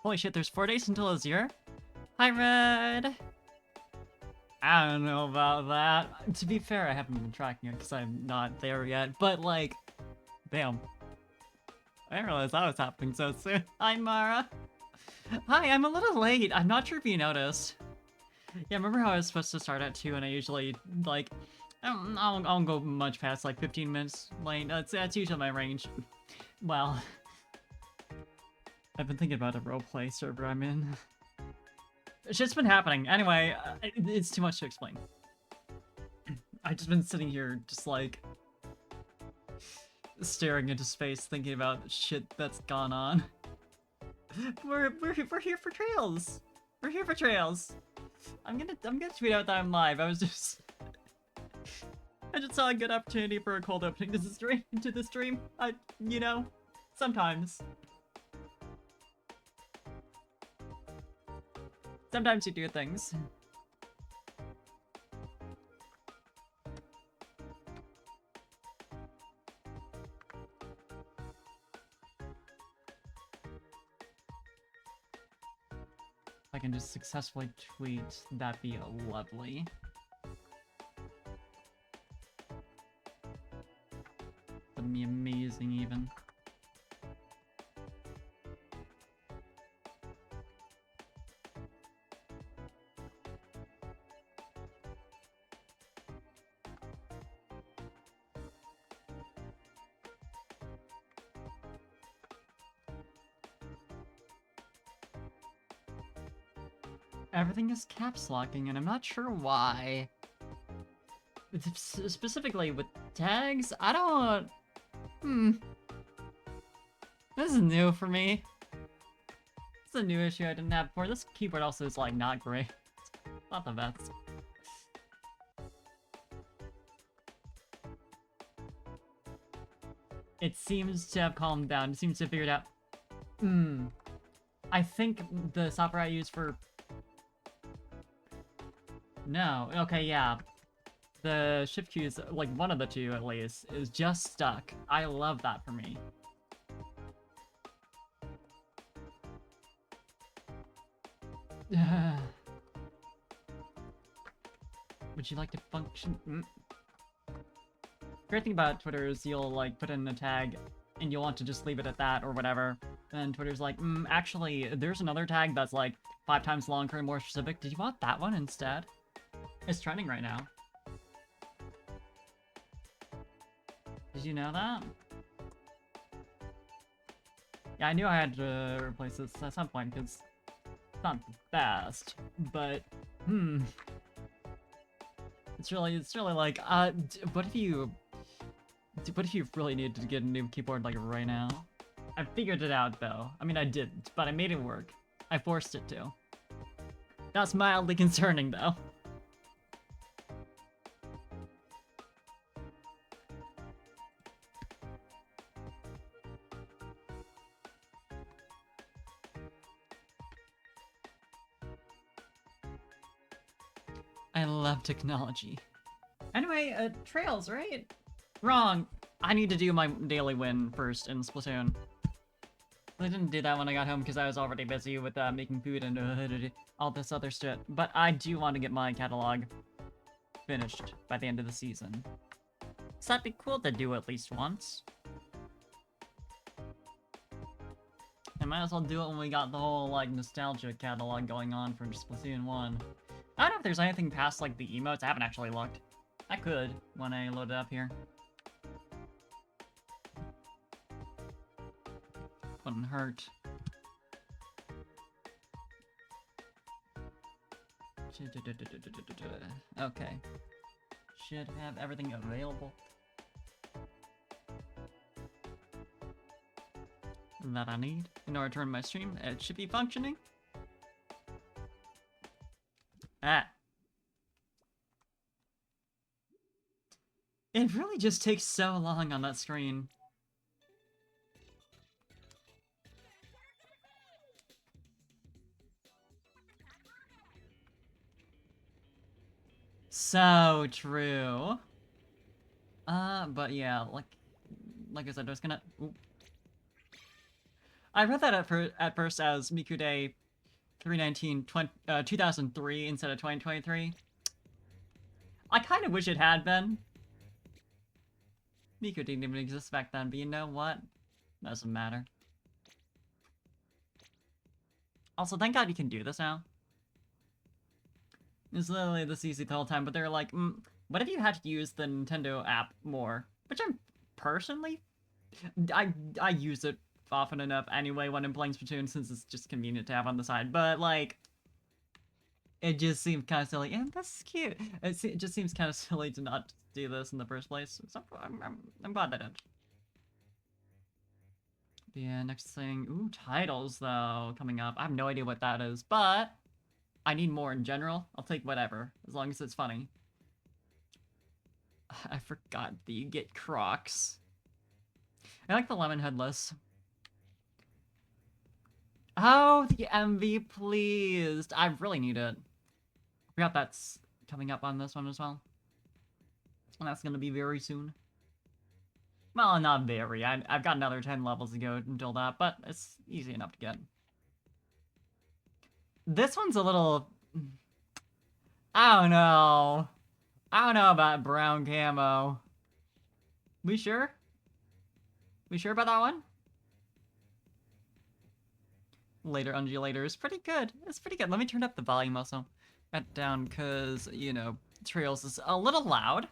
Holy shit, there's 4 days until it's year? Hi, Red! I don't know about that. To be fair, I haven't been tracking it because I'm not there yet, but like, damn. I didn't realize that was happening so soon. Hi, Mara! Hi, I'm a little late. I'm not sure if you noticed. Yeah, remember how I was supposed to start at 2 and I usually, like, I don't go much past like 15 minutes late. That's usually my range. Well, I've been thinking about a roleplay server I'm in. Shit's been happening. Anyway, it's too much to explain. I've just been sitting here just like staring into space thinking about shit that's gone on. We're here for trails. We're here for trails. I'm gonna tweet out that I'm live. I just saw a good opportunity for a cold opening to the stream. You know, sometimes. Sometimes you do things. If I can just successfully tweet, that'd be lovely. That'd be amazing, even. Everything is caps locking, and I'm not sure why. Specifically with tags, I don't... This is new for me. It's a new issue I didn't have before. This keyboard also is, like, not great. It's not the best. It seems to have calmed down. It seems to have figured out... I think the software I use for... No. Okay, yeah. The shift keys, like one of the two at least, is just stuck. I love that for me. Would you like to function? Great thing about Twitter is you'll like put in a tag and you'll want to just leave it at that or whatever. And Twitter's like, actually, there's another tag that's like 5 times longer and more specific. Did you want that one instead? It's trending right now. Did you know that? Yeah, I knew I had to replace this at some point, because it's not the best, but, It's really like, what if you really needed to get a new keyboard, like, right now? I figured it out, though. I mean, I didn't, but I made it work. I forced it to. That's mildly concerning, though. I love technology. Anyway, trails, right? Wrong. I need to do my daily win first in Splatoon. I didn't do that when I got home because I was already busy with making food and all this other shit. But I do want to get my catalog finished by the end of the season. So that'd be cool to do at least once. I might as well do it when we got the whole, like, nostalgia catalog going on for Splatoon 1. I don't know if there's anything past, like, the emotes. I haven't actually looked. I could when I load it up here. Wouldn't hurt. Okay. Should have everything available that I need in order to run my stream. It should be functioning. It really just takes so long on that screen. So true. But yeah, like I said, I was gonna... Ooh. I read that at first as Miku Day 2003 instead of 2023. I kind of wish it had been. Miku didn't even exist back then, but you know what? Doesn't matter. Also, thank God you can do this now. It's literally this easy the whole time, but they're like, what if you had to use the Nintendo app more? Which I'm personally, I use it often enough anyway when I'm playing Splatoon, since it's just convenient to have on the side. But like, it just seems kind of silly, and that's cute. It just seems kind of silly to not do this in the first place. So I'm glad they did. Yeah, next thing, ooh, titles though coming up. I have no idea what that is, but I need more in general. I'll take whatever, as long as it's funny. I forgot that you get Crocs. I like the lemon headless. Oh, the MV, pleased. I really need it. I forgot that's coming up on this one as well. And that's gonna be very soon. Well, not very. I've got another 10 levels to go until that, but it's easy enough to get. This one's a little... I don't know. I don't know about brown camo. We sure? We sure about that one? Later undulator is pretty good. It's pretty good. Let me turn up the volume also. Got down because, you know, Trails is a little loud.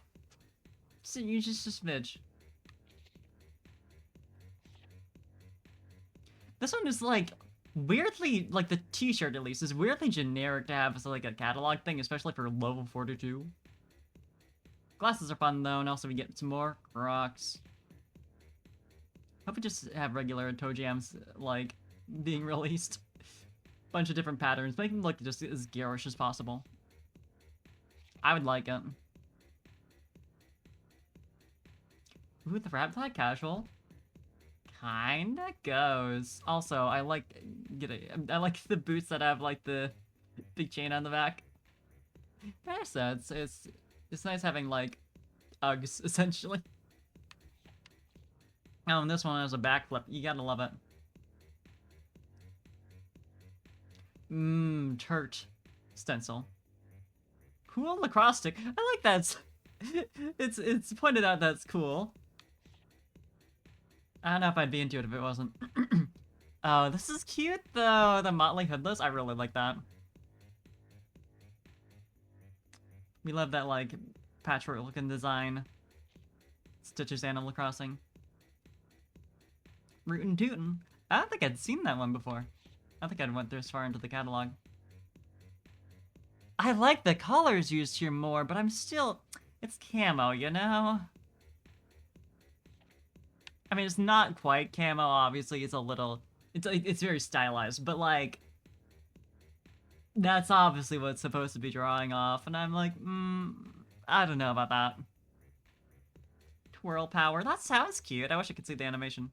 So you just a smidge. This one is like weirdly, like the t-shirt at least, is weirdly generic to have as like a catalog thing, especially for level 42. Glasses are fun though, and also we get some more Crocs. Hope we just have regular toe jams like being released. Bunch of different patterns, make them look just as garish as possible. I would like it. Ooh, the Raptide casual. Kinda goes. Also, I like the boots that have like the big chain on the back. So it's nice having like Uggs essentially. Oh, and this one has a backflip. You gotta love it. Turt stencil. Cool lacrosse stick. I like that. It's pointed out that's cool. I don't know if I'd be into it if it wasn't. Oh, this is cute though. The Motley Hoodless. I really like that. We love that like patchwork looking design. Stitches Animal Crossing. Rootin' Tootin'. I don't think I'd seen that one before. I don't think I'd went this far into the catalog. I like the colors used here more, but I'm still... It's camo, you know? I mean, it's not quite camo, obviously. It's a little... It's very stylized, but like... That's obviously what it's supposed to be drawing off, and I'm like, I don't know about that. Twirl power. That sounds cute. I wish I could see the animation.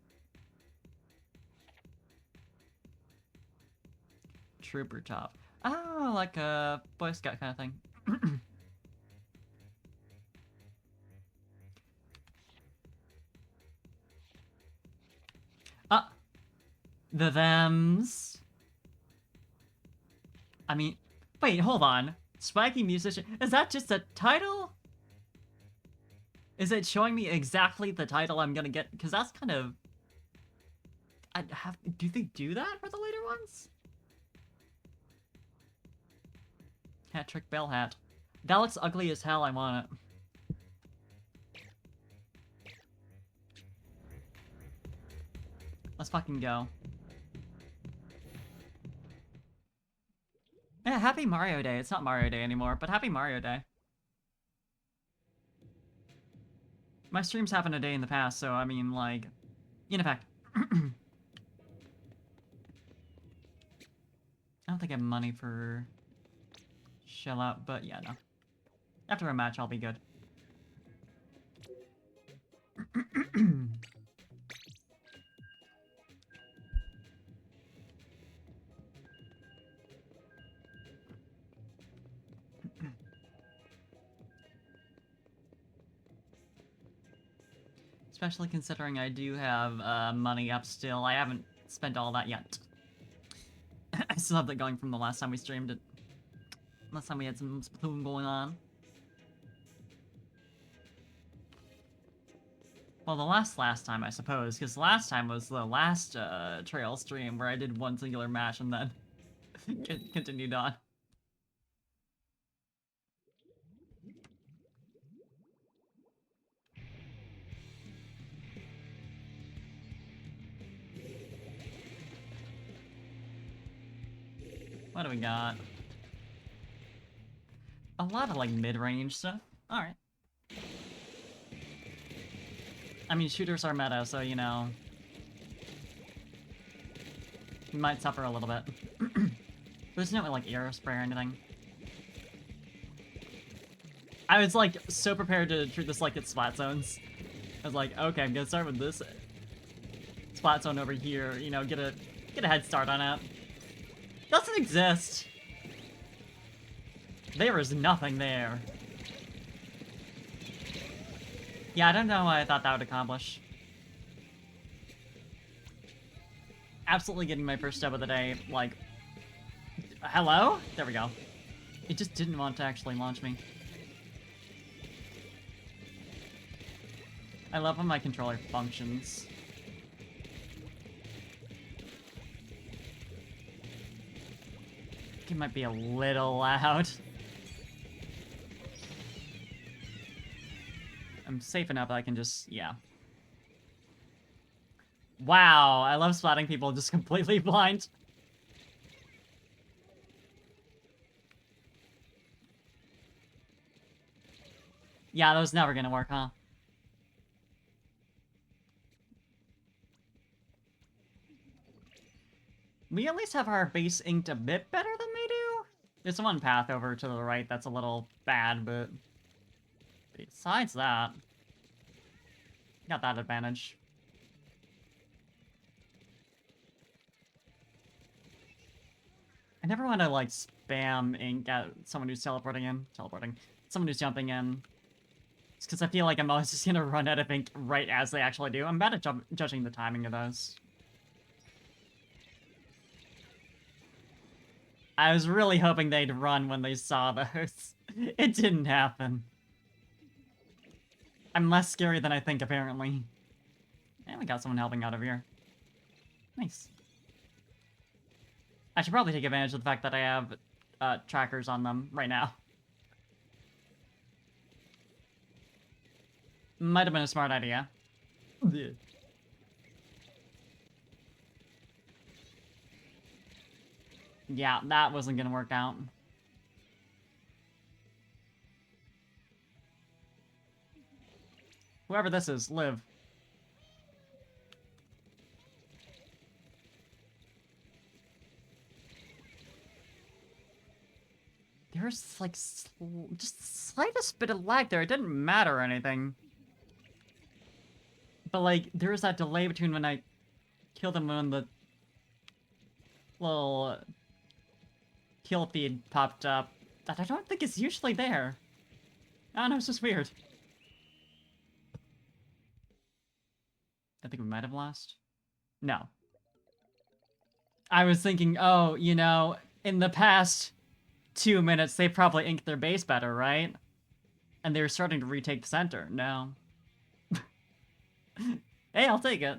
Trooper top. Oh, like a Boy Scout kind of thing. The thems. I mean, wait, hold on. Spiky musician. Is that just a title? Is it showing me exactly the title I'm gonna get? Because that's kind of... Do they do that for the later ones? Hat trick bell hat. That looks ugly as hell, I want it. Let's fucking go. Yeah, happy Mario Day. It's not Mario Day anymore, but happy Mario Day. My streams happened a day in the past, so I mean, like, in effect. I don't think I have money for shell out, but yeah, no. After a match, I'll be good. Especially considering I do have money up still. I haven't spent all that yet. I still have that going from the last time we streamed it. Last time we had some Splatoon going on. Well, the last time, I suppose, because last time was the last trail stream where I did one singular match and then continued on. What do we got? A lot of, like, mid-range stuff. Alright. I mean, shooters are meta, so, you know... You might suffer a little bit. There's no, like, air spray or anything. I was, like, so prepared to treat this like it's splat zones. I was like, okay, I'm gonna start with this splat zone over here, you know, get a head start on it. Doesn't exist! There is nothing there. Yeah, I don't know what I thought that would accomplish. Absolutely getting my first step of the day, like... Hello? There we go. It just didn't want to actually launch me. I love how my controller functions. It might be a little loud. I'm safe enough that I can just, yeah. Wow, I love splatting people just completely blind. Yeah, that was never gonna work, huh? We at least have our base inked a bit better than they do. There's one path over to the right that's a little bad, but besides that, got that advantage. I never want to, like, spam ink at someone who's teleporting. Someone who's jumping in. It's because I feel like I'm always just gonna run out of ink right as they actually do. I'm bad at judging the timing of those. I was really hoping they'd run when they saw those. It didn't happen. I'm less scary than I think, apparently. And we got someone helping out over here. Nice. I should probably take advantage of the fact that I have trackers on them right now. Might have been a smart idea. Yeah, that wasn't gonna work out. Whoever this is, live. There's, like, just slightest bit of lag there. It didn't matter or anything. But, like, there was that delay between when I killed him and when the little kill feed popped up that I don't think is usually there. I don't know, it's just weird. I think we might have lost. No. I was thinking, oh, you know, in the past 2 minutes, they probably inked their base better, right? And they were starting to retake the center. No. Hey, I'll take it.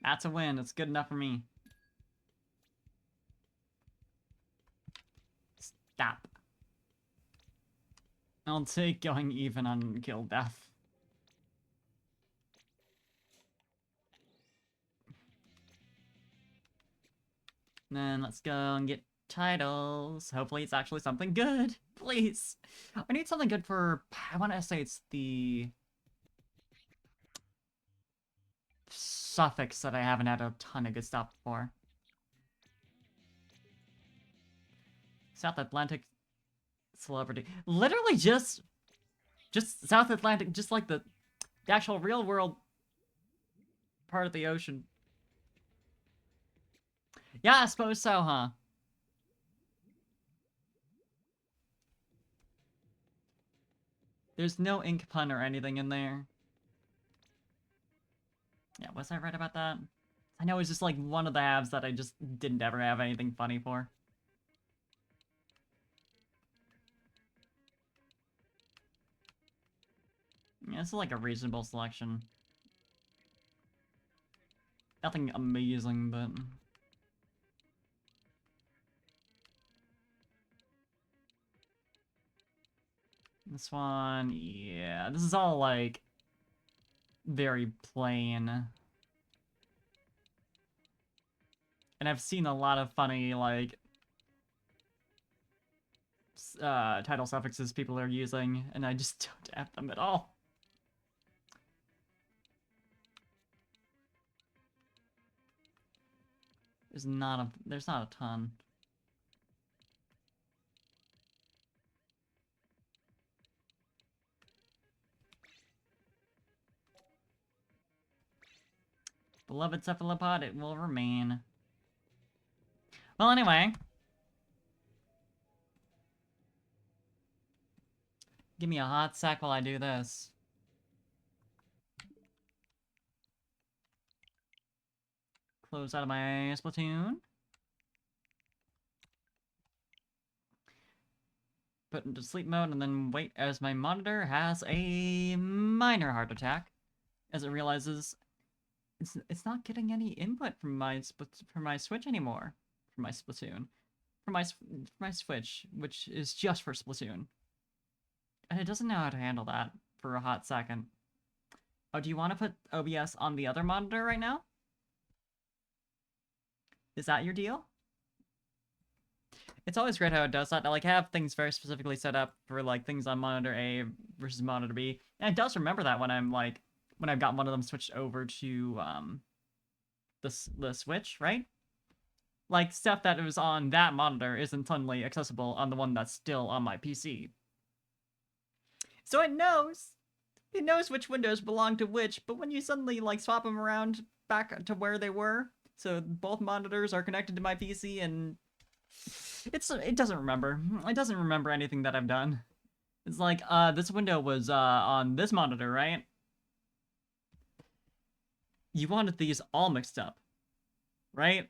That's a win. It's good enough for me. Stop. I'll take going even on kill death. Then let's go and get titles. Hopefully it's actually something good. Please. I need something good for... I want to say it's the... suffix that I haven't had a ton of good stuff for. South Atlantic celebrity. Literally just South Atlantic, just like the actual real world part of the ocean. Yeah, I suppose so, huh? There's no ink pun or anything in there. Yeah, was I right about that? I know it's just like one of the halves that I just didn't ever have anything funny for. Yeah, it's like a reasonable selection. Nothing amazing, but... This one, yeah, this is all like very plain. And I've seen a lot of funny like title suffixes people are using, and I just don't have them at all. There's not a ton. Beloved cephalopod, it will remain. Well, anyway. Give me a hot sec while I do this. Close out of my Splatoon. Put into sleep mode and then wait as my monitor has a minor heart attack as it realizes it's not getting any input from my Switch anymore. From my Splatoon. From my Switch, which is just for Splatoon. And it doesn't know how to handle that for a hot second. Oh, do you want to put OBS on the other monitor right now? Is that your deal? It's always great how it does that. I like have things very specifically set up for like things on monitor A versus monitor B. And it does remember that when I've got one of them switched over to the Switch, right? Like stuff that was on that monitor isn't suddenly accessible on the one that's still on my PC. So it knows which windows belong to which, but when you suddenly like swap them around back to where they were, so both monitors are connected to my PC and it doesn't remember. It doesn't remember anything that I've done. It's like, this window was on this monitor, right? You wanted these all mixed up, right?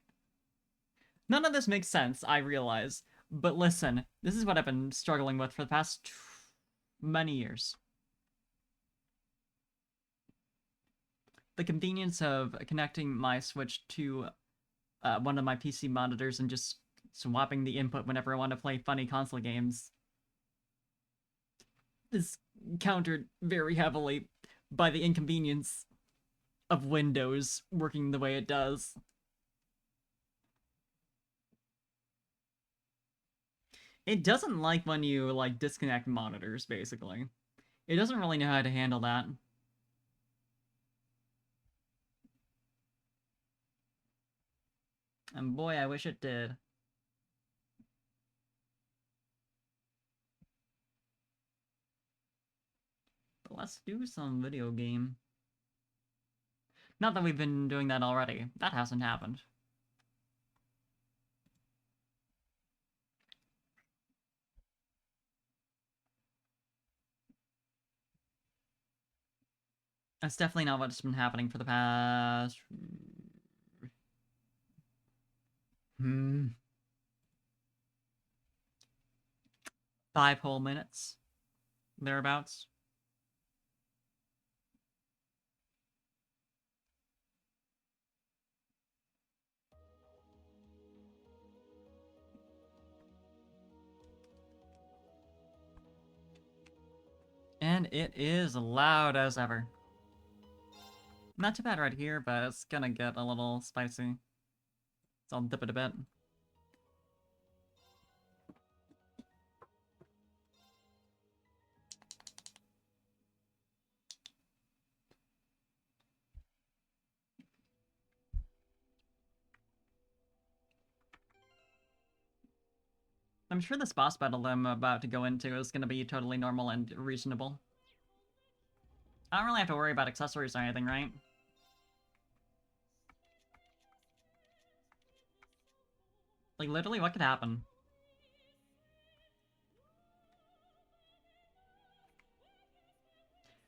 None of this makes sense, I realize. But listen, this is what I've been struggling with for the past many years. The convenience of connecting my Switch to one of my PC monitors and just swapping the input whenever I want to play funny console games is countered very heavily by the inconvenience of Windows working the way it does. It doesn't like when you like disconnect monitors, basically. It doesn't really know how to handle that. And boy, I wish it did. But let's do some video game. Not that we've been doing that already. That hasn't happened. That's definitely not what's been happening for the past... 5 whole minutes. Thereabouts. And it is loud as ever. Not too bad right here, but it's gonna get a little spicy. So I'll dip it a bit. I'm sure this boss battle I'm about to go into is gonna be totally normal and reasonable. I don't really have to worry about accessories or anything, right? Like, literally, what could happen?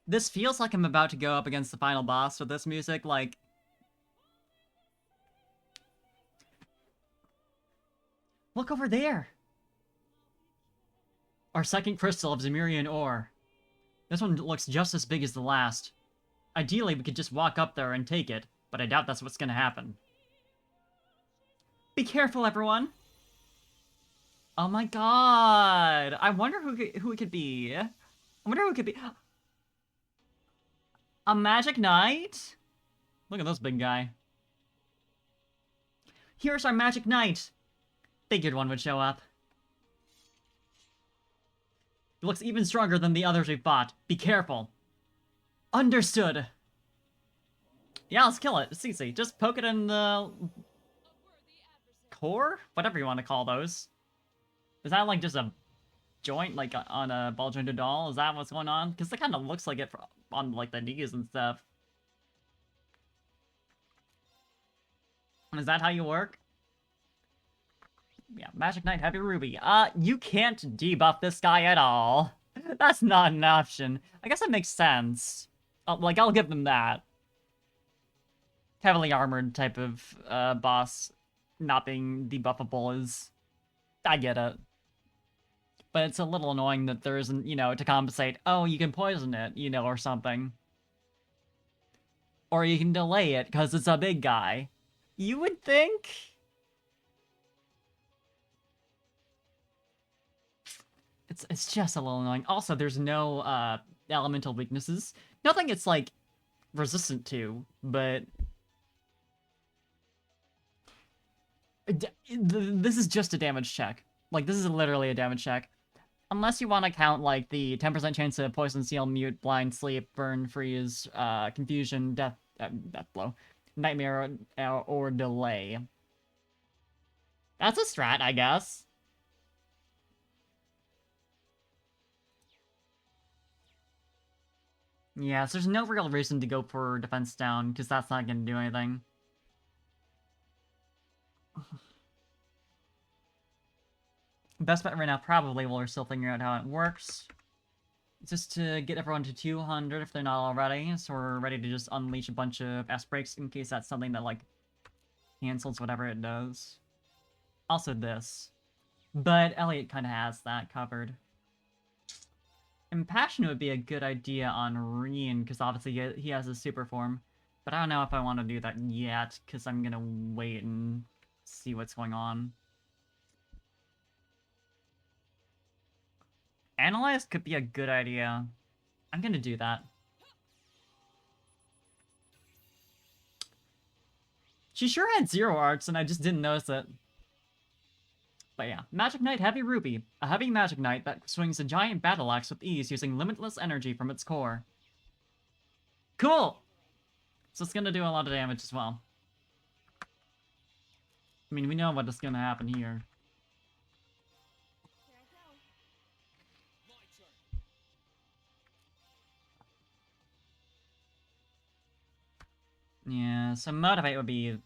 This feels like I'm about to go up against the final boss with this music, like... Look over there! Our second crystal of Zemurian ore. This one looks just as big as the last. Ideally, we could just walk up there and take it, but I doubt that's what's gonna happen. Be careful, everyone! Oh my god! I wonder who it could be. I wonder who it could be. A magic knight? Look at this big guy. Here's our magic knight! Figured one would show up. It looks even stronger than the others we fought. Be careful. Understood. Yeah, let's kill it. It's easy. Just poke it in the... core? Whatever you want to call those. Is that like just a joint, like on a ball-jointed doll? Is that what's going on? Because it kind of looks like it on like the knees and stuff. Is that how you work? Yeah, Magic Knight Heavy Ruby. You can't debuff this guy at all. That's not an option. I guess that makes sense. Like, I'll give them that. Heavily armored type of boss not being debuffable is... I get it. But it's a little annoying that there isn't, you know, to compensate, oh, you can poison it, you know, or something. Or you can delay it, because it's a big guy. You would think? It's just a little annoying. Also, there's no, elemental weaknesses. Nothing it's, like, resistant to, but... This is just a damage check. Like, this is literally a damage check. Unless you want to count, like, the 10% chance of poison, seal, mute, blind, sleep, burn, freeze, confusion, death blow, nightmare, or delay. That's a strat, I guess. Yeah, so there's no real reason to go for defense down, because that's not going to do anything. Best bet right now, probably, while we're still figuring out how it works, just to get everyone to 200 if they're not already, so we're ready to just unleash a bunch of S-breaks in case that's something that, like, cancels whatever it does. Also this. But Elliot kind of has that covered. Impassion would be a good idea on Reen, because obviously he has his super form. But I don't know if I want to do that yet, because I'm gonna wait and see what's going on. Analyze could be a good idea. I'm gonna do that. She sure had 0 arts, and I just didn't notice it. But yeah, Magic Knight Heavy Ruby. A heavy Magic Knight that swings a giant battle axe with ease using limitless energy from its core. Cool! So it's gonna do a lot of damage as well. I mean, we know what is gonna happen here. Yeah, so Motivate would be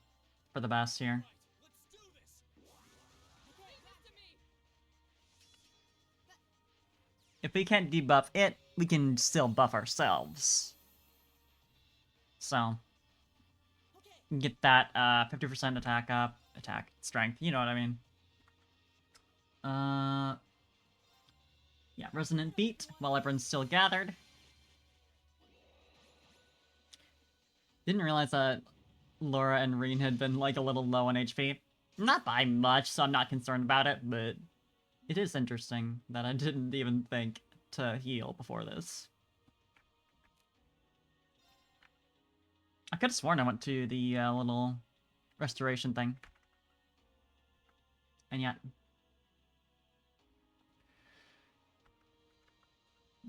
for the best here. If we can't debuff it, we can still buff ourselves. So, get that 50% attack up, attack, strength, you know what I mean. Yeah, Resonant Beat, while everyone's still gathered. Didn't realize that Laura and Reen had been, like, a little low on HP. Not by much, so I'm not concerned about it, but it is interesting that I didn't even think to heal before this. I could have sworn I went to the little restoration thing. And yet...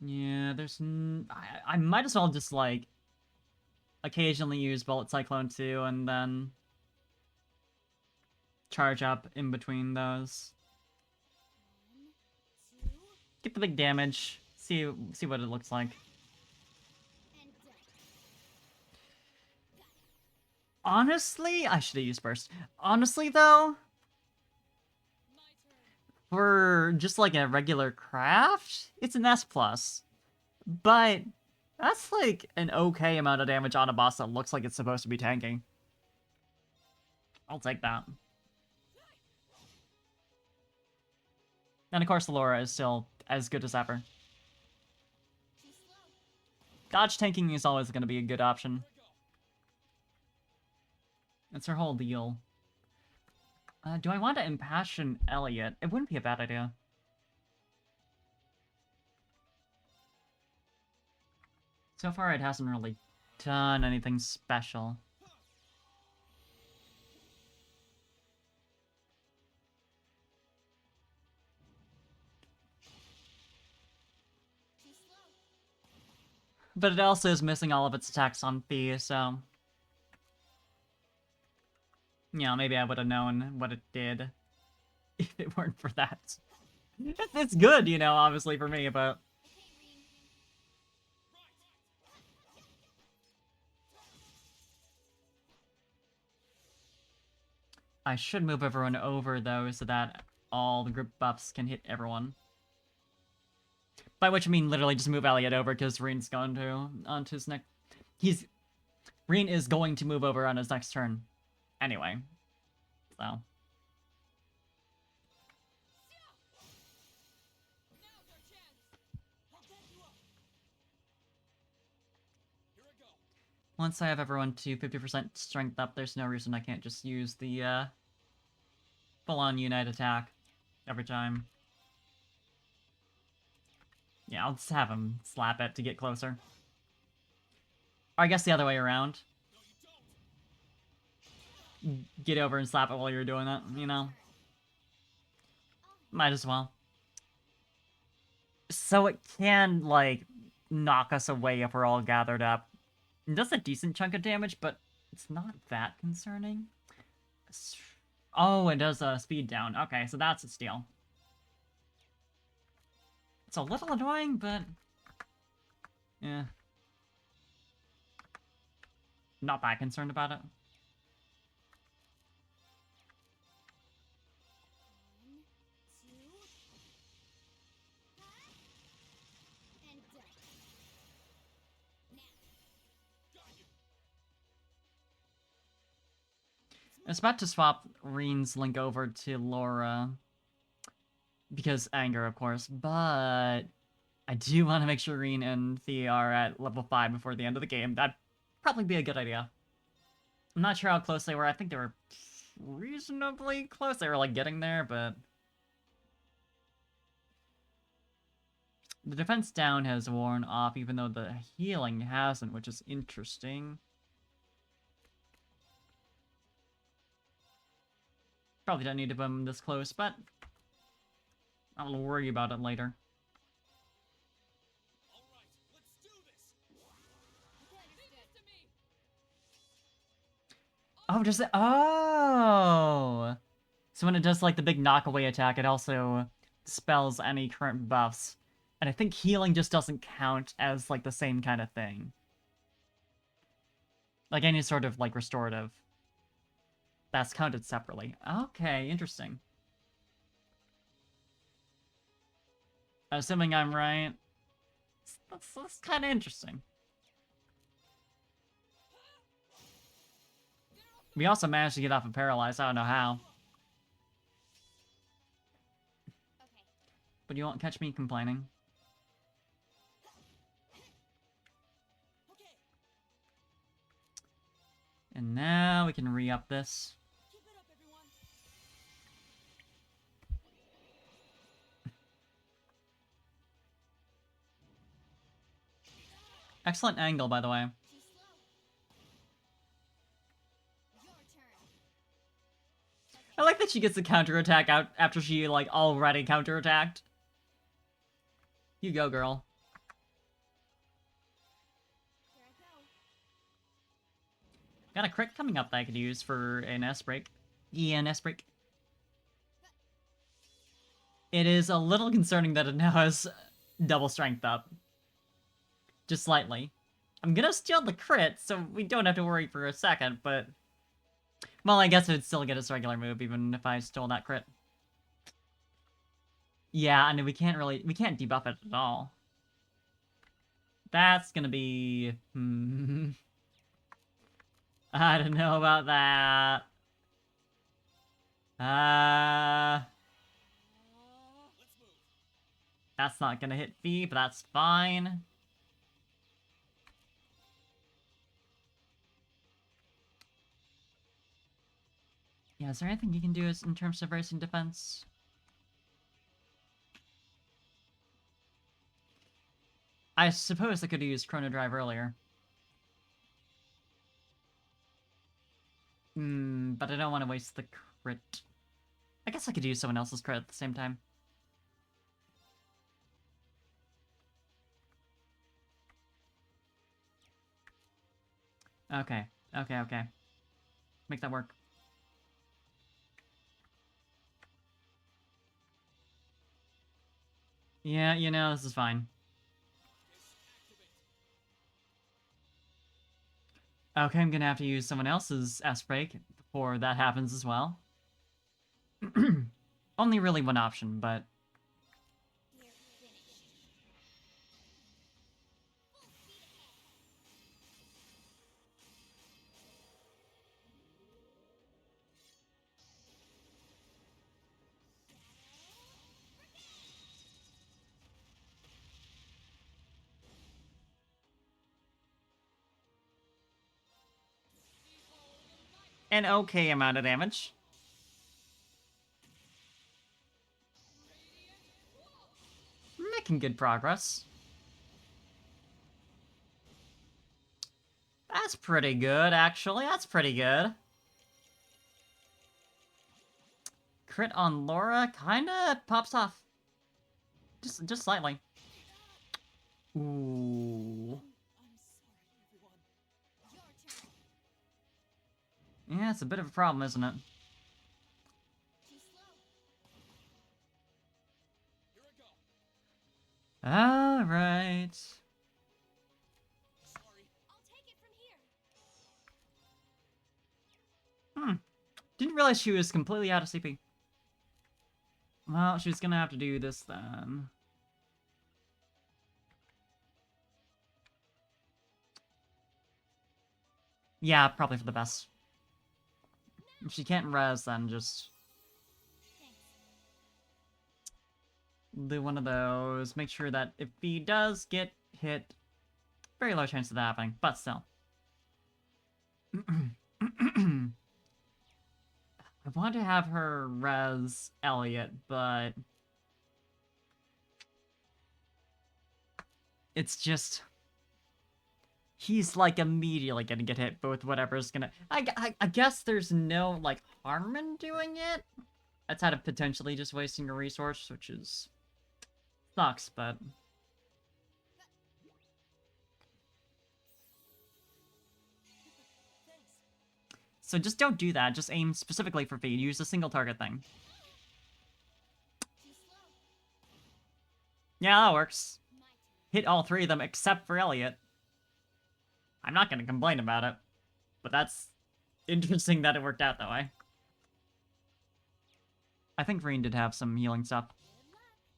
yeah, there's... I might as well just, like, occasionally use Bullet Cyclone 2 and then charge up in between those. Get the big damage. See what it looks like. Honestly, I should have used Burst. Honestly, though, for just like a regular craft, it's an S+. But That's like an okay amount of damage on a boss that looks like it's supposed to be tanking. I'll take that. And of course, Laura is still as good as ever. Dodge tanking is always going to be a good option. That's her whole deal. Do I want to impassion Elliot? It wouldn't be a bad idea. So far, it hasn't really done anything special. But it also is missing all of its attacks on Fee, so... Yeah, maybe I would have known what it did if it weren't for that. It's good, you know, obviously for me, but... I should move everyone over, though, so that all the group buffs can hit everyone. By which I mean literally just move Elliot over, because Reen's going to... onto his next... Reen is going to move over on his next turn. Anyway. So... Once I have everyone to 50% strength up, there's no reason I can't just use the, full-on Unite attack every time. Yeah, I'll just have him slap it to get closer. Or I guess the other way around. Get over and slap it while you're doing that, you know? Might as well. So it can, like, knock us away if we're all gathered up. It does a decent chunk of damage, but it's not that concerning. Oh, it does speed down. Okay, so that's a steal. It's a little annoying, but... yeah. Not that concerned about it. I was about to swap Reen's link over to Laura. Because anger, of course, but I do want to make sure Reen and Thea are at level 5 before the end of the game. That'd probably be a good idea. I'm not sure how close they were. I think they were reasonably close. They were, like, getting there, but... the defense down has worn off, even though the healing hasn't, which is interesting. Probably don't need to put them this close, but I'll worry about it later. Oh, does it? Oh! So when it does, like, the big knockaway attack, it also dispels any current buffs. And I think healing just doesn't count as, like, the same kind of thing. Like, any sort of, like, restorative. That's counted separately. Okay, interesting. Assuming I'm right. That's kind of interesting. We also managed to get off of Paralyzed. I don't know how. But you won't catch me complaining. And now we can re-up this. Excellent angle, by the way. I like that she gets the counterattack out after she, like, already counterattacked. You go, girl. Got a crit coming up that I could use for an S-break. Yeah, an S-break. It is a little concerning that it now has double strength up. Just slightly. I'm gonna steal the crit, so we don't have to worry for a second, but... well, I guess it'd still get its regular move, even if I stole that crit. Yeah, and we can't debuff it at all. That's gonna be... I don't know about that. That's not gonna hit V, but that's fine. Yeah, is there anything you can do in terms of racing defense? I suppose I could have used Chrono Drive earlier. But I don't want to waste the crit. I guess I could use someone else's crit at the same time. Okay, okay. Make that work. Yeah, you know, this is fine. Okay, I'm gonna have to use someone else's S-Break before that happens as well. Only really one option, but... an okay amount of damage. Making good progress. That's pretty good, actually. That's pretty good. Crit on Laura kinda pops off. Just slightly. Ooh. Yeah, it's a bit of a problem, isn't it? Alright. Didn't realize she was completely out of CP. Well, she's gonna have to do this then. Yeah, probably for the best. If she can't res, then just... do one of those. Make sure that if he does get hit, very low chance of that happening, but still. I want to have her res Elliot, but... it's just... he's, like, immediately gonna get hit with whatever's gonna... I guess there's no, like, harm in doing it? Outside of potentially just wasting a resource, which is... sucks, but... so just don't do that, just aim specifically for feed, use a single target thing. Yeah, that works. Hit all three of them except for Elliot. I'm not gonna complain about it, but that's interesting that it worked out that way. I think Reen did have some healing stuff.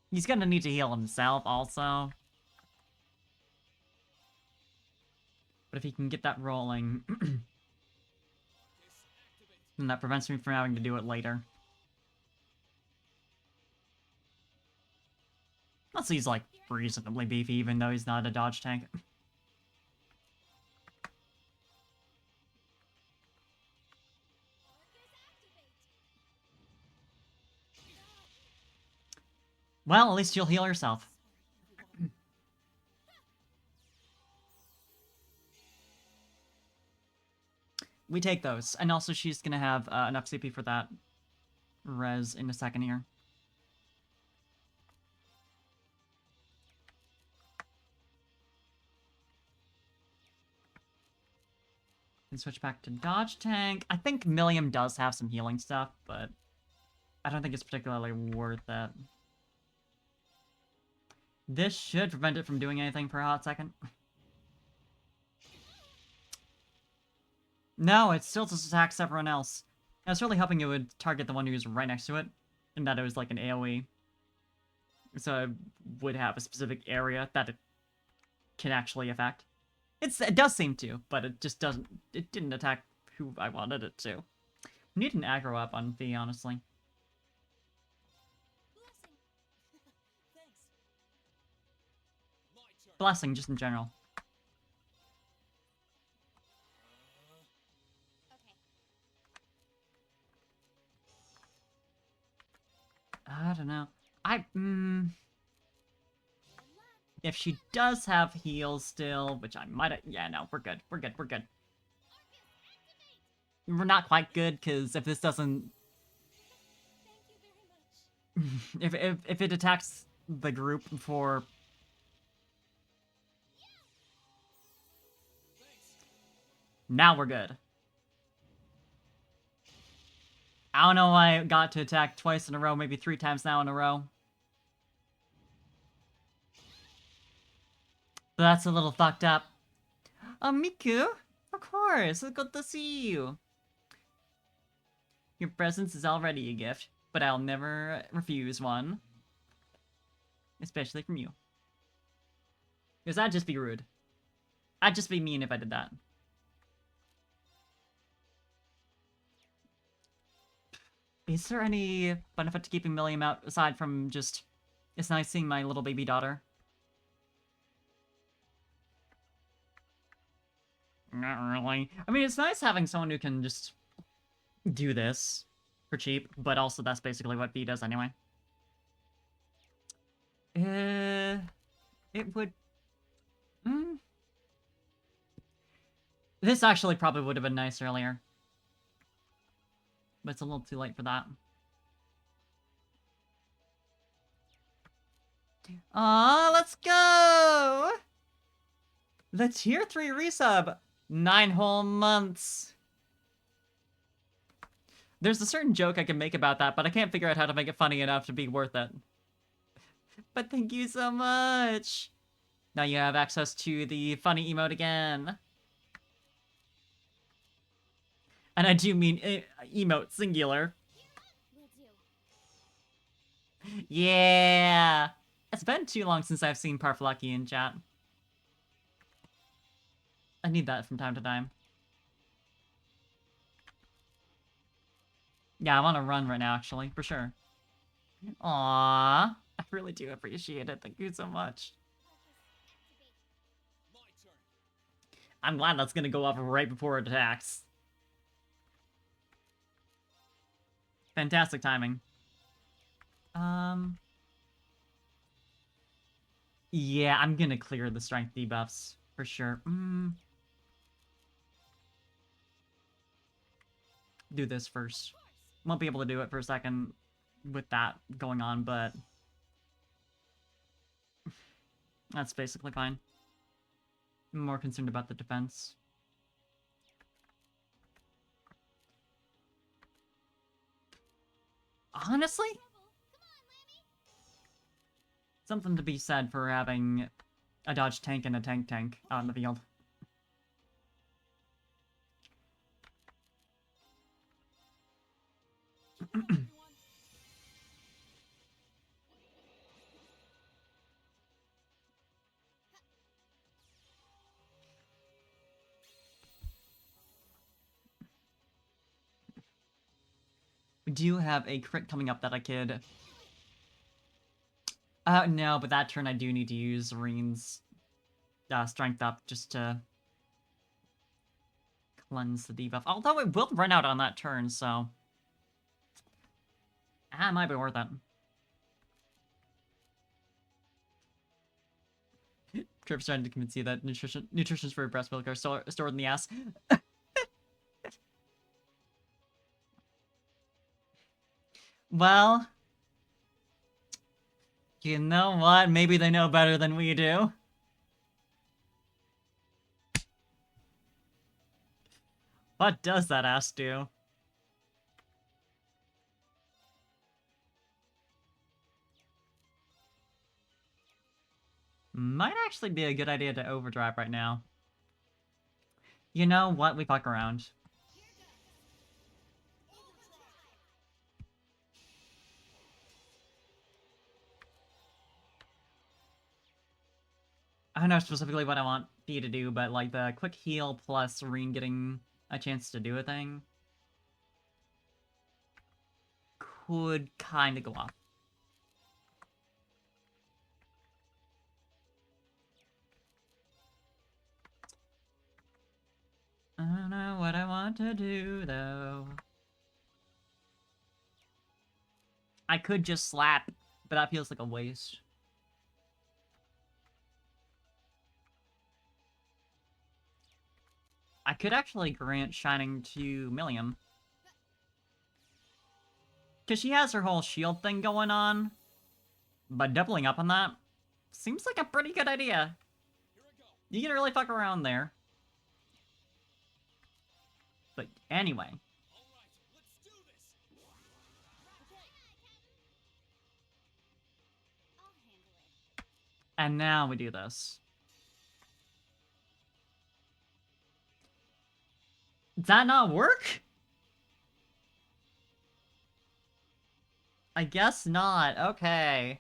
He's gonna need to heal himself also. But if he can get that rolling, then that prevents me from having to do it later. Plus he's like reasonably beefy even though he's not a dodge tank. Well, at least you'll heal yourself. We take those. And also she's gonna have enough CP for that res in a second here. And switch back to dodge tank. I think Milliam does have some healing stuff, but I don't think it's particularly worth it. This should prevent it from doing anything for a hot second. No, it still just attacks everyone else. I was really hoping it would target the one who's right next to it, and that it was like an AoE. So it would have a specific area that it can actually affect. It does seem to, but it just doesn't. It didn't attack who I wanted it to. We need an aggro up on V, honestly. Blessing, just in general. I don't know. If she does have heals still, which I might have... Yeah, no, we're good. We're good. We're good. We're not quite good, because if this doesn't... if it attacks the group before... Now we're good. I don't know why I got to attack twice in a row, maybe 3 times now in a row. But that's a little fucked up. Miku? Of course, it's good to see you. Your presence is already a gift, but I'll never refuse one. Especially from you. Because that'd just be rude. I'd just be mean if I did that. Is there any benefit to keeping Milliam out, aside from just... It's nice seeing my little baby daughter? Not really. I mean, it's nice having someone who can just do this for cheap, but also that's basically what V does anyway. It would... This actually probably would have been nice earlier. But it's a little too late for that. Aw, let's go! The tier 3 resub! 9 whole months. There's a certain joke I can make about that, but I can't figure out how to make it funny enough to be worth it. But thank you so much! Now you have access to the funny emote again. And I do mean emote singular. Yeah! It's been too long since I've seen Parflucky in chat. I need that from time to time. Yeah, I want to run right now, actually, for sure. Aww. I really do appreciate it. Thank you so much. I'm glad that's gonna go off right before it attacks. Fantastic timing. Yeah, I'm gonna clear the strength debuffs, for sure. Do this first. Won't be able to do it for a second with that going on, but... That's basically fine. I'm more concerned about the defense. Honestly? Something to be said for having a dodge tank and a tank out in the field. We do have a crit coming up that I could... no, but that turn I do need to use Reen's strength up just to cleanse the debuff. Although it will run out on that turn, so... it might be worth it. Trip's trying to convince you that nutrition's for breast milk are stored in the ass. Well... you know what? Maybe they know better than we do. What does that ass do? Might actually be a good idea to overdrive right now. You know what? We fuck around. I don't know specifically what I want Fee to do, but like the quick heal plus Reen getting a chance to do a thing could kind of go off. I don't know what I want to do, though. I could just slap, but that feels like a waste. I could actually grant Shining to Milliam. Because she has her whole shield thing going on. But doubling up on that seems like a pretty good idea. You can really fuck around there. But anyway. And now we do this. Does that not work? I guess not. Okay.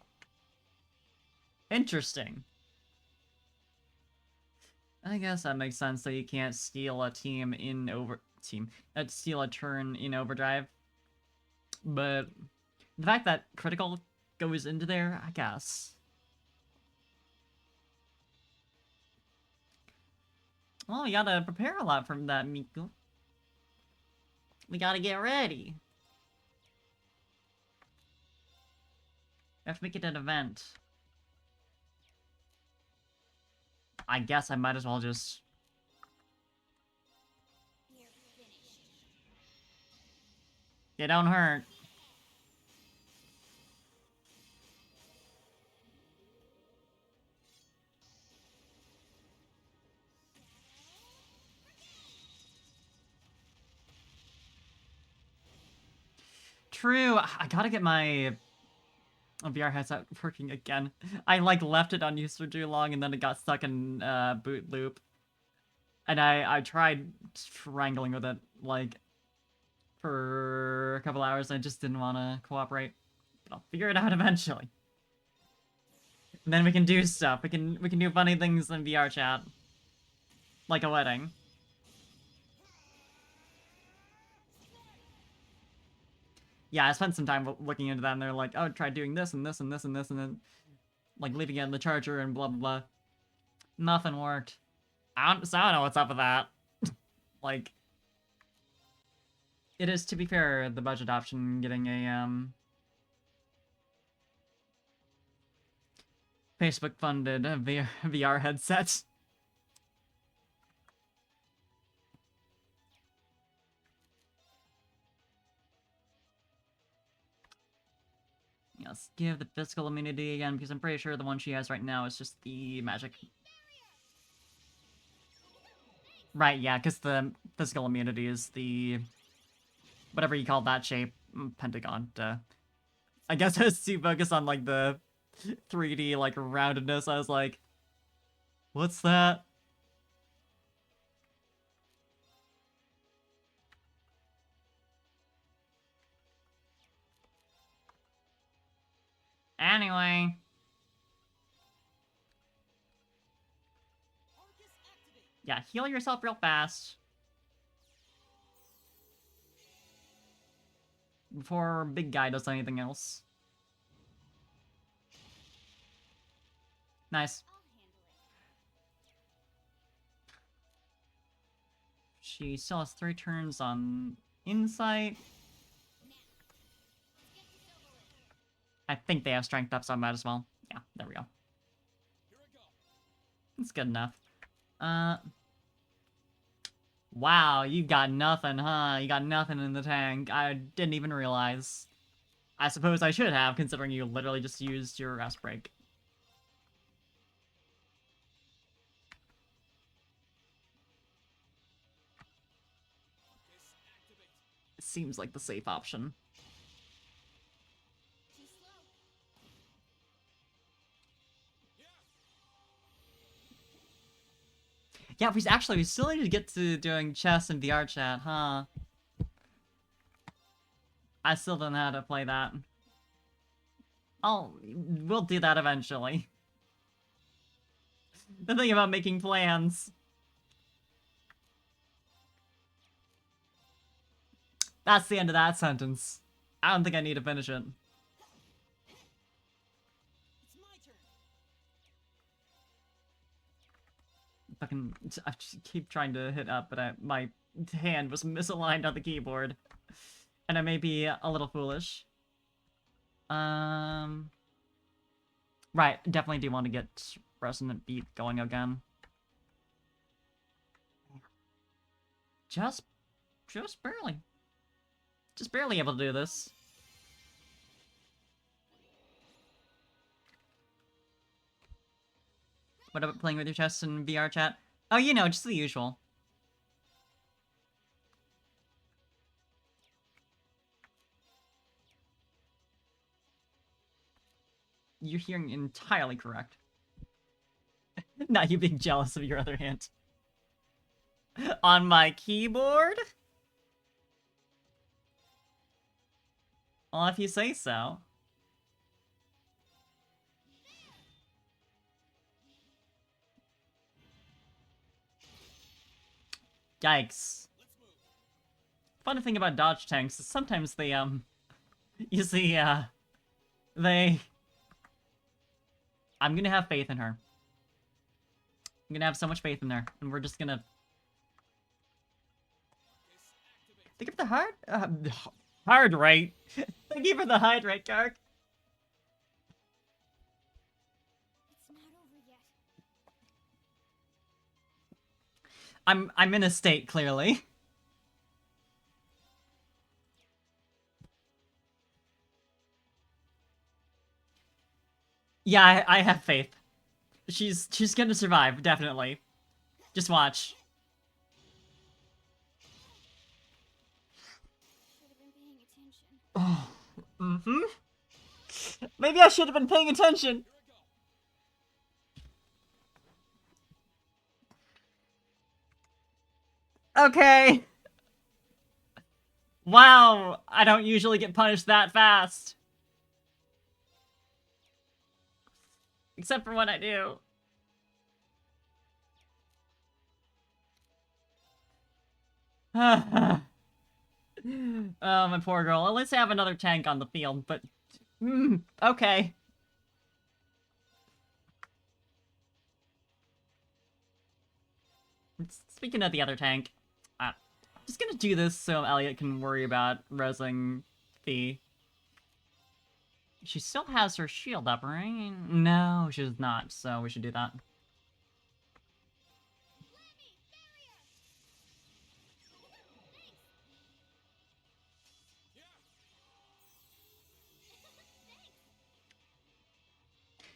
Interesting. I guess that makes sense that you can't steal a team in steal a turn in overdrive. But the fact that critical goes into there, I guess. Well, we gotta prepare a lot from that, Miku. We gotta get ready. We have to make it an event. I guess I might as well just... It don't hurt. True, I gotta get my VR headset working again. I like left it unused for too long and then it got stuck in boot loop. And I tried strangling with it like for a couple hours and I just didn't want to cooperate. But I'll figure it out eventually. And then we can do stuff. We can do funny things in VR chat. Like a wedding. Yeah, I spent some time looking into that, and they're like, oh, try doing this and this and this and this, and then, like, leaving it in the charger and blah, blah, blah. Nothing worked. I don't know what's up with that. Like, it is, to be fair, the budget option getting a, Facebook-funded VR headset. Let's give the physical immunity again, because I'm pretty sure the one she has right now is just the magic. Right, yeah, because the physical immunity is the... whatever you call that shape. Pentagon, duh. I guess I was too focused on, like, the 3D, like, roundedness. I was like, what's that? Anyway. Yeah, heal yourself real fast. Before big guy does anything else. Nice. She still has 3 turns on Insight. I think they have Strength up, so I might as well. Yeah, there we go. That's good enough. Wow, you got nothing, huh? You got nothing in the tank. I didn't even realize. I suppose I should have, considering you literally just used your rest break. Seems like the safe option. Yeah, we still need to get to doing chess and VR chat, huh? I still don't know how to play that. We'll do that eventually. The thing about making plans. That's the end of that sentence. I don't think I need to finish it. Fucking, I just keep trying to hit up, but my hand was misaligned on the keyboard. And I may be a little foolish. Right, definitely do want to get Resonant Beat going again. Just barely. Just barely able to do this. What about playing with your chest in VR chat? Oh, you know, just the usual. You're hearing entirely correct. Not you being jealous of your other hand. On my keyboard? Well, if you say so. Yikes. Fun thing about dodge tanks is sometimes they, you see, they... I'm gonna have faith in her. I'm gonna have so much faith in her, and we're just gonna... Thank you for the hard rate. Thank you for the hydrate, Kark. It's not over yet. I'm in a state, clearly. Yeah, I have faith. She's gonna survive, definitely. Just watch. Should have been paying attention. Oh, Maybe I should have been paying attention. Okay. Wow, I don't usually get punished that fast. Except for when I do. Oh, my poor girl. At least I have another tank on the field, but... okay. Speaking of the other tank, I'm just gonna do this so Elliot can worry about resing Fee. She still has her shield up, right? No, she does not, so we should do that.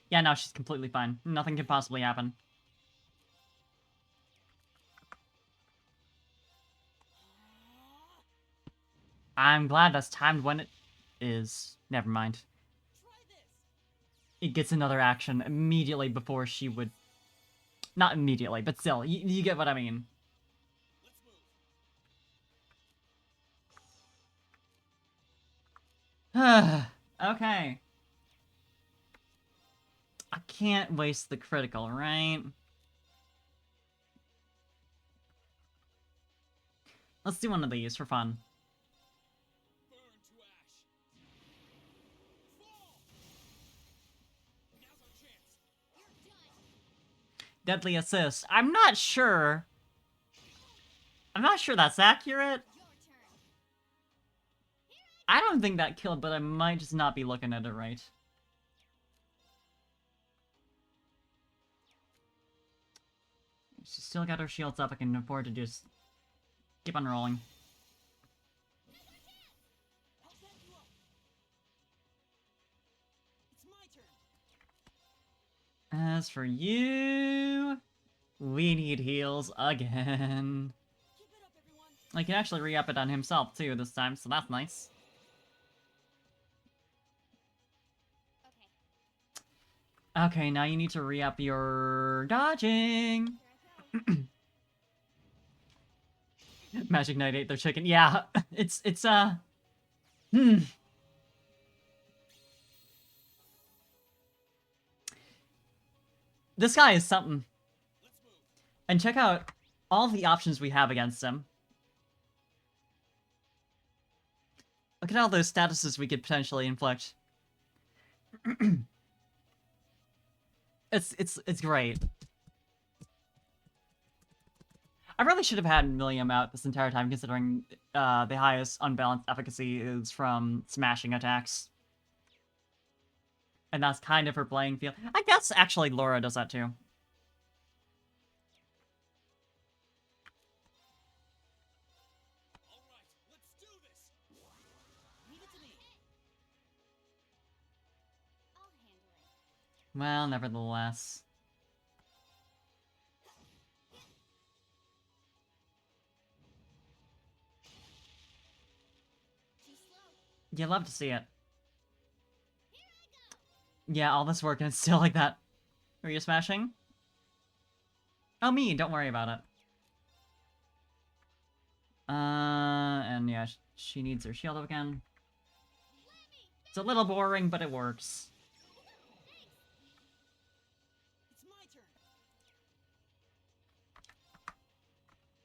Yeah, no, she's completely fine. Nothing can possibly happen. I'm glad that's timed when it is. Never mind. It gets another action immediately before she would... Not immediately, but still, you get what I mean. Okay. I can't waste the critical, right? Let's do one of these for fun. Deadly assist. I'm not sure that's accurate. I don't think that killed, but I might just not be looking at it right. She's still got her shields up. I can afford to just keep on rolling. As for you, we need heals again. I can actually re-up it on himself too this time, so that's nice. Okay, now you need to re-up your dodging. Magic Knight ate their chicken. Yeah, it's This guy is something. And check out all the options we have against him. Look at all those statuses we could potentially inflict. It's great. I really should have had Milliam out this entire time, considering the highest unbalanced efficacy is from smashing attacks. And that's kind of her playing field. I guess, actually, Laura does that too. Well, nevertheless. You love to see it. Yeah, all this work and it's still like that. Are you smashing? Oh, me, don't worry about it. And yeah, she needs her shield up again. It's a little boring, but it works.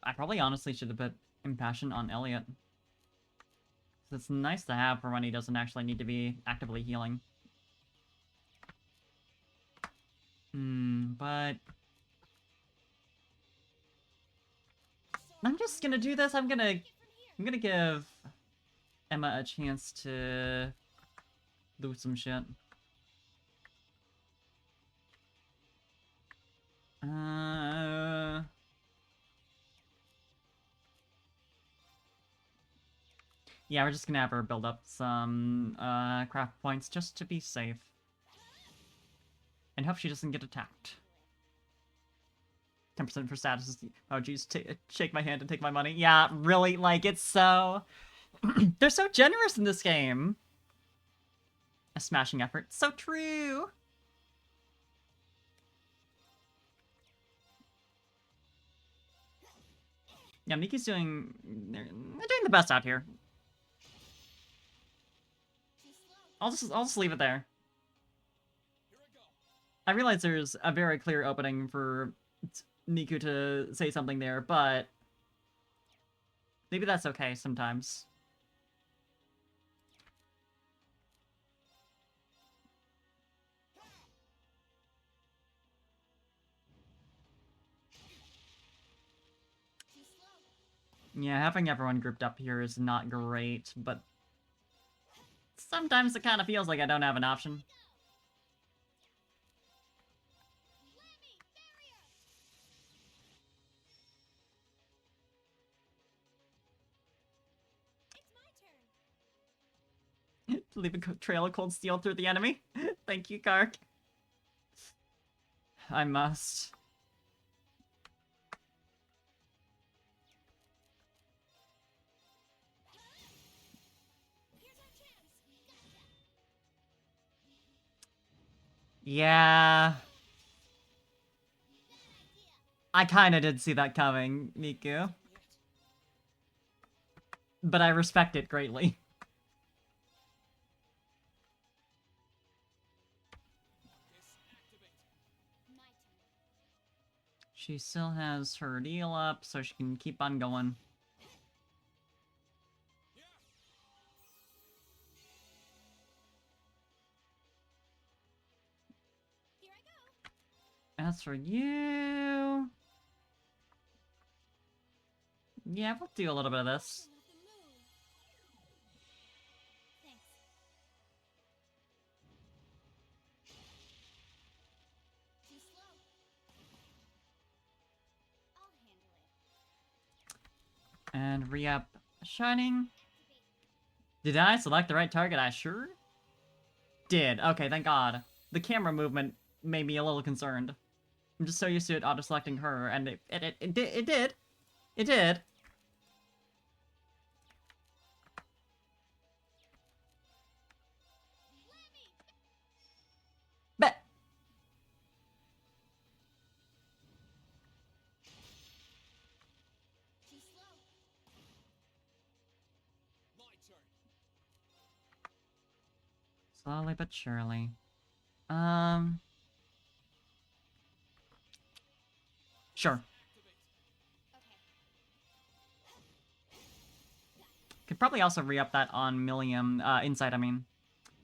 I probably honestly should have put Impassion on Elliot. It's nice to have for when he doesn't actually need to be actively healing. But... I'm just gonna do this. I'm gonna give Emma a chance to do some shit. Yeah, we're just gonna have her build up some craft points just to be safe. And hope she doesn't get attacked. 10% for status. Oh, geez, shake my hand and take my money. Yeah, really, like, it's so... They're so generous in this game. A smashing effort. So true! Yeah, Miki's doing... They're doing the best out here. I'll just leave it there. I realize there's a very clear opening for Niku to say something there, but maybe that's okay sometimes. Yeah, having everyone grouped up here is not great, but sometimes it kind of feels like I don't have an option. Leave a trail of cold steel through the enemy. Thank you, Kark. I must. Yeah. I kinda did see that coming, Miku. But I respect it greatly. She still has her deal up, so she can keep on going. As for you... Yeah, we'll do a little bit of this. And re-up Shining. Did I select the right target? I sure did. Okay, thank God. The camera movement made me a little concerned. I'm just so used to it auto-selecting her, and it did. It did. Bet. Slowly but surely. Sure. Could probably also re-up that on Millium, Insight, I mean.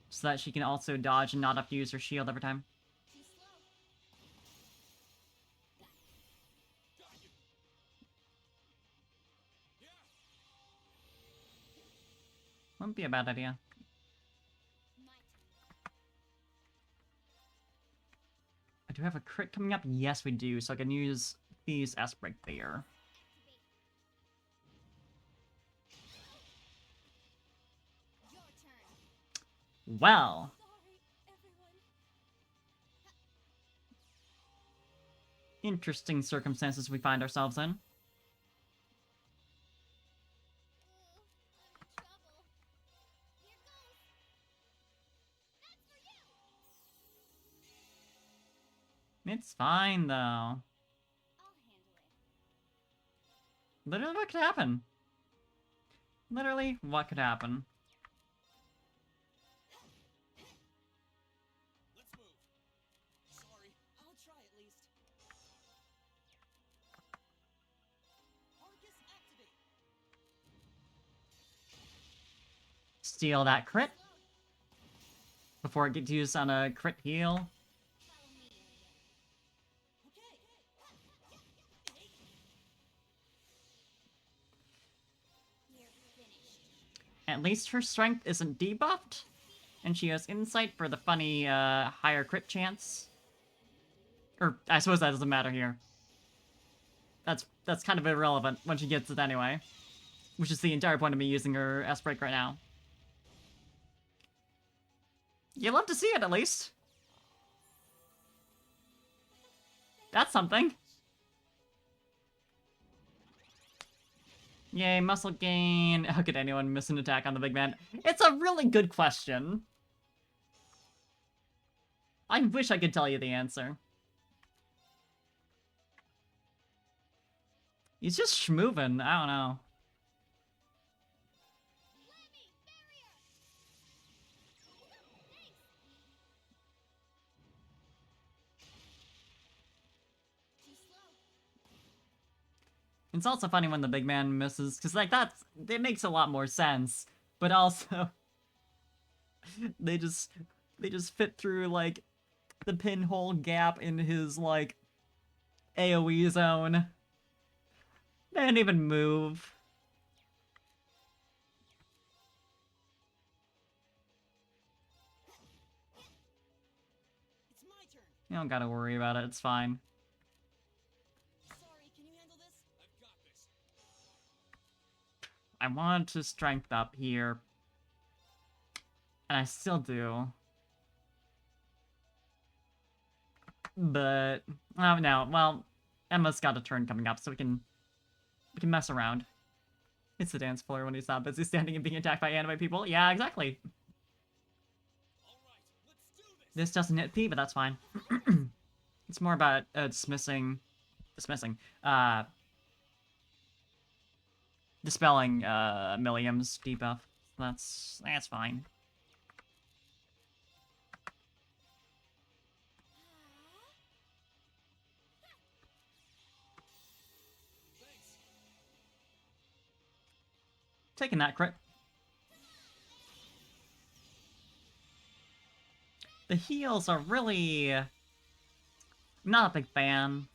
So that she can also dodge and not have to use her shield every time. Wouldn't be a bad idea. Do we have a crit coming up? Yes, we do. So I can use these S-Break there. Well. Interesting circumstances we find ourselves in. It's fine, though. Literally, what could happen? Literally, what could happen? Let's move. Sorry, I'll try at least. Arcus activate. Steal that crit before it gets used on a crit heal. At least her strength isn't debuffed, and she has insight for the funny higher crit chance. Or I suppose that doesn't matter here. That's kind of irrelevant when she gets it anyway, which is the entire point of me using her S-Break right now. You love to see it, at least. That's something. Yay, muscle gain. How could anyone miss an attack on the big man? It's a really good question. I wish I could tell you the answer. He's just schmoovin', I don't know. It's also funny when the big man misses, because, like, it makes a lot more sense. But also, they just fit through, like, the pinhole gap in his, like, AoE zone. They didn't even move. It's my turn. You don't gotta worry about it, it's fine. Sorry, can you handle this? I've got this. I wanted to strength up here. And I still do. But, oh no, well, Emma's got a turn coming up, so we can mess around. It's the dance floor when he's not busy standing and being attacked by anime people. Yeah, exactly. All right, let's do this. This doesn't hit P, but that's fine. It's more about dispelling Millium's debuff. That's fine. Thanks. Taking that crit. The heals are really... I'm not a big fan.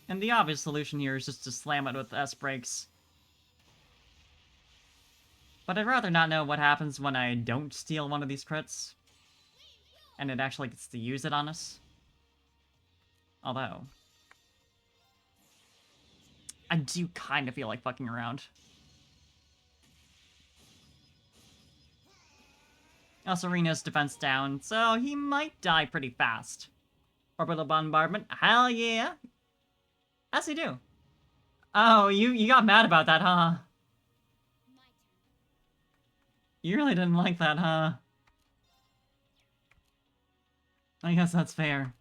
And the obvious solution here is just to slam it with S-Breaks. But I'd rather not know what happens when I don't steal one of these crits. And it actually gets to use it on us. Although... I do kind of feel like fucking around. Also, Reno's defense down, so he might die pretty fast. Orbital bombardment, hell yeah! As he do. Oh, you got mad about that, huh? You really didn't like that, huh? I guess that's fair.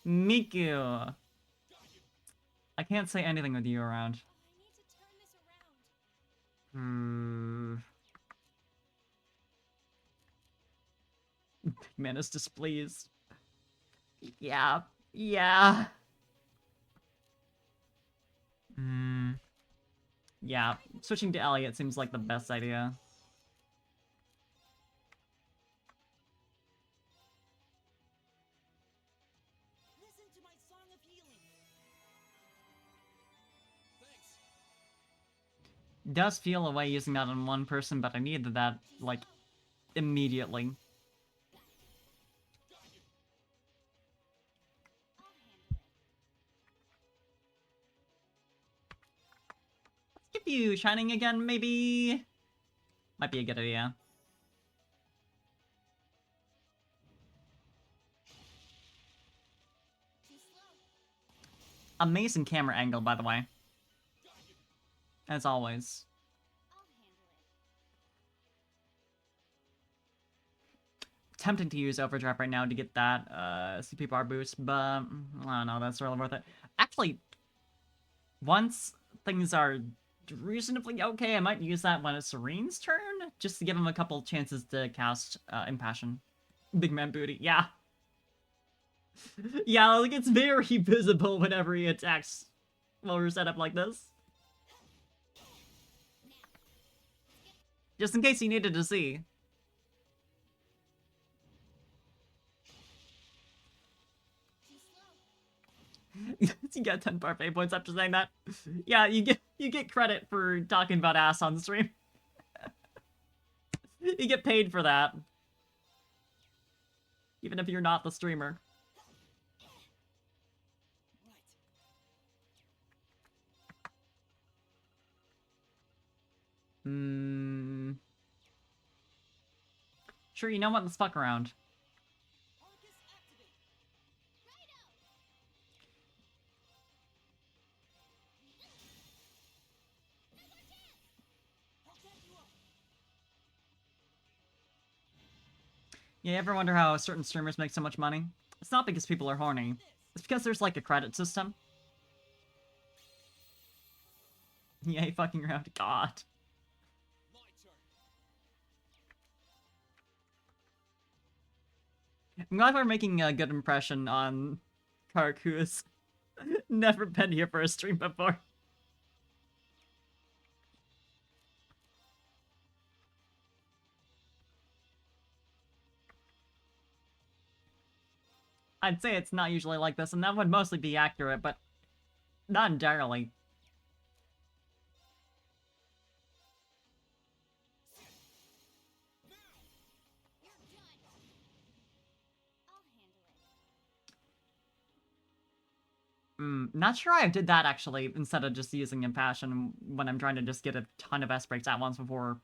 Miku! I can't say anything with you around. Big man is displeased. Yeah. Yeah. Hmm. Yeah. Switching to Elliot seems like the best idea. Listen to my song of healing. Thanks. Does feel a way using that on one person, but I needed that, like, immediately. Got you. I'll handle it. Skip you shining again, maybe? Might be a good idea. Too slow. Amazing camera angle, by the way. Got you. As always. I'll handle it. Tempting to use overdrive right now to get that CP bar boost, but I don't know, that's really worth it. Actually, once things are reasonably okay, I might use that when it's Serene's turn, just to give him a couple chances to cast Impassion. Big man booty, yeah. Yeah, like, it's very visible whenever he attacks while we're set up like this. Just in case you needed to see. Too slow. You get 10 parfait points after saying that. Yeah, you get credit for talking about ass on stream. You get paid for that. Even if you're not the streamer. Right. Hmm. Sure, you know what? Let's fuck around. Arcus activate. Righto. Now's our chance. I'll back you up. Yeah, you ever wonder how certain streamers make so much money? It's not because people are horny. It's because there's like a credit system. Yay, fucking around. God. My turn. I'm glad we're making a good impression on Kark, who has never been here for a stream before. I'd say it's not usually like this, and that would mostly be accurate, but not entirely. You're done. I'll handle it. Not sure I did that actually, instead of just using Impassion when I'm trying to just get a ton of S breaks at once before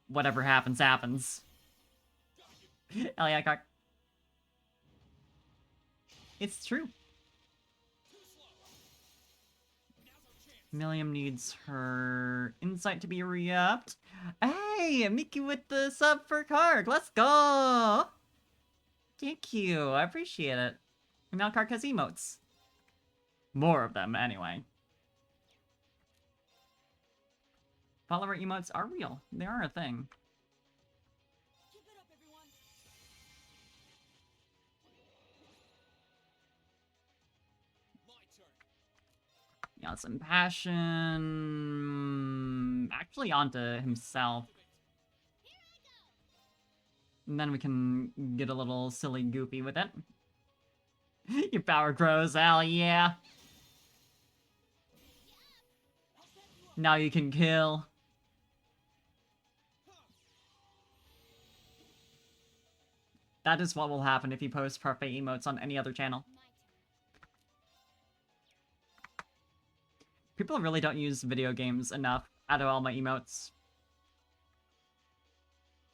whatever happens, happens. Elliot Kark. It's true. Too slow. Now's our chance. Milliam needs her insight to be re-upped. Hey, Mickey with the sub for Kark. Let's go. Thank you. I appreciate it. And now Kark has emotes. More of them, anyway. Follower emotes are real. They are a thing. Keep it up, everyone. My turn. Yeah, some passion. Actually, onto himself. And then we can get a little silly goofy with it. Your power grows, hell yeah. I'll back you up. Now you can kill. That is what will happen if you post parfait emotes on any other channel. My turn. People really don't use video games enough out of all my emotes.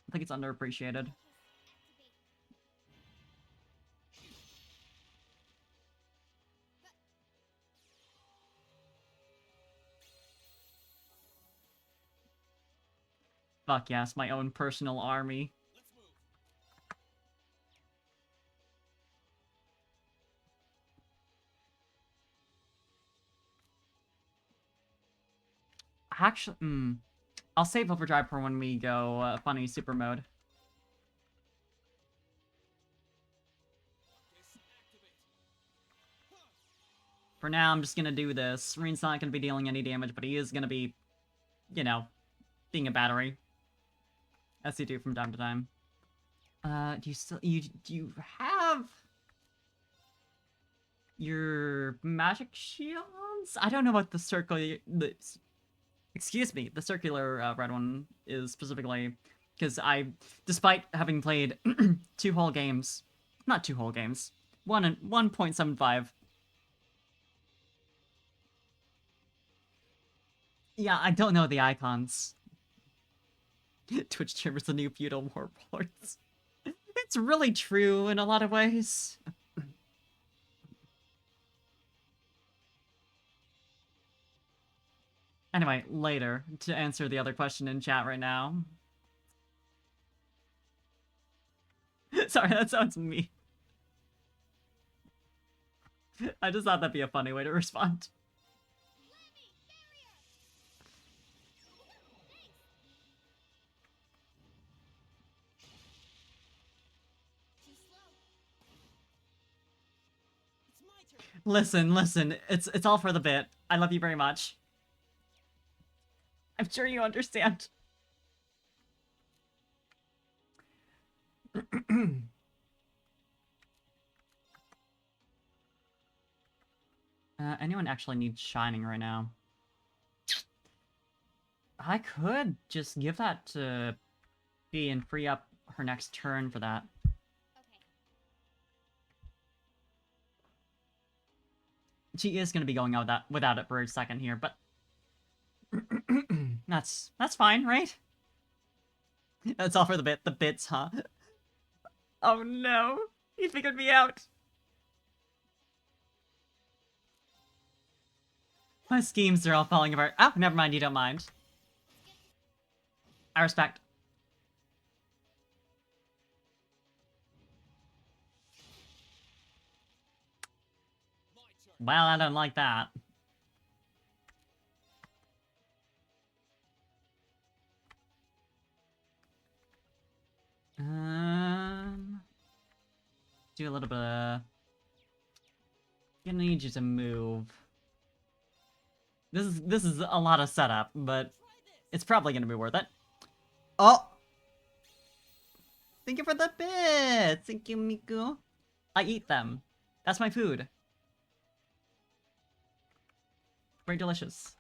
I think it's underappreciated. Activate. Fuck yes, my own personal army. Let's move. Actually, I'll save Overdrive for when we go funny super mode. For now, I'm just gonna do this. Reen's not gonna be dealing any damage, but he is gonna be, you know, being a battery. As you do from time to time. Do you have your magic shields? I don't know what the excuse me, the circular red one is specifically, because despite having played 2 whole games, not 2 whole games, 1.75. Yeah, I don't know the icons. Twitch streamers the new feudal warlords. It's really true in a lot of ways. Anyway, later, to answer the other question in chat right now. Sorry, that sounds mean. I just thought that'd be a funny way to respond. Too slow. It's my turn. Listen, it's all for the bit. I love you very much. I'm sure you understand. Anyone actually needs shining right now? I could just give that to B and free up her next turn for that. Okay. She is going to be going out without it for a second here, but that's fine, right? That's all for the bit. The bits, huh? Oh no! He figured me out! My schemes are all falling apart. Oh, never mind, you don't mind. I respect. My turn. Well, I don't like that. Do a little bit of... Gonna need you to move. This is a lot of setup, but Try this. it's probably gonna be worth it. Oh! Thank you for the bits! Thank you, Miku. I eat them. That's my food. Very delicious.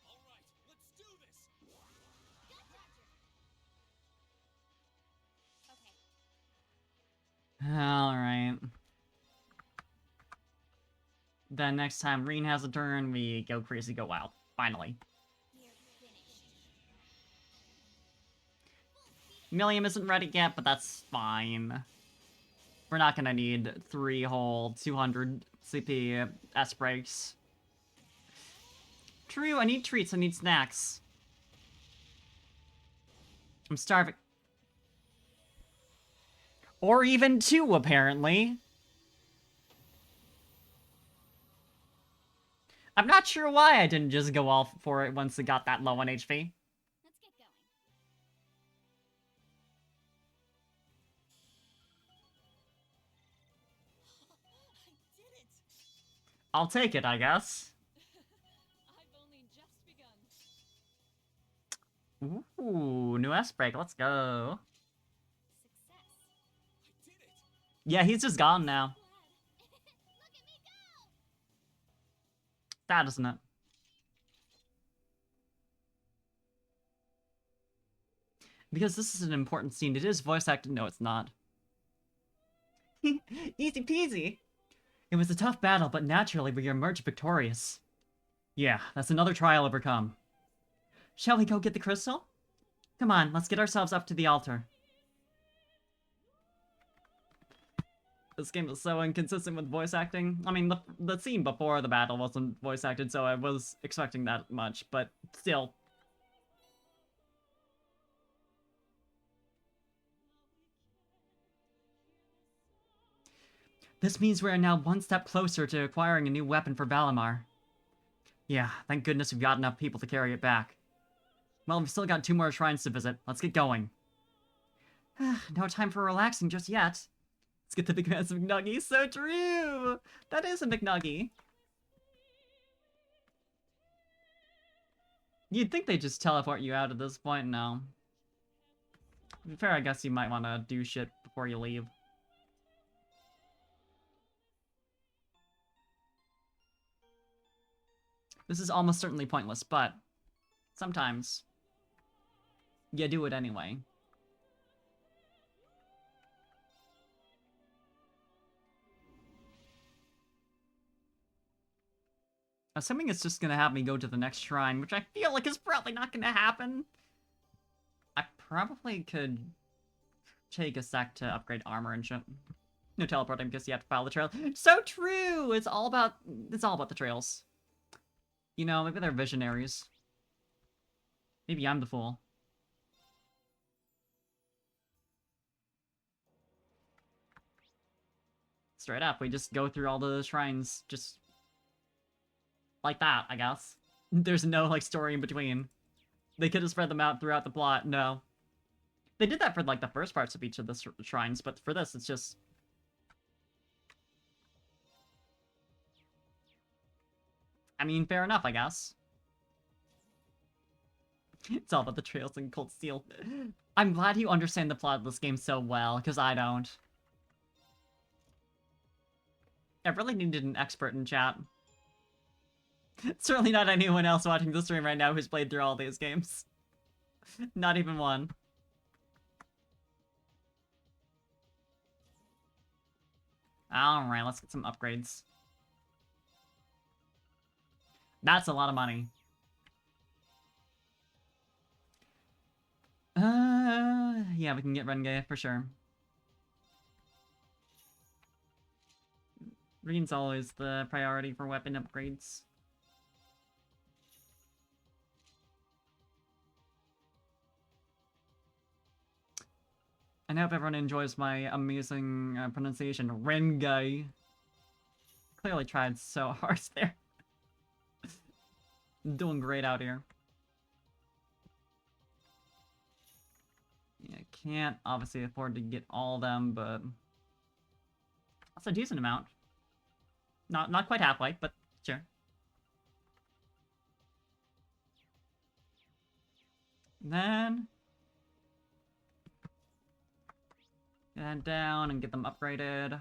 All right, let's do this. Okay. Alright. Then next time Reen has a turn, we go crazy, go wild. Finally. We're finished. Millium isn't ready yet, but that's fine. We're not gonna need 3 whole 200 CP S breaks. True, I need treats, I need snacks. I'm starving. Or even 2, apparently. I'm not sure why I didn't just go all for it once it got that low on HP. Let's get going. I did it. I'll take it, I guess. I've only just begun. Ooh, new S break, let's go. Success. I did it. Yeah, he's just gone now. Glad. Look at me go! Sad, isn't it? Because this is an important scene, it is voice acted. No, it's not. Easy peasy. It was a tough battle, but naturally we emerged victorious. Yeah, that's another trial overcome. Shall we go get the crystal? Come on, let's get ourselves up to the altar. This game is so inconsistent with voice acting. I mean, the scene before the battle wasn't voice acted, so I was expecting that much, but still. This means we are now one step closer to acquiring a new weapon for Valimar. Yeah, thank goodness we've got enough people to carry it back. Well, we've still got 2 more shrines to visit. Let's get going. No time for relaxing just yet. Let's get the big massive McNuggie. So true! That is a McNuggie. You'd think they just teleport you out at this point. No. To be fair, I guess you might want to do shit before you leave. This is almost certainly pointless, but sometimes you do it anyway. Assuming it's just gonna have me go to the next shrine, which I feel like is probably not gonna happen. I probably could take a sec to upgrade armor and shit. No teleporting because you have to follow the trail. So true! It's all about the trails. You know, maybe they're visionaries. Maybe I'm the fool. Straight up, we just go through all the shrines just like that, I guess. There's no, like, story in between. They could have spread them out throughout the plot. No. They did that for, like, the first parts of each of the shrines, but for this, it's just... I mean, fair enough, I guess. It's all about the trails and Cold Steel. I'm glad you understand the plot of this game so well, because I don't. I really needed an expert in chat. Certainly not anyone else watching the stream right now who's played through all these games. Not even one. Alright, let's get some upgrades. That's a lot of money. Yeah, we can get Renge for sure. Green's always the priority for weapon upgrades. I hope everyone enjoys my amazing pronunciation. Renge. Clearly tried so hard there. Doing great out here. Yeah, can't obviously afford to get all of them, but that's a decent amount. Not quite halfway, but sure. Then head down and get them upgraded.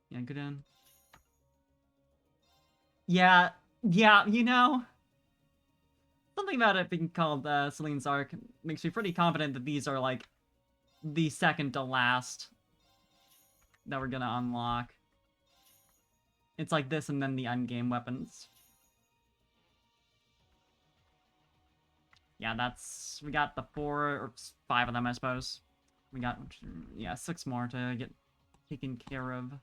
Yeah, good in. Yeah, you know, something about it being called Celine's Arc makes me pretty confident that these are, like, the second to last that we're gonna unlock. It's like this and then the endgame weapons. Yeah, that's... we got the 4 or 5 of them, I suppose. We got, yeah, 6 more to get taken care of.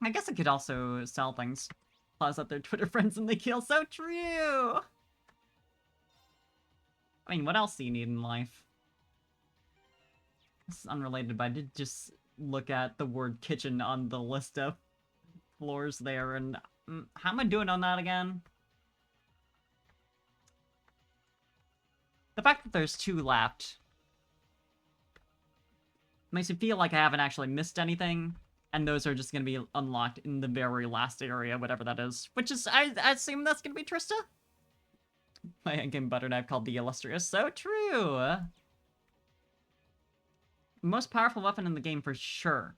I guess I could also sell things. Plus up their Twitter friends and they kill. So true! I mean, what else do you need in life? This is unrelated, but I did just look at the word kitchen on the list of floors there, and how am I doing on that again? The fact that there's 2 left makes me feel like I haven't actually missed anything, and those are just going to be unlocked in the very last area, whatever that is. Which is, I assume that's going to be Trista? My endgame butter knife called the Illustrious. So true! Most powerful weapon in the game for sure.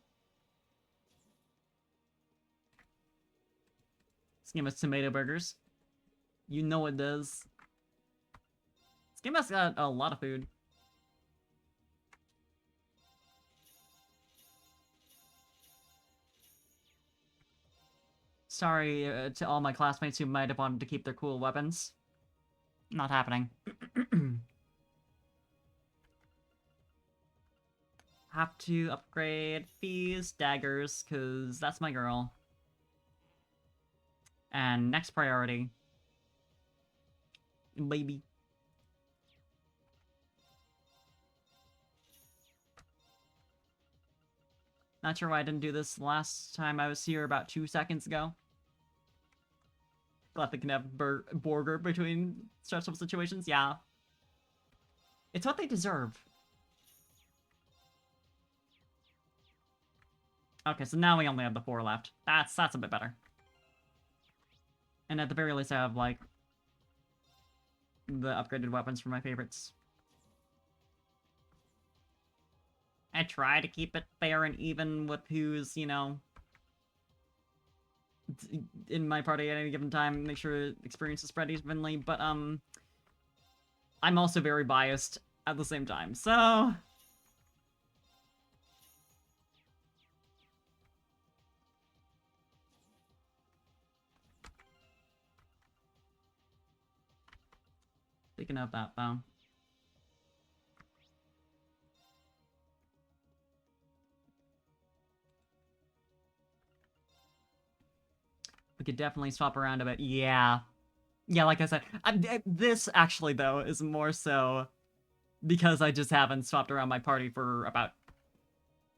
This game has tomato burgers. You know it does. This game has got a lot of food. Sorry to all my classmates who might have wanted to keep their cool weapons. Not happening. Have to upgrade these daggers, because that's my girl. And next priority. Baby. Not sure why I didn't do this last time I was here about 2 seconds ago. Glad they can have Borger between stressful situations. Yeah. It's what they deserve. Okay, so now we only have the 4 left. That's a bit better. And at the very least, I have, like, the upgraded weapons for my favorites. I try to keep it fair and even with who's, you know, in my party at any given time, make sure experience is spread evenly, but, I'm also very biased at the same time, so... Speaking of that, though. We could definitely swap around a bit. Yeah. Yeah, like I said, this actually, though, is more so because I just haven't swapped around my party for about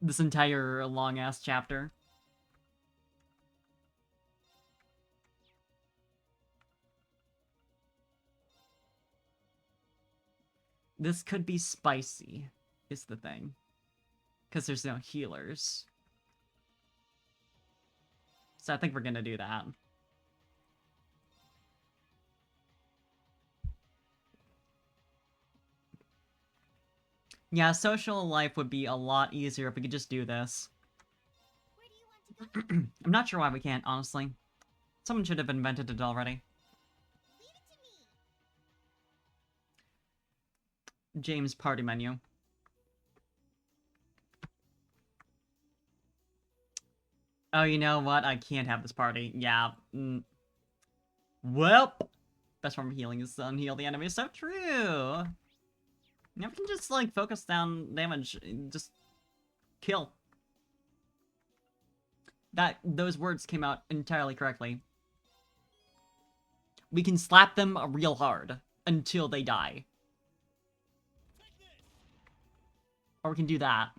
this entire long-ass chapter. This could be spicy, is the thing. Because there's no healers. So I think we're gonna do that. Yeah, social life would be a lot easier if we could just do this. Where do you want to go? I'm not sure why we can't, honestly. Someone should have invented it already. Leave it to me. James party menu. Oh, you know what? I can't have this party. Yeah. Well, best form of healing is to unheal the enemy. So true. Now we can just, like, focus down damage. Just kill. Those words came out entirely correctly. We can slap them real hard until they die. Or we can do that.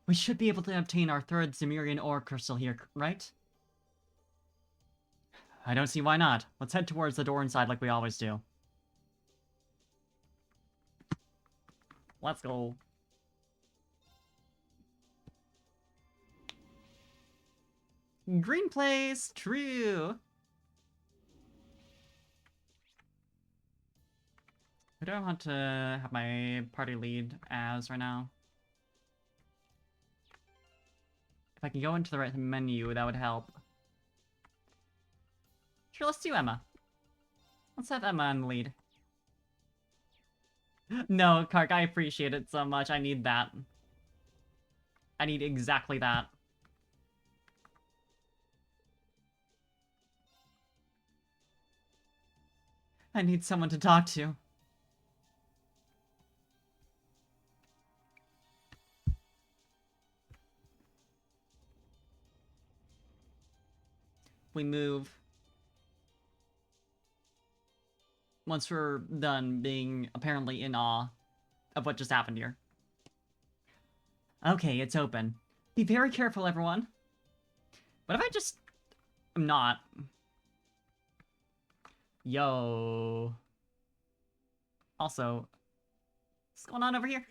We should be able to obtain our third Zemirian ore crystal here, right? I don't see why not. Let's head towards the door inside like we always do. Let's go. Green place! True! Who do I want to have my party lead as right now? If I can go into the right menu, that would help. Sure, let's do Emma. Let's have Emma in the lead. No, Kark, I appreciate it so much. I need that. I need exactly that. I need someone to talk to. We move. Once we're done being apparently in awe of what just happened here. Okay, it's open. Be very careful, everyone. What if I just... I'm not. Yo. Also, what's going on over here?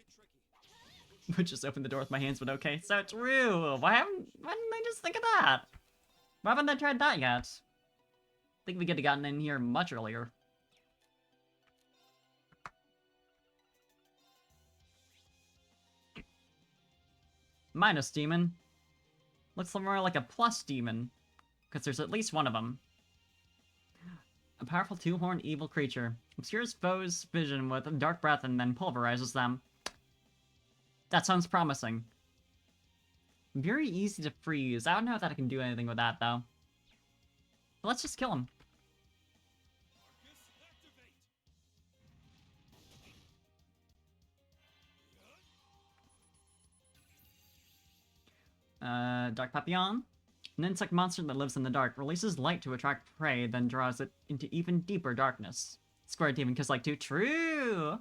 Would just open the door with my hands, but okay. So true. Why didn't they just think of that? Why haven't they tried that yet? I think we could have gotten in here much earlier. Minus demon. Looks more like a plus demon. Because there's at least one of them. A powerful two-horned evil creature. Obscures foes' vision with dark breath and then pulverizes them. That sounds promising. Very easy to freeze. I don't know that I can do anything with that, though. But let's just kill him. Dark Papillon. An insect monster that lives in the dark. Releases light to attract prey, then draws it into even deeper darkness. Square demon kiss like 2. True!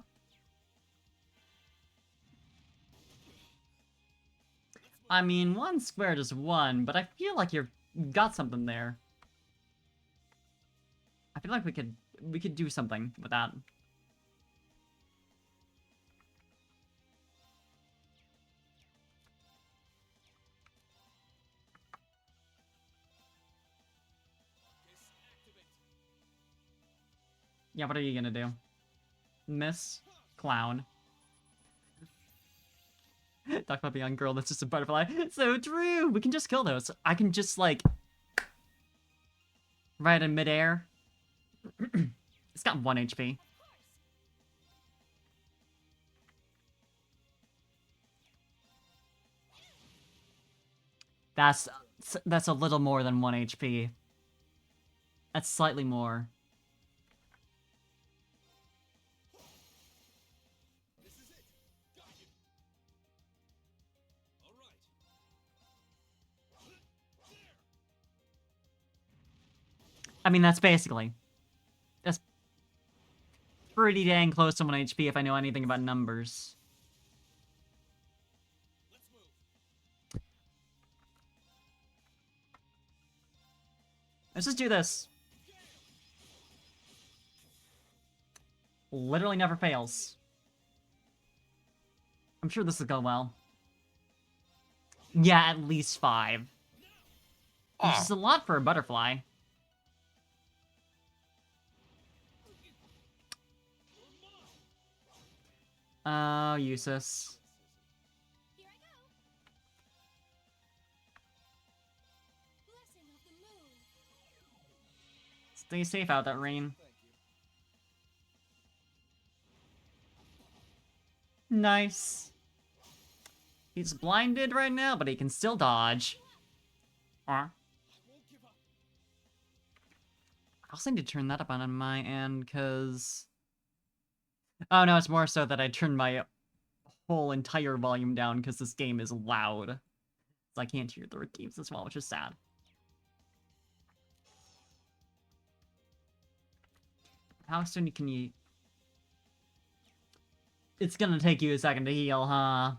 I mean, 1 squared is 1, but I feel like you've got something there. I feel like we could do something with that. Yeah, what are you gonna do? Miss Clown. Talk about the young girl that's just a butterfly. So true! We can just kill those. I can just, like... right in midair. It's got 1 HP. That's a little more than 1 HP. That's slightly more. This is it. Got you. All right. I mean, that's basically... That's pretty dang close to 1 HP if I know anything about numbers. Let's move. Let's just do this. Literally never fails. I'm sure this will go well. Yeah, at least 5. Which is a lot for a butterfly. Oh, useless. Here I go. Blessing of the moon. Stay safe out that rain. Thank you. Nice. He's blinded right now, but he can still dodge. I won't give up. I also need to turn that up on my end, because... Oh no, it's more so that I turned my whole entire volume down because this game is loud. So I can't hear the games as well, which is sad. How soon can you... It's gonna take you a second to heal, huh?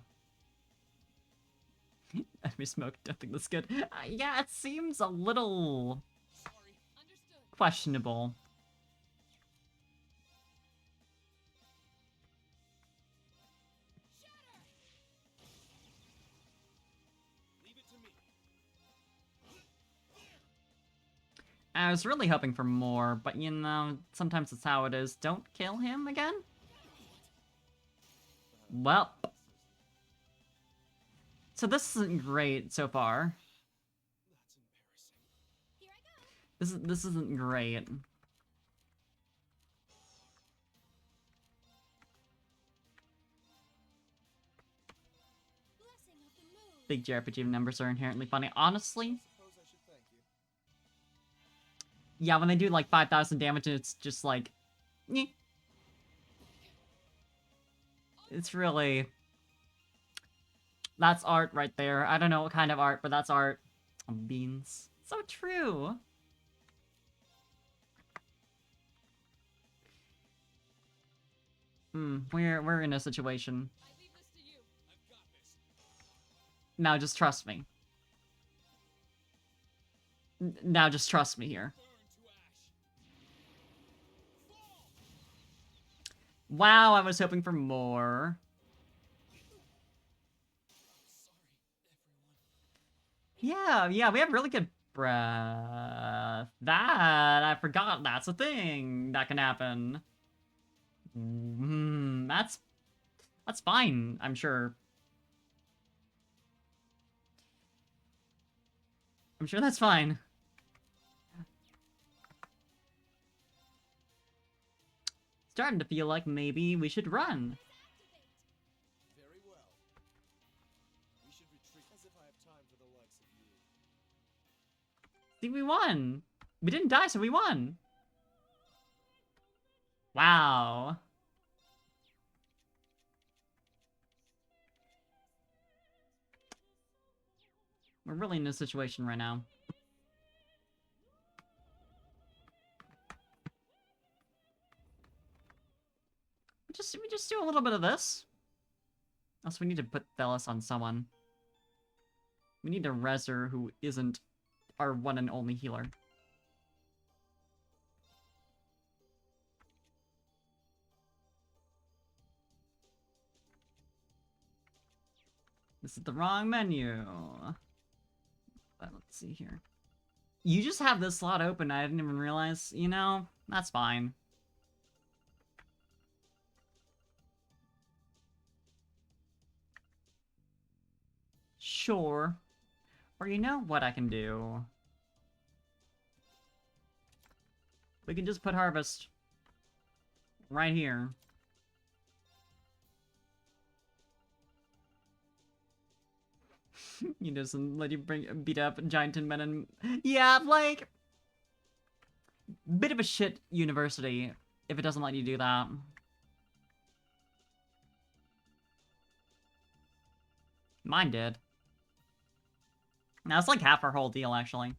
Enemy smoke, don't think that's good. Yeah, it seems a little Sorry. Understood. questionable. Leave it to me. I was really hoping for more, but you know, sometimes it's how it is. Don't kill him again? Well. So this isn't great so far. That's embarrassing. Here I go. This isn't great. Blessing of the moon. Big JRPG numbers are inherently funny. Honestly, Suppose I should thank you. yeah, when they do like 5,000 damage, it's just like, nyeh. It's really... That's art right there. I don't know what kind of art, but that's art. Oh, beans. So true. We're in a situation. I leave this to you. I've got this. Now just trust me. Now just trust me here. Burn to ash. Fall. Wow, I was hoping for more. Sorry, Yeah, we have really good breath. That, I forgot that's a thing that can happen. That's fine, I'm sure. I'm sure that's fine. Starting to feel like maybe we should run. very well. We should retreat as if I have time for the likes of you. See, we won. We didn't die, so we won. Wow. We're really in a situation right now. We just do a little bit of this. Also, we need to put Thelis on someone. We need a Reser who isn't our one and only healer. This is the wrong menu. But let's see here. You just have this slot open, I didn't even realize. You know, that's fine. Sure. Or you know what I can do? We can just put Harvest right here. You just let you beat up giant tin men and... Yeah, like... Bit of a shit university if it doesn't let you do that. Mine did. Now it's like half our whole deal, actually.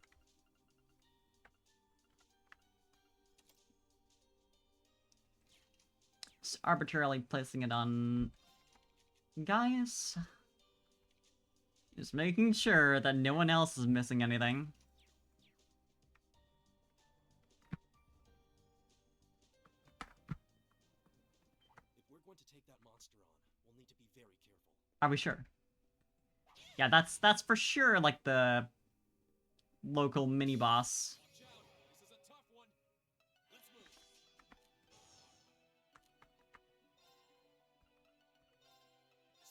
Just arbitrarily placing it on... Guys... Just making sure that no one else is missing anything. If we're going to take that monster on, we'll need to be very careful. Are we sure? Yeah, that's for sure, like, the local mini-boss. Watch out! This is a tough one. Let's move.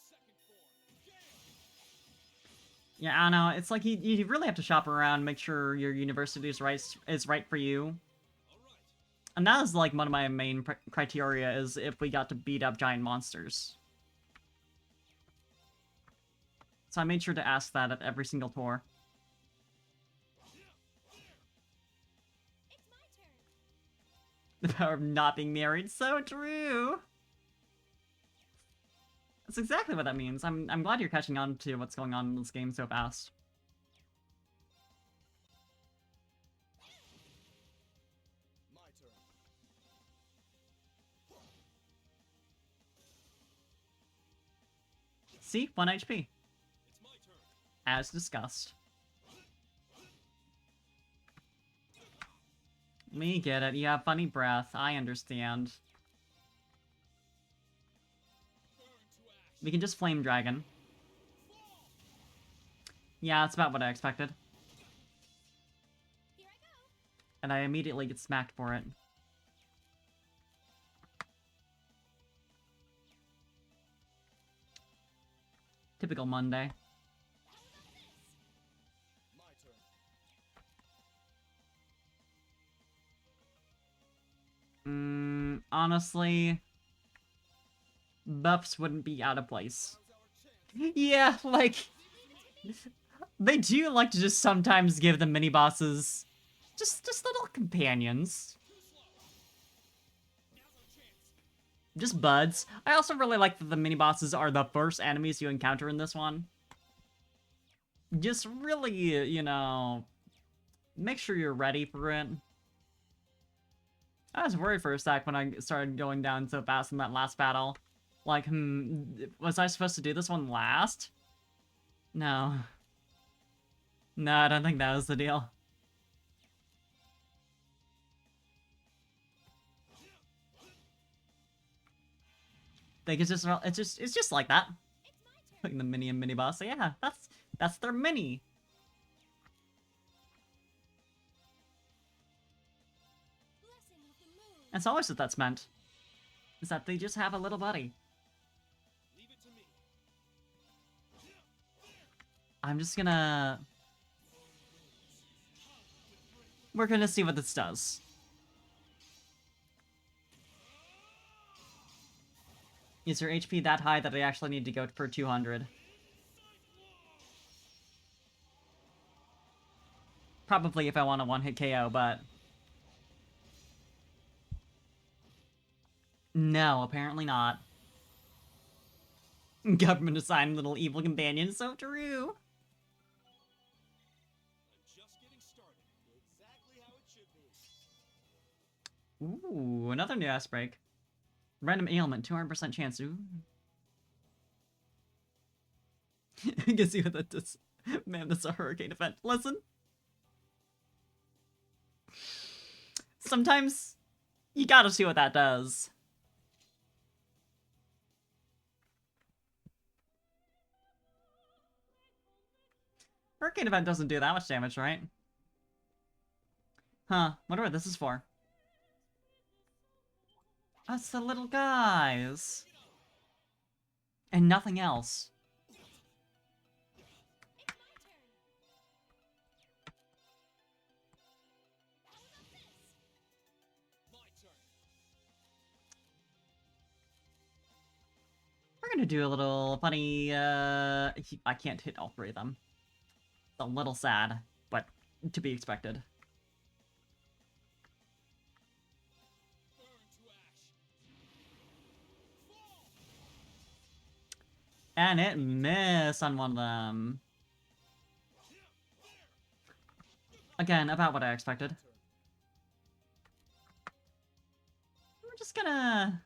Second form. Yeah, I don't know. It's like you really have to shop around, make sure your university is right for you. All right. And that is like one of my main criteria is if we got to beat up giant monsters. So I made sure to ask that at every single tour. It's my turn. The power of not being married, so true. That's exactly what that means. I'm glad you're catching on to what's going on in this game so fast. My turn. See? 1 HP. It's my turn. As discussed. We get it. You have funny breath. I understand. Burn to ash. We can just Flame Dragon. Yeah, that's about what I expected. Here I go. And I immediately get smacked for it. Typical Monday. How about this? My turn. Honestly, buffs wouldn't be out of place. Now's our chance. Yeah, like, they do like to just sometimes give the mini-bosses just little companions. Too slow. Now's our chance. Just buds. I also really like that the mini-bosses are the first enemies you encounter in this one. Just really, you know, make sure you're ready for it. I was worried for a sec when I started going down so fast in that last battle. Like, was I supposed to do this one last? No. No, I don't think that was the deal. Think it's just like that. It's my turn. Putting the mini and mini boss. So yeah, that's their mini. Blessing of the moon. That's always what that's meant. Is that they just have a little buddy. Leave it to me. I'm just gonna... We're gonna see what this does. Is your HP that high that I actually need to go for 200? Probably if I want a one-hit KO, but... No, apparently not. Government assigned little evil companion, so true. I'm just getting started. Exactly how it should be. Ooh, another new ass break. Random ailment, 200% chance. Ooh. I can see what that does. Man, that's a hurricane event. Listen. Sometimes you gotta see what that does. Hurricane event doesn't do that much damage, right? Huh, wonder what this is for. Us the little guys. And nothing else. It's my turn. How about this? My turn. We're gonna do a little funny, I can't hit all three of them. It's a little sad, but to be expected. Burn to ash. Fall. And it missed on one of them. Again, about what I expected. We're just gonna...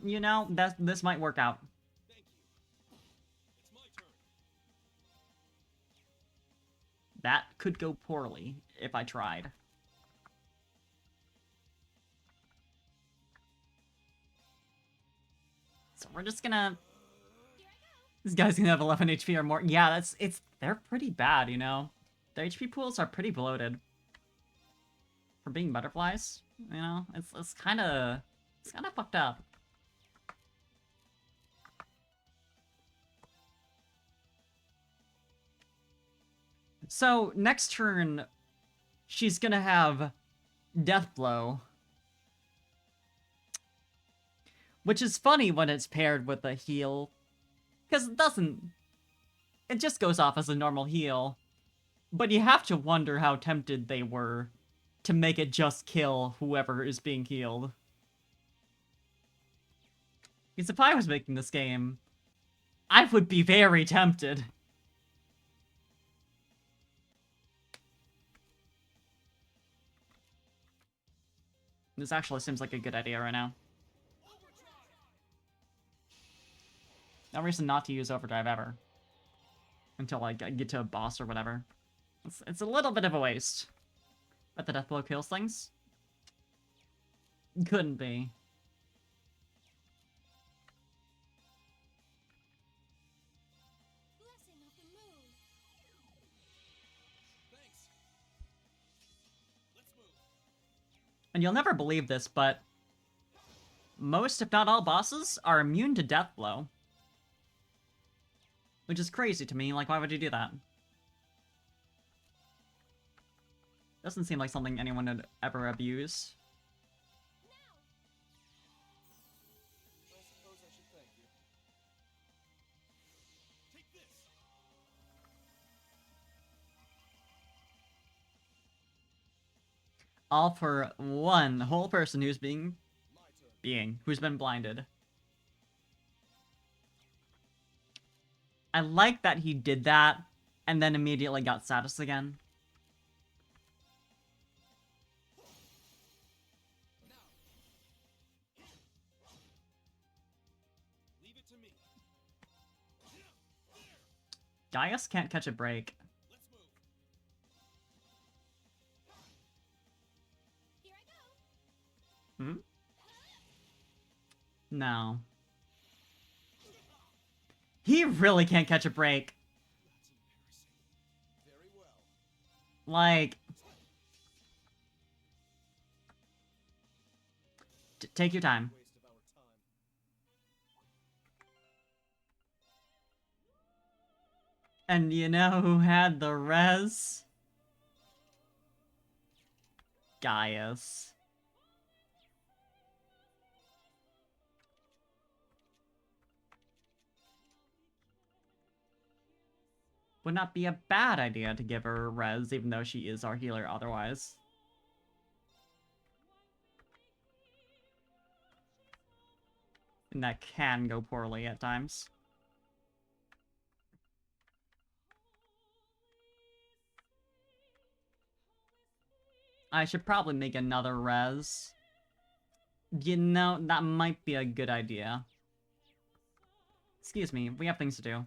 you know, this might work out. Thank you. It's my turn. That could go poorly if I tried. So we're just gonna... Here I go. This guy's gonna have 11 HP or more. Yeah, they're pretty bad, you know? Their HP pools are pretty bloated. For being butterflies, you know? It's kinda fucked up. So, next turn, she's gonna have Death Blow. Which is funny when it's paired with a heal. Because it doesn't... It just goes off as a normal heal. But you have to wonder how tempted they were to make it just kill whoever is being healed. Because if I was making this game, I would be very tempted. This actually seems like a good idea right now. No reason not to use Overdrive ever. Until, like, I get to a boss or whatever. It's a little bit of a waste. But the Death Blow kills things? Couldn't be. Blessing of the moon. Thanks. Let's move. And you'll never believe this, but... most, if not all, bosses are immune to Death Blow. Which is crazy to me, like, why would you do that? Doesn't seem like something anyone would ever abuse. I suppose I should thank you. Take this. All for one whole person who's My turn. who's been blinded. I like that he did that, and then immediately got status again. Now. Leave it to me. Gaius can't catch a break. Let's move. Here I go. Hmm? No. He really can't catch a break. That's embarrassing. Very well. Like... take your time. Waste of our time. And you know who had the res? Gaius. Would not be a bad idea to give her res, even though she is our healer otherwise. And that can go poorly at times. I should probably make another res. You know, that might be a good idea. Excuse me, we have things to do.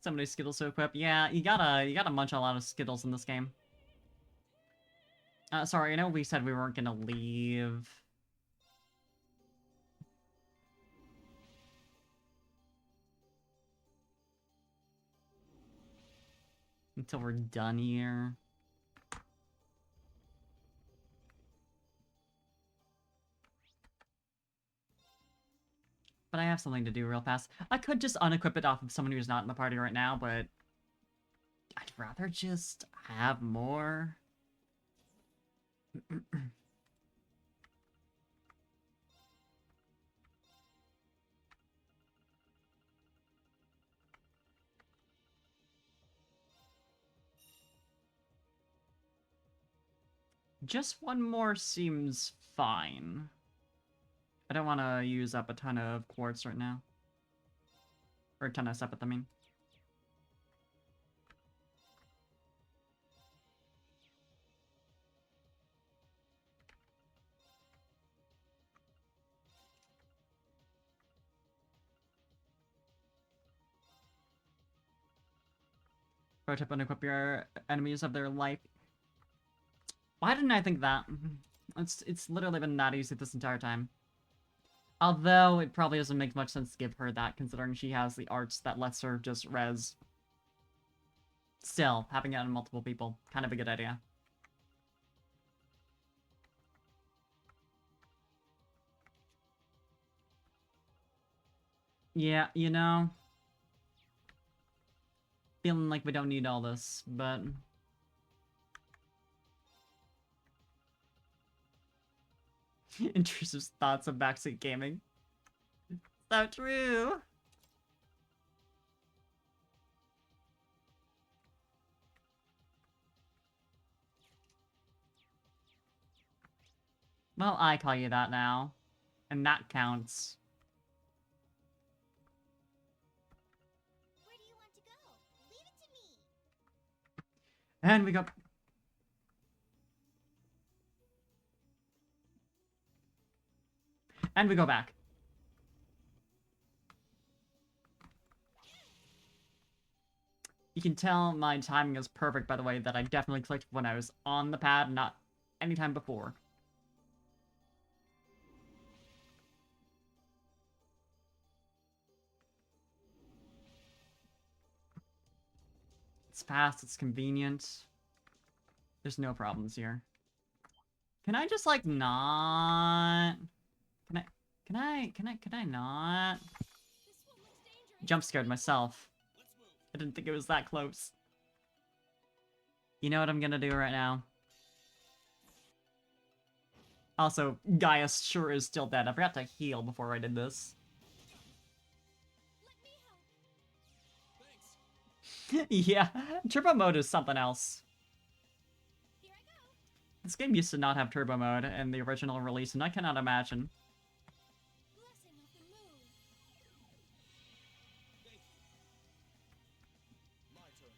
Somebody Skittles to equip. Yeah, you gotta munch a lot of Skittles in this game. Sorry, I know we said we weren't gonna leave. Until we're done here. But I have something to do real fast. I could just unequip it off of someone who's not in the party right now, but I'd rather just have more. Just one more seems fine. I don't want to use up a ton of quartz right now. Or a ton of sepith, I mean. Pro tip: unequip your enemies of their life. Why didn't I think that? It's literally been that easy this entire time. Although, it probably doesn't make much sense to give her that, considering she has the arts that lets her just res. Still, having it on multiple people, kind of a good idea. Yeah, you know... Feeling like we don't need all this, but... Intrusive thoughts of backseat gaming. So true! Well, I call you that now. And that counts. Where do you want to go? Leave it to me. And we go... And we go back. You can tell my timing is perfect, by the way, that I definitely clicked when I was on the pad, not anytime before. It's fast, it's convenient. There's no problems here. Can I just, like, not... Can I not? This one looks dangerous. Jump scared myself. Let's move. I didn't think it was that close. You know what I'm gonna do right now? Also, Gaius sure is still dead. I forgot to heal before I did this. Let me help. Thanks. Yeah, turbo mode is something else. Here I go. This game used to not have turbo mode in the original release, and I cannot imagine. Blessing of the moon. Thank you. My turn.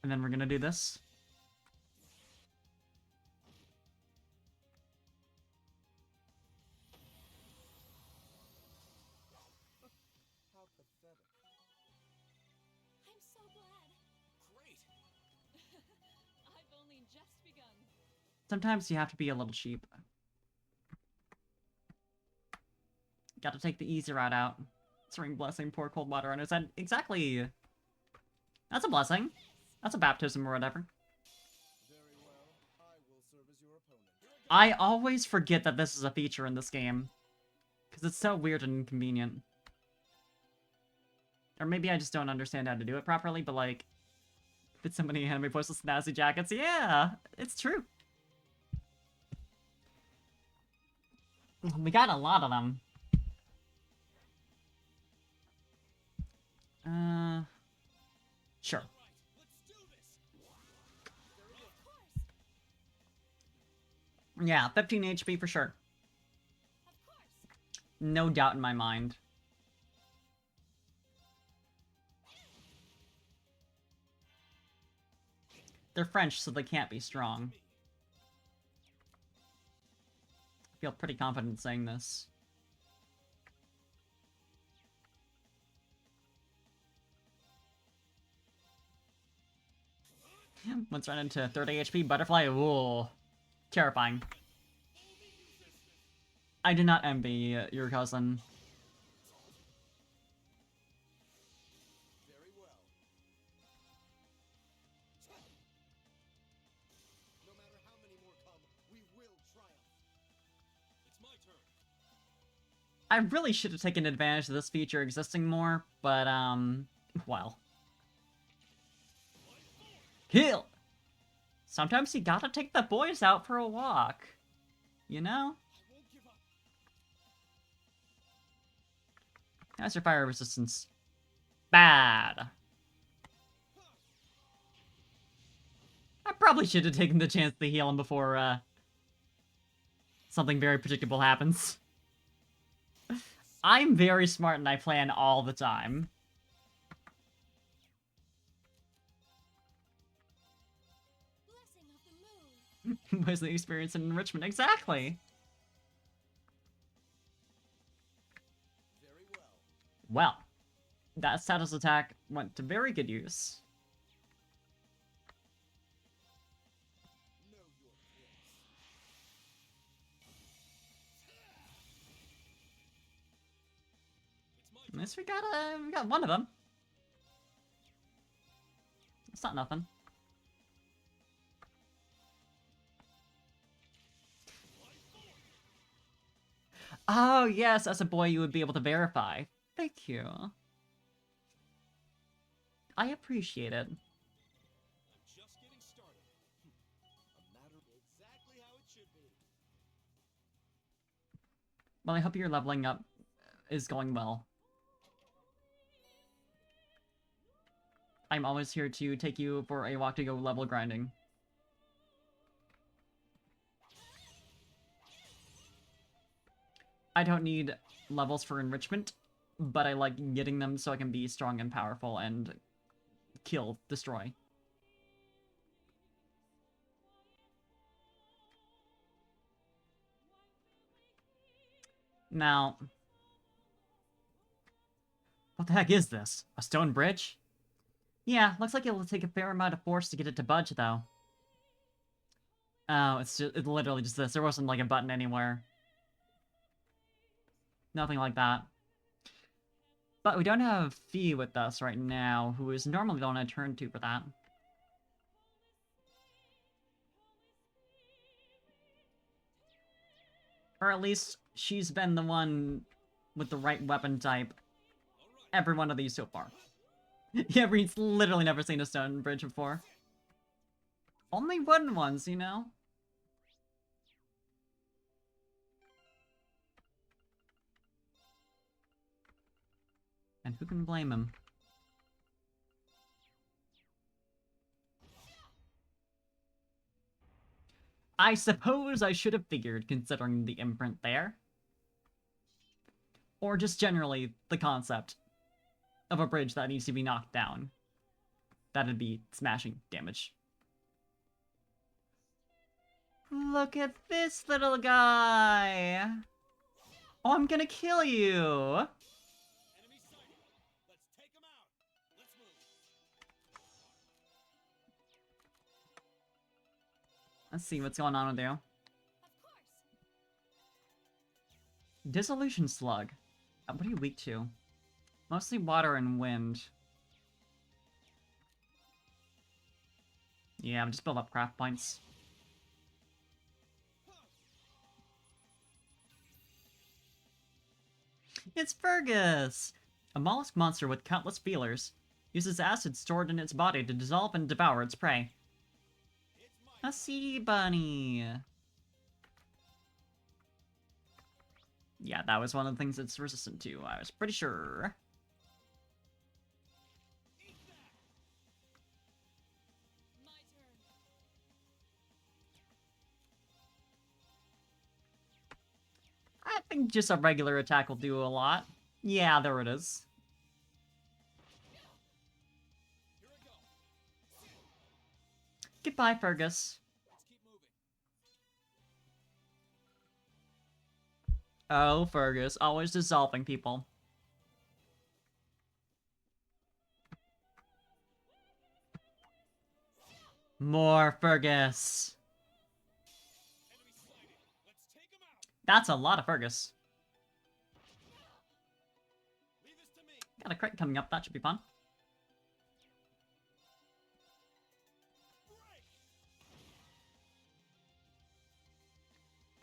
And then we're gonna do this. How pathetic. I'm so glad. Great. I've only just begun. Sometimes you have to be a little cheap. Gotta take the easy route out. Serene blessing, pour cold water on his head. Exactly. That's a blessing. That's a baptism or whatever. Very well. I will serve as your opponent. I always forget that this is a feature in this game. Because it's so weird and inconvenient. Or maybe I just don't understand how to do it properly, but like... Did somebody hand me voiceless snazzy jackets? Yeah, it's true. We got a lot of them. Sure. All right, let's do this. Of course. Yeah, 15 HP for sure. Of course. No doubt in my mind. They're French, so they can't be strong. I feel pretty confident saying this. Once run into 30 HP, butterfly, ooh. Terrifying. I do not envy your cousin. Very well. I really should have taken advantage of this feature existing more, but, well. Kill! Sometimes you gotta take the boys out for a walk. You know? I won't give up. How's your fire resistance? Bad. I probably should have taken the chance to heal him before, something very predictable happens. I'm very smart and I plan all the time. Blessing of the moon. Was the experience and enrichment? Exactly. Very well. Well, that status attack went to very good use. Know your place. It's my At least we got one of them. It's not nothing. Oh, yes, as a boy you would be able to verify. Thank you. I appreciate it. I'm just getting started. A matter exactly how it should be. Well, I hope your leveling up is going well. I'm always here to take you for a walk to go level grinding. I don't need levels for enrichment, but I like getting them so I can be strong and powerful and kill, destroy. Now, what the heck is this? A stone bridge? Yeah, looks like it'll take a fair amount of force to get it to budge, though. Oh, it's literally just this. There wasn't, like, a button anywhere. Nothing like that. But we don't have Fee with us right now, who is normally the one I turn to for that. Or at least, she's been the one with the right weapon type every one of these so far. Yeah, Reed's literally never seen a stone bridge before. Only wooden ones, you know? And who can blame him? I suppose I should have figured, considering the imprint there. Or just generally the concept of a bridge that needs to be knocked down. That'd be smashing damage. Look at this little guy! Oh, I'm gonna kill you! Enemy sighted. Let's take them out. Let's move. Let's see what's going on with you. Of course. Dissolution Slug. What are you weak to? Mostly water and wind. Yeah, just build up craft points. It's Fergus! A mollusk monster with countless feelers. Uses acid stored in its body to dissolve and devour its prey. It's my A sea bunny! Yeah, that was one of the things it's resistant to, I was pretty sure. eat that. My turn. I think just a regular attack will do a lot. Yeah, there it is. Here I go. Goodbye, Fergus. Let's keep moving. Oh, Fergus, always dissolving people. More Fergus. Enemy sighted. Let's take them out. That's a lot of Fergus. Leave this to me. Got a crit coming up, that should be fun. Break.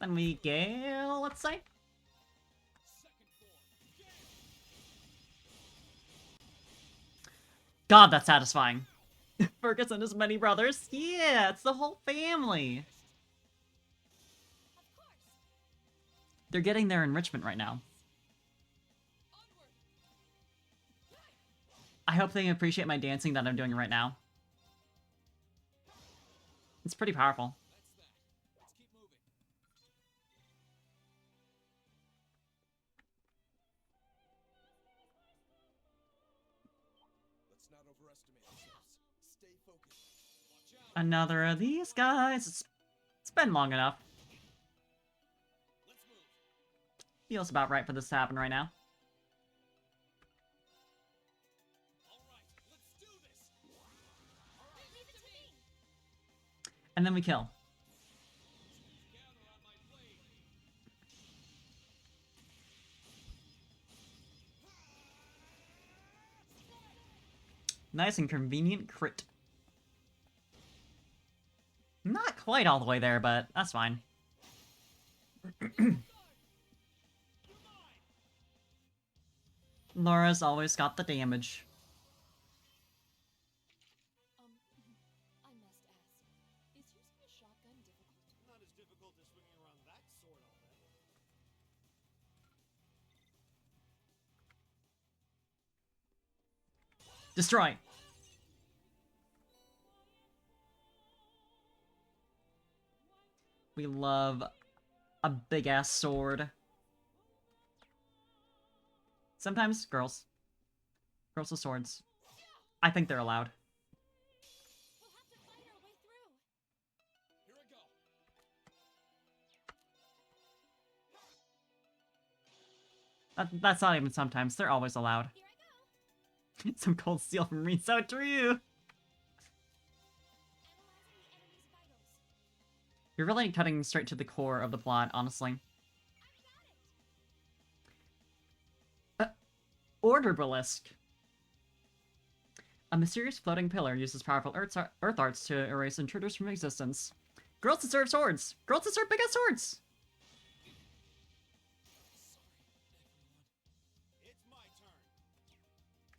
Then we gale, let's say. Second God, that's satisfying. Fergus and his many brothers. Yeah, it's the whole family. Of course. They're getting their enrichment right now. I hope they appreciate my dancing that I'm doing right now. It's pretty powerful. That's that. Let's keep moving. Let's not overestimate ourselves. Stay focused. Watch out. Another of these guys. It's been long enough. Let's move. Feels about right for this to happen right now. All right, let's do this. All right, Leave it to me. And then we kill. gather on my blade. Nice and convenient crit. Not quite all the way there, but that's fine. Laura's always got the damage. I must ask, is using a shotgun difficult? Not as difficult as swinging around that sword all day. Destroy! We love a big-ass sword. Sometimes girls. Girls with swords. I think they're allowed. We'll have to fight our way through. Here I go. That's not even sometimes. They're always allowed. Here I go. Some cold steel from me. So true! Analyzing the enemy's vitals. You're really cutting straight to the core of the plot, honestly. Order Balisque. A mysterious floating pillar uses powerful earth arts to erase intruders from existence. Girls deserve swords! Girls deserve big-ass swords! It's my turn.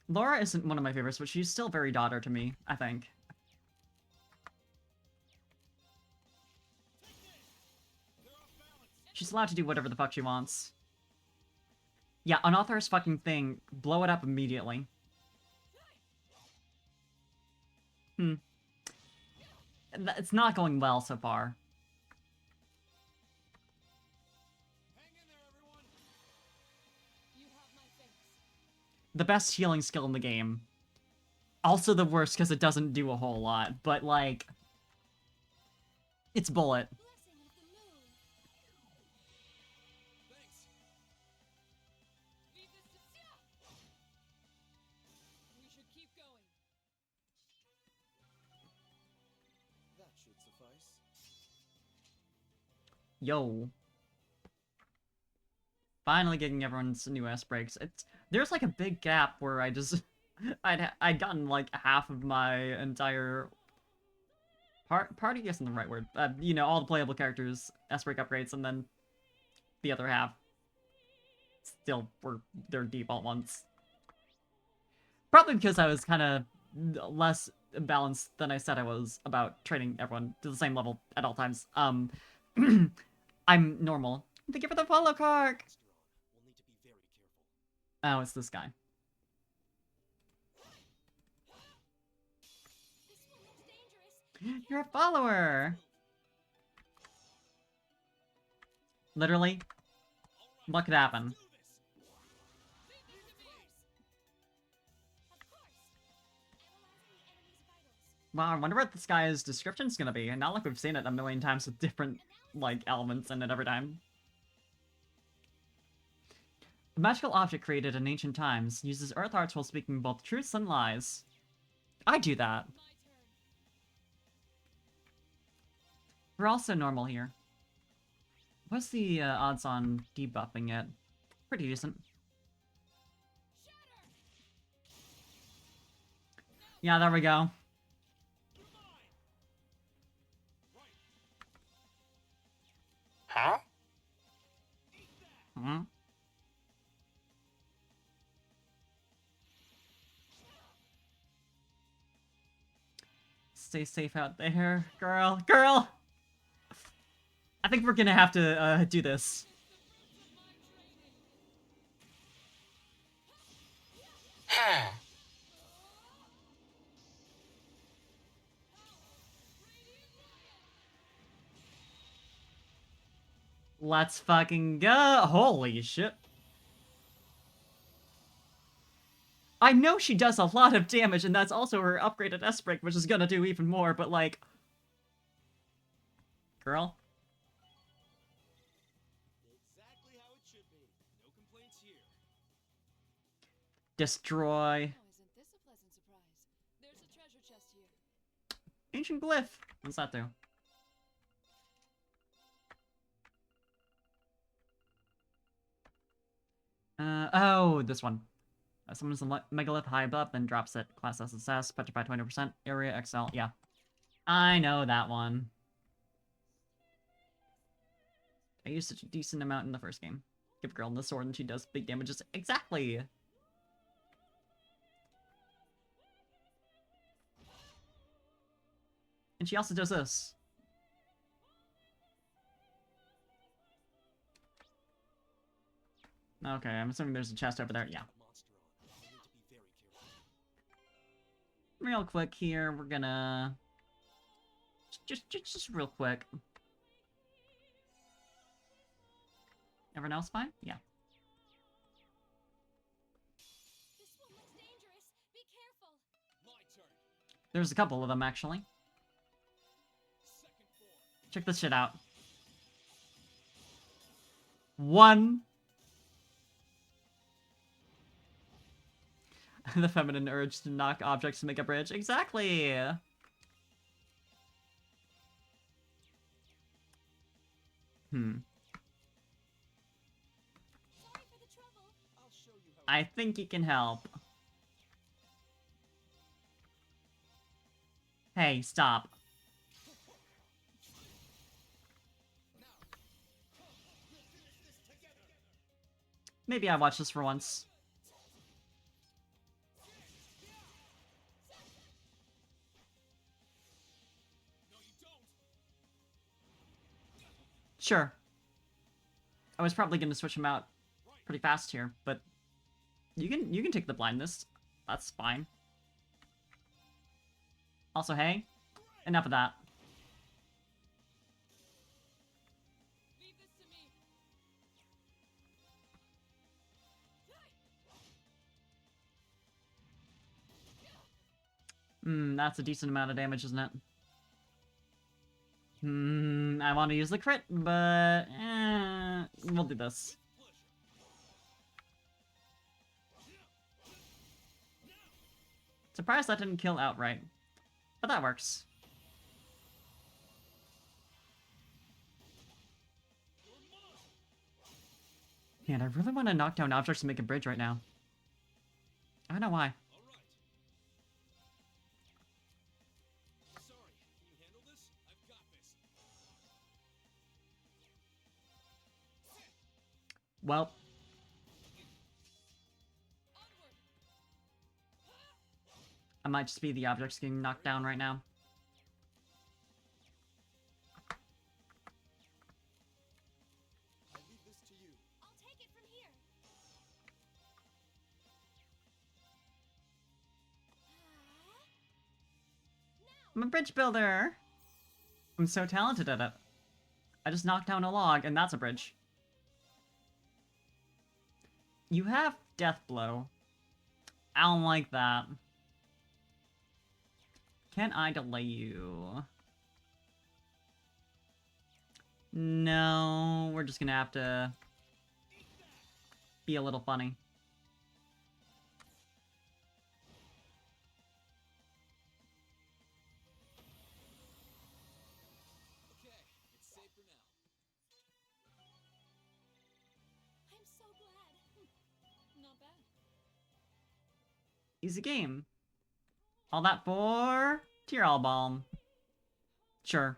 Laura isn't one of my favorites, but she's still very daughter to me, I think. They're off balance. She's allowed to do whatever the fuck she wants. Yeah, unauthorized fucking thing. Blow it up immediately. It's not going well so far. Hang in there, everyone. You have my thanks. The best healing skill in the game. Also the worst because it doesn't do a whole lot, but like... It's bullet. Blessing of the moon. Thanks. Leave this to We should keep going. That should suffice. Yo. Finally getting everyone's new S breaks. There's like a big gap where I just... I'd gotten like half of my entire... Party isn't the right word. You know, all the playable characters, S-break upgrades, and then the other half still were their default ones. Probably because I was kind of less balanced than I said I was about training everyone to the same level at all times. I'm normal. Thank you for the follow, Kark! After all, we'll need to be very careful. Oh, it's this guy. This one looks dangerous. You're a follower! Literally, what could happen? Do this. Leave this to me. Of course. Analyzing the enemy's vitals. Wow, I wonder what this guy's description's gonna be. And not like we've seen it a million times with different, like, elements in it every time. A magical object created in ancient times uses earth arts while speaking both truths and lies. I do that. My turn. We're also normal here. What's the odds on debuffing it? Pretty decent. Shatter. Yeah, there we go. You're mine. Right. Huh? Eat that. Hmm? Stay safe out there, girl. Girl! I think we're gonna have to do this. Let's fucking go. Holy shit. I know she does a lot of damage, and that's also her upgraded S-Break, which is gonna do even more, but like... Girl? Exactly how it should be. No complaints here. Destroy. Oh, isn't this a pleasant surprise? There's a treasure chest here. Ancient glyph. What's that do? Oh, this one. Summons the megalith high above, then drops it. Class SSS, petrified 20%, area XL. Yeah. I know that one. I used such a decent amount in the first game. Give girl the sword and she does big damages. Exactly! And she also does this. Okay, I'm assuming there's a chest over there. Yeah. Monster on. I need to be very careful. Real quick here, we're gonna... Just real quick. Everyone else fine? Yeah. This one looks dangerous. Be careful. My turn. There's a couple of them, actually. Second form. Check this shit out. One. The feminine urge to knock objects to make a bridge. Exactly! Sorry for the trouble. I'll show you how. I think you can help. Hey, stop. Maybe I watch this for once. No, you don't. Sure. I was probably gonna switch him out pretty fast here, but you can take the blindness. That's fine. Also, hey, enough of that. Leave this to me. That's a decent amount of damage, isn't it? I want to use the crit, but we'll do this. Surprised that didn't kill outright, but that works. Man, I really want to knock down objects to make a bridge right now. I don't know why. All right. Sorry. Can you handle this? I've got this. Well, Onward. I might just be the objects getting knocked down right now. I leave this to you. I'll take it from here. I'm a bridge builder! I'm so talented at it. I just knocked down a log, and that's a bridge. You have Death Blow. I don't like that. Can I delay you? No, we're just gonna have to be a little funny. Okay, it's safe for now. I'm so glad. Not bad. Easy game. All that for Tear Balm. Sure.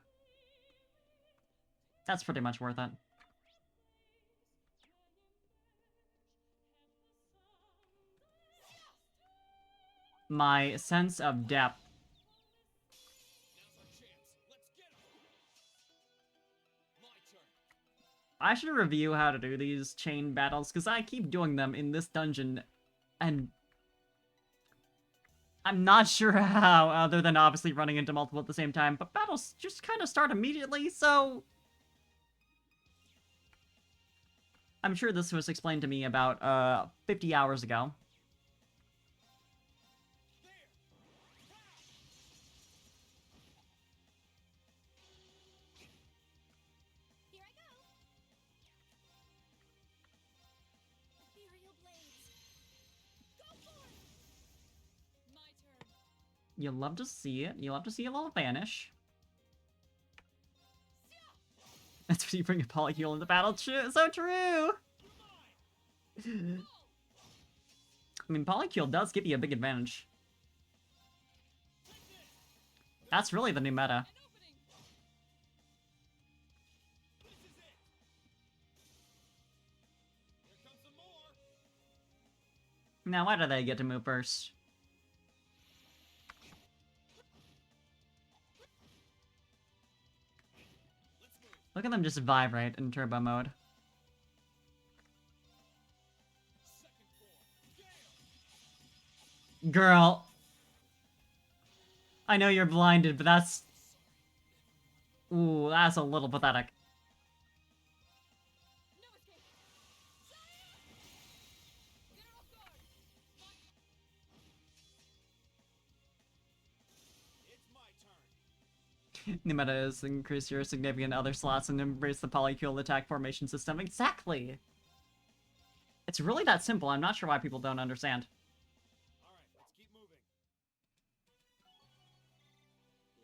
That's pretty much worth it. My sense of depth I should review how to do these chain battles, because I keep doing them in this dungeon, and I'm not sure how, other than obviously running into multiple at the same time, but battles just kind of start immediately, so... I'm sure this was explained to me about, 50 hours ago. Here I go. Ethereal blades. Go for it. My turn. You love to see it. You love to see a little vanish. That's when you bring a polycule into battle. So true! I mean, polycule does give you a big advantage. That's really the new meta. Now, why do they get to move first? Look at them just vibrate in turbo mode. Girl. I know you're blinded, but that's... Ooh, that's a little pathetic. No escape. Get off guard. It's my turn. New meta is increase your significant other slots and embrace the polycule attack formation system. Exactly! It's really that simple. I'm not sure why people don't understand. All right, let's keep moving.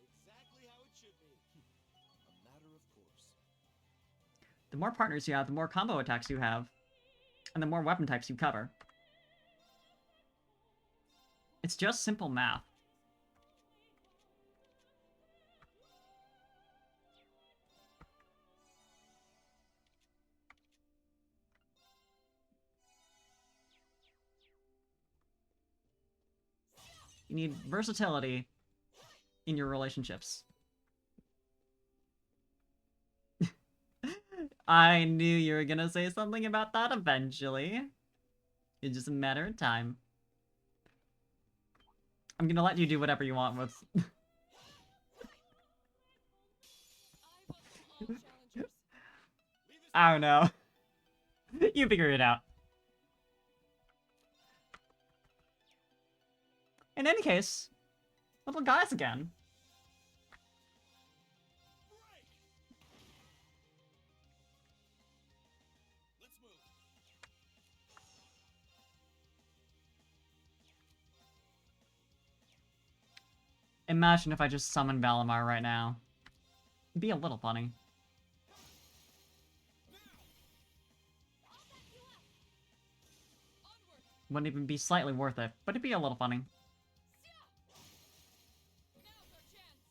Exactly how it should be. A matter of course. The more partners you have, the more combo attacks you have. And the more weapon types you cover. It's just simple math. You need versatility in your relationships. I knew you were gonna say something about that eventually. It's just a matter of time. I'm gonna let you do whatever you want with... I welcome all challengers. I don't know. You figure it out. In any case, little guys again. Break. Let's move. Imagine if I just summoned Valimar right now. It'd be a little funny. I'll back you up. Onward. Wouldn't even be slightly worth it, but it'd be a little funny. Now's our chance.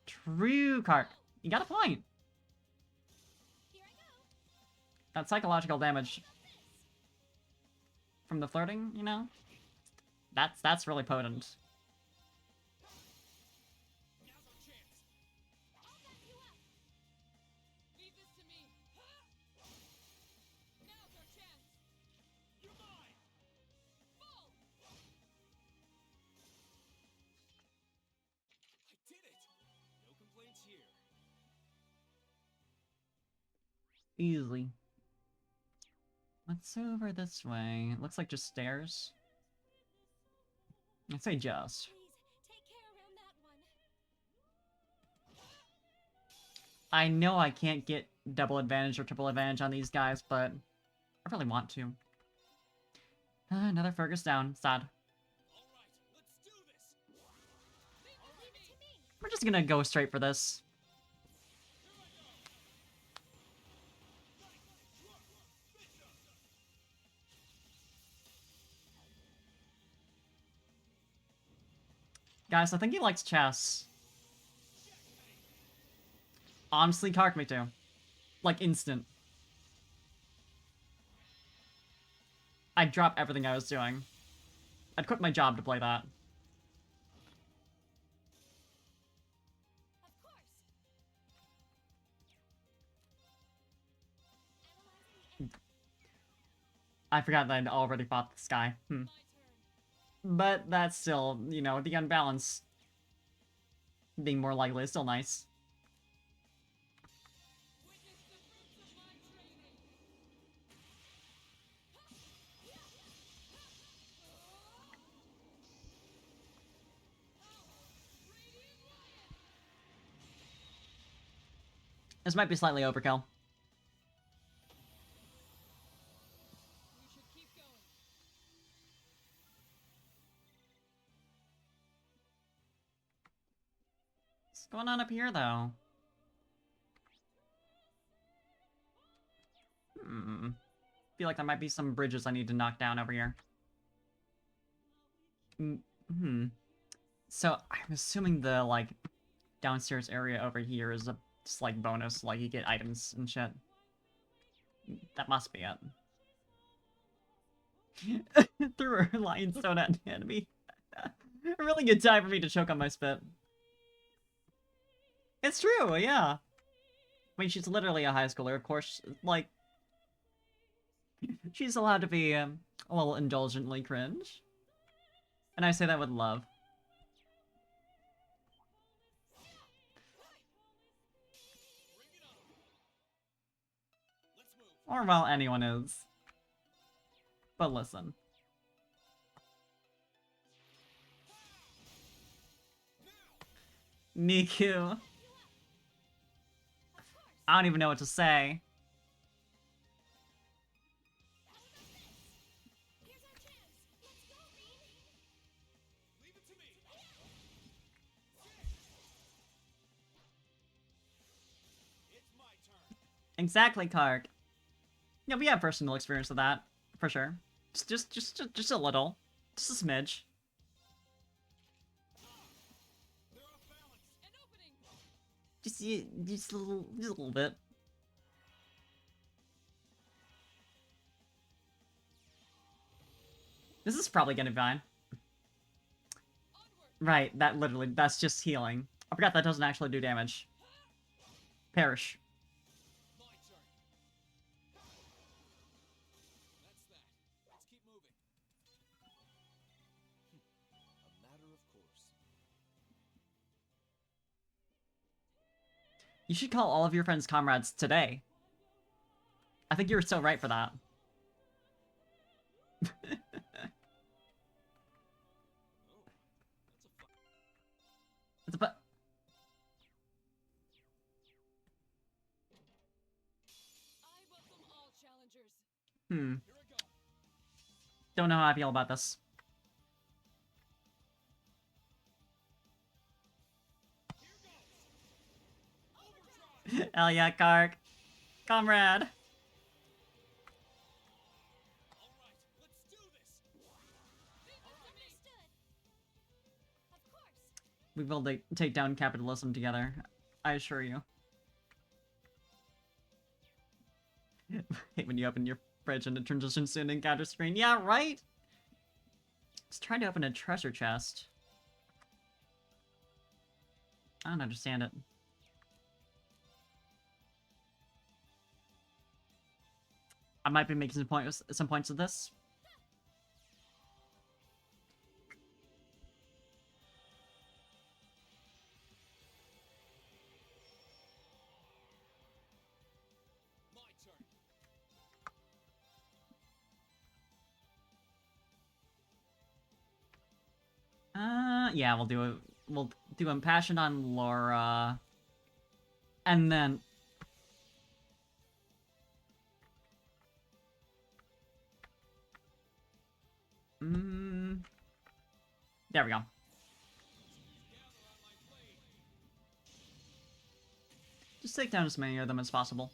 True, Kark. You got a point. Here I go. That psychological damage Got this. from the flirting, you know? That's really potent. Now's our chance. I'll back you up. Leave this to me. Now's our chance. You're mine. Full. I did it. No complaints here. Easily. Let's over this way. It looks like just stairs. I'd say just. Please, take care around that one. I know I can't get double advantage or triple advantage on these guys, but I really want to. Another Fergus down. Sad. All right, let's do this. Leave it to me. We're just gonna go straight for this. Guys, I think he likes chess. Honestly, Kark me too. Like, instant. I'd drop everything I was doing. I'd quit my job to play that. Of course. I forgot that I'd already fought this guy. My turn. But that's still, you know, the unbalance being more likely is still nice. Witness the fruits of my training. Radiant Riot. This might be slightly overkill. We should keep going. What's going on up here, though? Feel like there might be some bridges I need to knock down over here. So, I'm assuming the, like, downstairs area over here is a just, like, bonus, like, you get items and shit. That must be it. Threw her lion soda at an enemy. A really good time for me to choke on my spit. It's true, yeah. I mean, she's literally a high schooler, of course, like... She's allowed to be, a little indulgently cringe. And I say that with love. Bring it on. Let's move. Or, well, anyone is. But listen. Niku. I don't even know what to say. Here's our chance. Let's go, Bean. Leave it to me. It's my turn. Exactly, Kark. Yeah, we have personal experience with that, for sure. Just a little. Just a smidge. They're off balance. An opening. Just a little bit. This is probably gonna be fine. Onward. Right, that's just healing. I forgot that doesn't actually do damage. Perish. My turn. That's that. Let's keep moving. A matter of course. You should call all of your friends comrades today. I think you're so right for that. Oh, that's a fun. It's a but. I welcome all challengers. Here I go. Don't know how I feel about this. Here goes. Overdrive. Hell yeah, Kark. Comrade. All right, let's do this. Understood. Of course. We will take down capitalism together. I assure you. Hate when you open your fridge and it transitions to an encounter screen. Yeah, right? Just trying to open a treasure chest. I don't understand it. I might be making some points of this. My turn. Yeah, we'll do Impassioned on Laura. And then... There we go. Gather on my blade. Just take down as many of them as possible.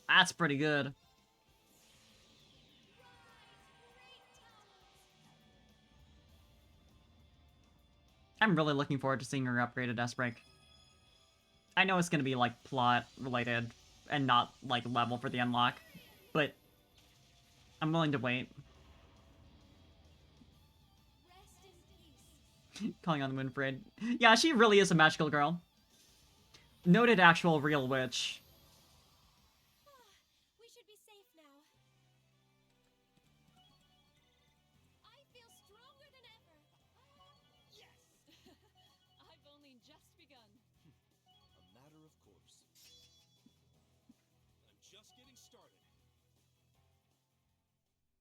That's pretty good. I'm really looking forward to seeing her upgraded S-Break. I know it's gonna be, like, plot-related and not, like, level for the unlock, but I'm willing to wait. Rest in peace. Calling on the Winfred. Yeah, she really is a magical girl. Noted actual real witch. We should be safe now. I feel stronger than ever. Yes! I've only just begun. A matter of course. I'm just getting started.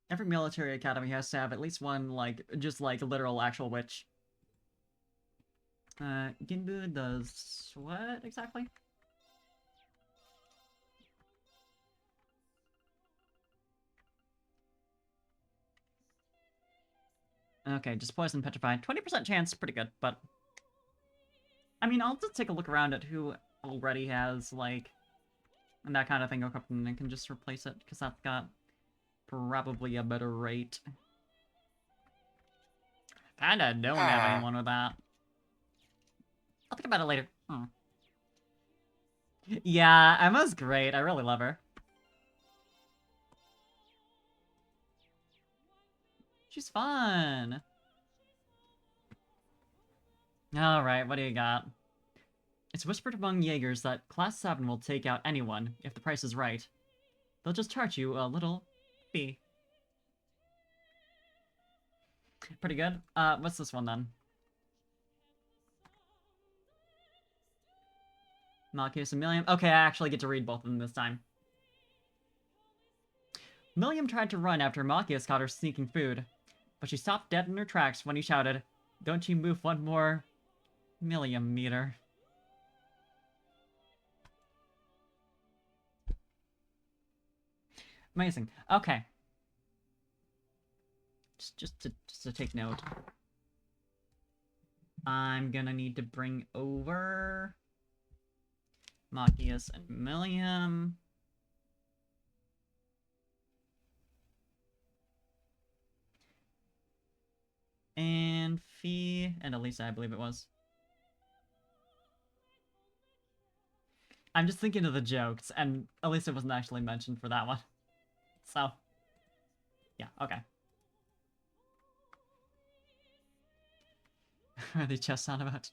Every military academy has to have at least one, like, just like literal actual witch. Ginbu does what exactly? Okay, just poison petrified. 20% chance, pretty good, but... I mean, I'll just take a look around at who already has, like, and that kind of thing equipped, and I can just replace it, because that's got probably a better rate. Kinda don't have anyone with that. I'll think about it later. Hmm. Yeah, Emma's great. I really love her. She's fun. Alright, what do you got? It's whispered among Jaegers that Class 7 will take out anyone, if the price is right. They'll just charge you a little fee. Pretty good. What's this one then? Malchus and Milliam. Okay, I actually get to read both of them this time. Milliam tried to run after Malchus caught her sneaking food, but she stopped dead in her tracks when he shouted, "Don't you move one more millimeter." Amazing. Okay. Just to take note. I'm gonna need to bring over Machias and Milliam. And Fee and Elisa, I believe it was. I'm just thinking of the jokes, and Elisa wasn't actually mentioned for that one. So, yeah, okay. Are the chests on about?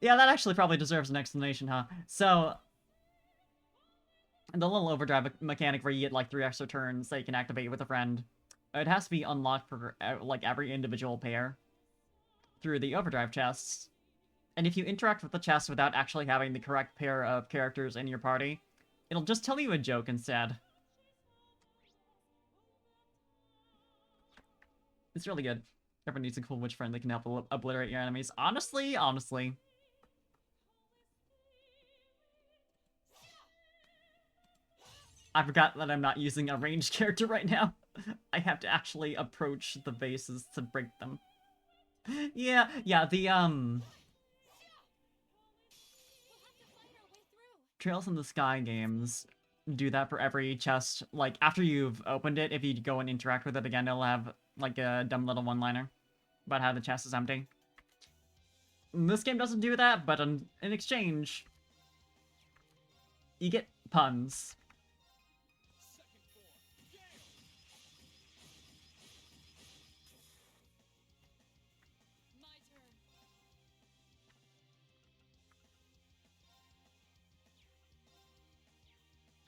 Yeah, that actually probably deserves an explanation, huh? So, the little overdrive mechanic where you get like 3 extra turns that you can activate with a friend, it has to be unlocked for like every individual pair through the overdrive chests. And if you interact with the chest without actually having the correct pair of characters in your party, it'll just tell you a joke instead. It's really good. Everyone needs a cool witch friend that can help obliterate your enemies. Honestly. I forgot that I'm not using a ranged character right now. I have to actually approach the vases to break them. Yeah, the, Trails in the Sky games do that for every chest. Like, after you've opened it, if you go and interact with it again, it'll have, like, a dumb little one-liner about how the chest is empty. This game doesn't do that, but in exchange, you get puns. My turn.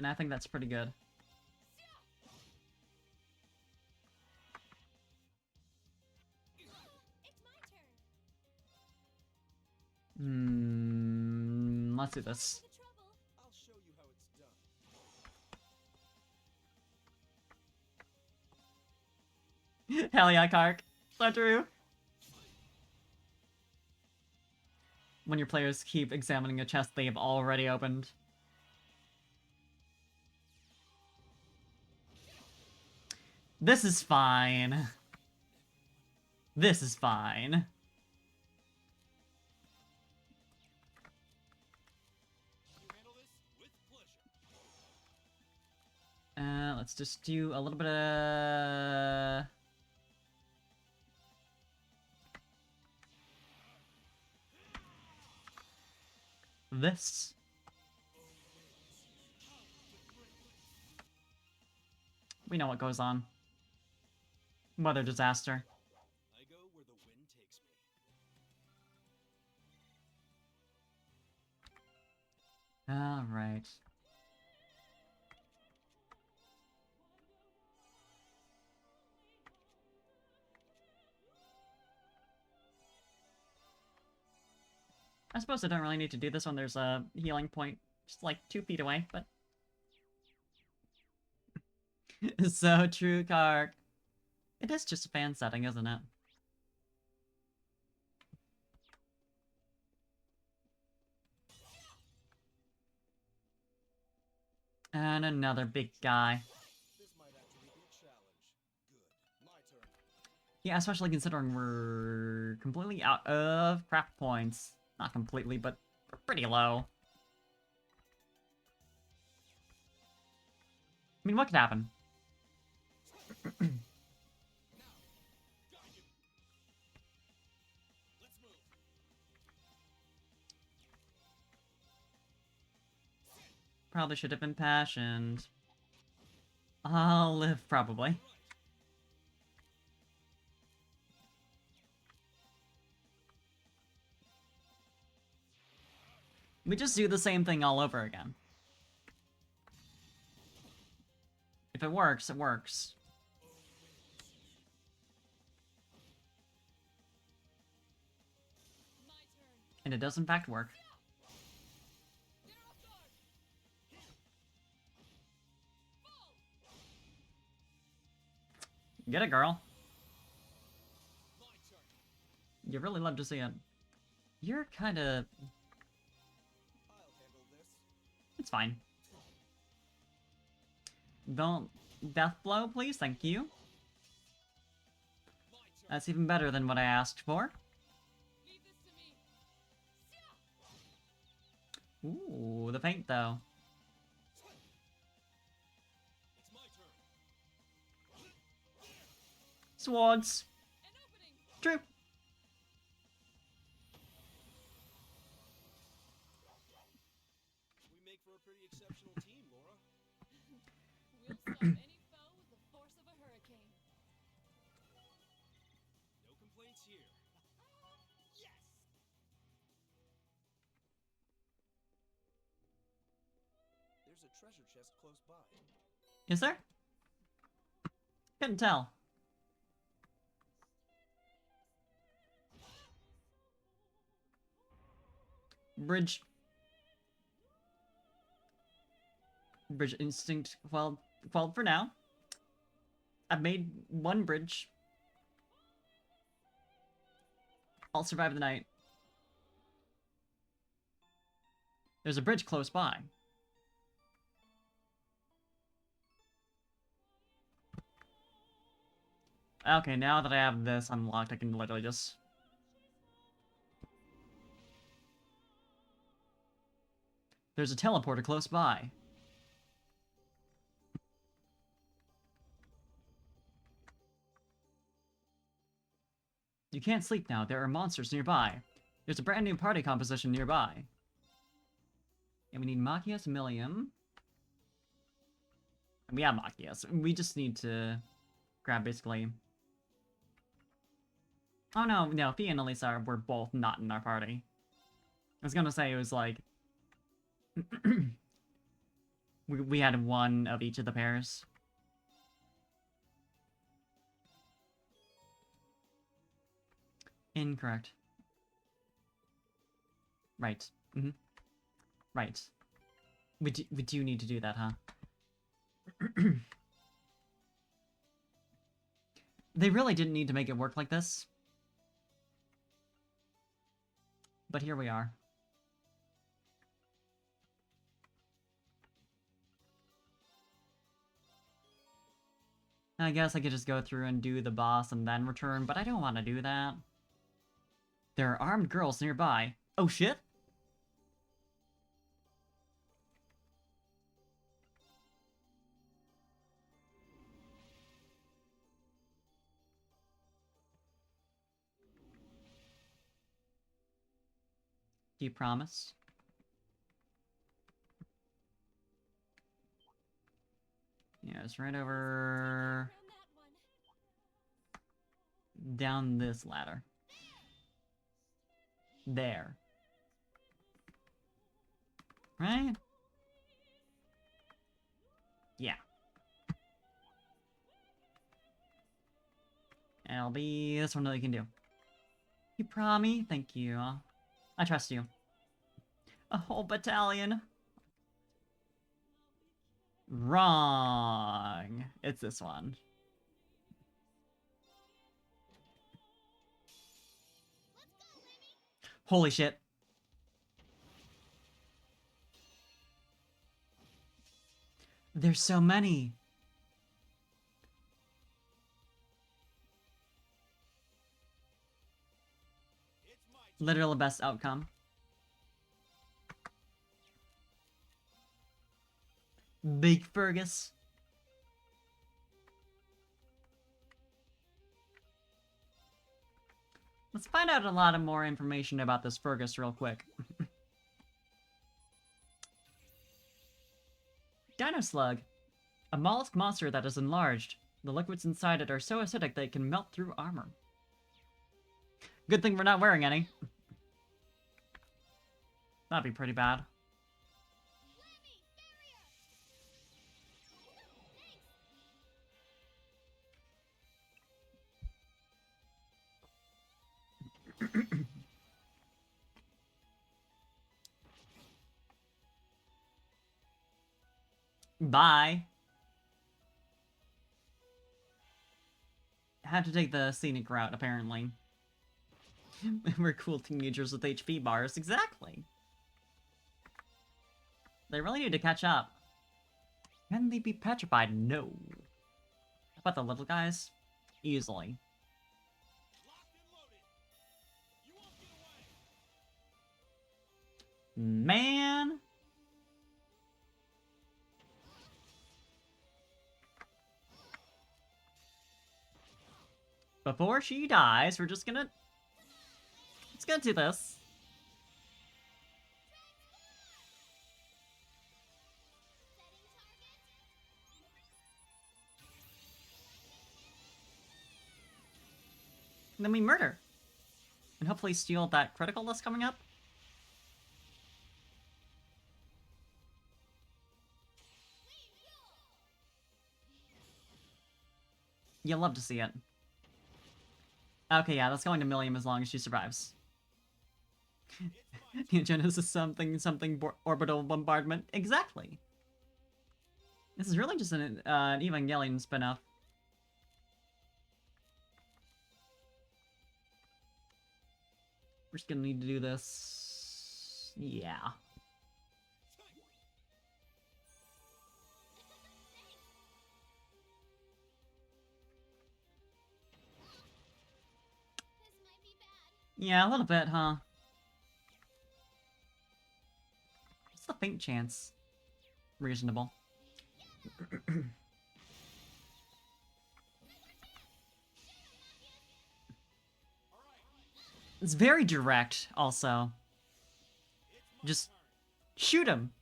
And I think that's pretty good. It's my turn. Let's do this. The trouble. I'll show you how it's done. Hell yeah, Kark. So true. When your players keep examining a chest they have already opened. This is fine. This is fine. You handle this with pleasure. Let's just do a little bit of... this. We know what goes on. Weather disaster. I go where the wind takes me. Alright. I suppose I don't really need to do this when there's a healing point just like 2 feet away, but... So true, Kark. It is just a fan setting, isn't it? And another big guy. This might actually be a challenge. Good. My turn. Yeah, especially considering we're completely out of craft points. Not completely, but we're pretty low. I mean, what could happen? Got you. Let's move. Probably should have been passioned. I'll live, probably. We just do the same thing all over again. If it works, it works. My turn. And it does in fact work. Get off guard. Fall. Get it, girl. My turn. You really love to see it. You're kinda... I'll handle this. It's fine. Don't death blow, please, thank you. My turn. That's even better than what I asked for. Leave this to me. Ooh, the paint though. It's my turn. Swords. An opening. True. We make for a pretty exceptional team, Laura. We'll stop any foe with the force of a hurricane. No complaints here. Yes! There's a treasure chest close by. Is there? Couldn't tell. Bridge. Bridge instinct quelled for now. I've made one bridge. I'll survive the night. There's a bridge close by. Okay, now that I have this unlocked, I can literally just... There's a teleporter close by. You can't sleep now, there are monsters nearby. There's a brand new party composition nearby. And we need Machias Millium. And we have Machias. We just need to grab basically... Oh no, Fia and Elisa were both not in our party. I was gonna say it was like... we had one of each of the pairs. Incorrect. Right. Mm-hmm. Right. We do need to do that, huh? They really didn't need to make it work like this. But here we are. I guess I could just go through and do the boss and then return, but I don't want to do that. There are armed girls nearby. Oh shit! Do you promise? Yeah, it's right over... Around that one. down this ladder. There. Right? Yeah. And it'll be this one that we can do. You promise? Thank you. I trust you. A whole battalion. Wrong. It's this one. Holy shit. There's so many. Literal best outcome. Big Fergus. Let's find out a lot of more information about this Fergus real quick. Dino Slug. A mollusk monster that is enlarged. The liquids inside it are so acidic that it can melt through armor. Good thing we're not wearing any. That'd be pretty bad. Bye. Had to take the scenic route, apparently. We're cool teenagers with HP bars. Exactly. They really need to catch up. Can they be petrified? No. How about the little guys? Easily. Man. Before she dies, we're just gonna... Let's go do this. And then we murder. And hopefully steal that critical that's coming up. You'll love to see it. Okay, yeah, that's going to Milliam as long as she survives. Neogenesis is something orbital bombardment. Exactly. This is really just an Evangelion spin-off. We're just gonna need to do this... Yeah. Yeah, a little bit, huh? What's the faint chance? Reasonable. It's very direct, also. Just shoot him.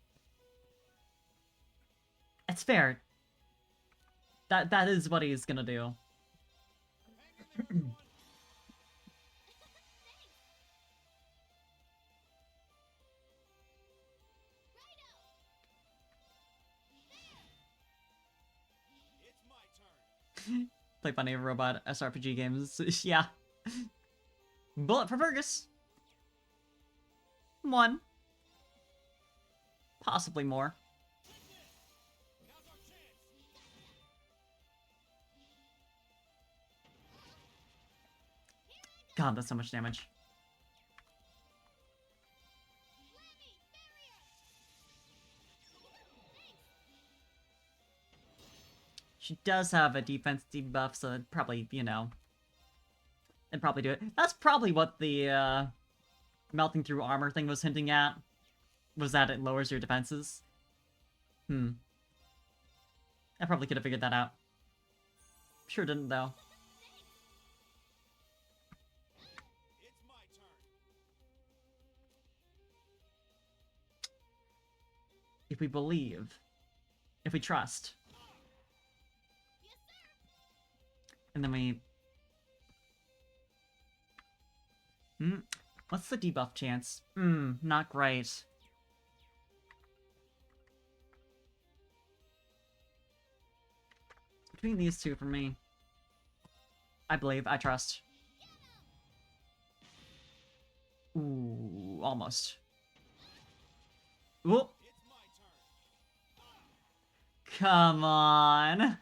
It's fair. That is what he's gonna do. Play funny robot SRPG games. Yeah. Bullet for Fergus. 1. Possibly more. God, that's so much damage. She does have a defense debuff, so it'd probably, you know... It'd probably do it. That's probably what the, melting through armor thing was hinting at. Was that it lowers your defenses. I probably could have figured that out. Sure didn't, though. If we believe. If we trust. And then we... What's the debuff chance? Not great. between these two for me. I believe. I trust. Ooh, almost. Ooh. It's my turn. Come on. I'm done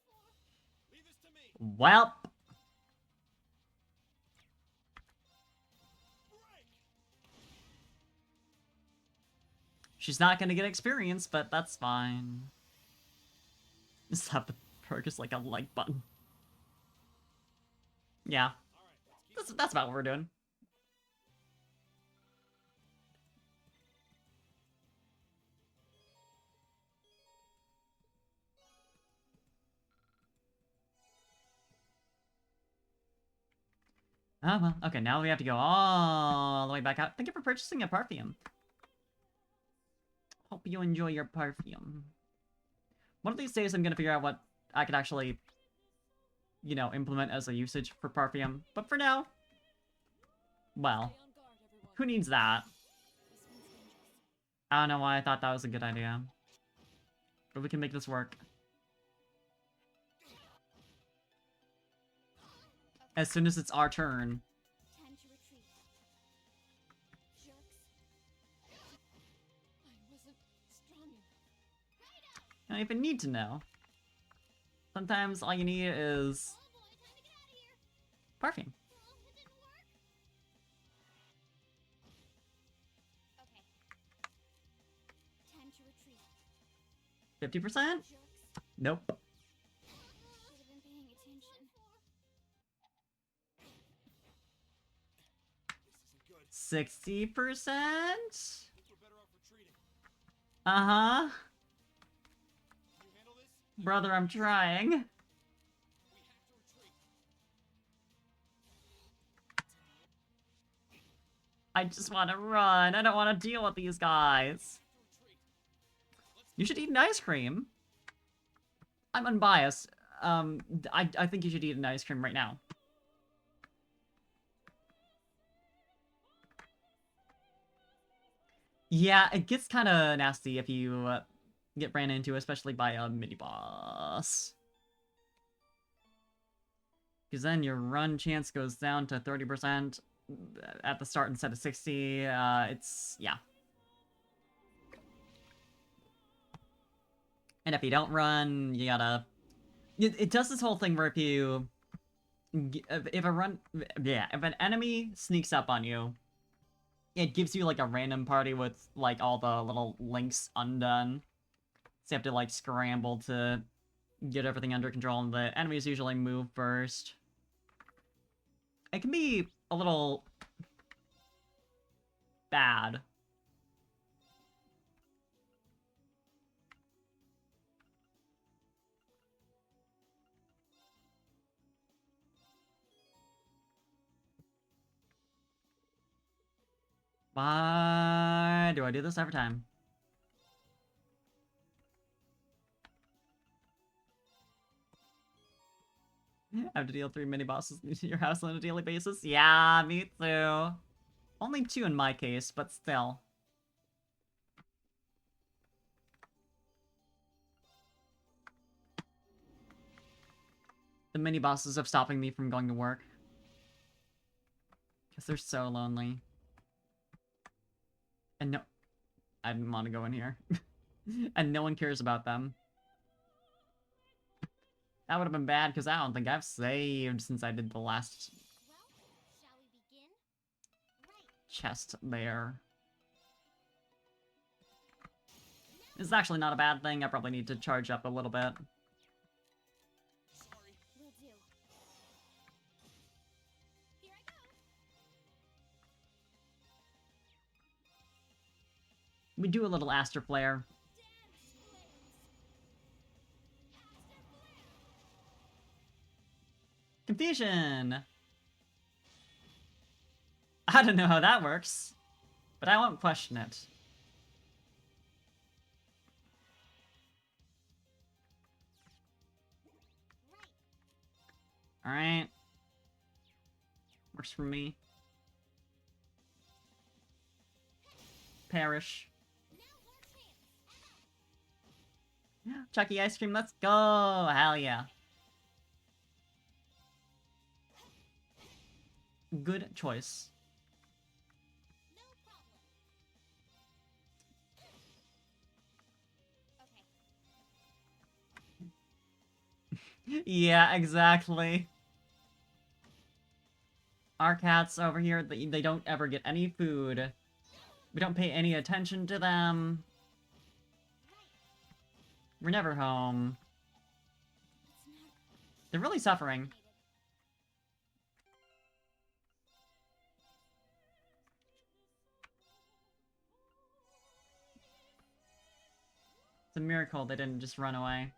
for. Leave this to me. Welp. Break. She's not gonna get experience, but that's fine. Just have the perk as like a like button. Yeah, All right, let's keep that's about what we're doing. Oh well, okay, now we have to go all the way back out. Thank you for purchasing a perfume. Hope you enjoy your perfume. One of these days I'm gonna figure out what I could actually, you know, implement as a usage for perfume. But for now, well, Stay on guard, everyone. who needs that? This one's dangerous. I don't know why I thought that was a good idea. But we can make this work. As soon as it's our turn. Time to retreat. Jerks. I wasn't strong enough. You don't even need to know. Sometimes all you need is Oh boy, time to get out of here. perfume. Oh, it didn't work. Okay. Time to retreat. 50%? Jerks. Nope. Should have been paying attention. This isn't good. 60%? Think we're better off retreating. Uh-huh. Can you handle this? Brother, I'm trying. We have to retreat. I just want to run. I don't want to deal with these guys. Retreat. You should eat an ice cream. I'm unbiased. I think you should eat an ice cream right now. Yeah, it gets kind of nasty if you get ran into, especially by a mini-boss. Because then your run chance goes down to 30% at the start instead of 60. It's, yeah. And if you don't run, you gotta... It does this whole thing where if you... If an enemy sneaks up on you, it gives you, like, a random party with, like, all the little links undone. So you have to, like, scramble to get everything under control, and the enemies usually move first. It can be a little... bad. Why do I do this every time? I have to deal 3 mini-bosses to your house on a daily basis? Yeah, me too. Only 2 in my case, but still. The mini-bosses of stopping me from going to work. Because they're so lonely. And no... I didn't want to go in here. And no one cares about them. That would have been bad, because I don't think I've saved since I did the last Well, shall we begin? Right. chest there. This is actually not a bad thing. I probably need to charge up a little bit. Sorry. Will do. Here I go. We do a little Aster Flare. Dance flares. Aster flare. Confusion! I don't know how that works, but I won't question it. Right. Alright. Works for me. Perish. Now our Chucky ice cream, let's go! Hell yeah. Good choice. No problem. Okay. Yeah, exactly. Our cats over here, they don't ever get any food. We don't pay any attention to them. We're never home. It's not They're really suffering. needed. It's a miracle they didn't just run away.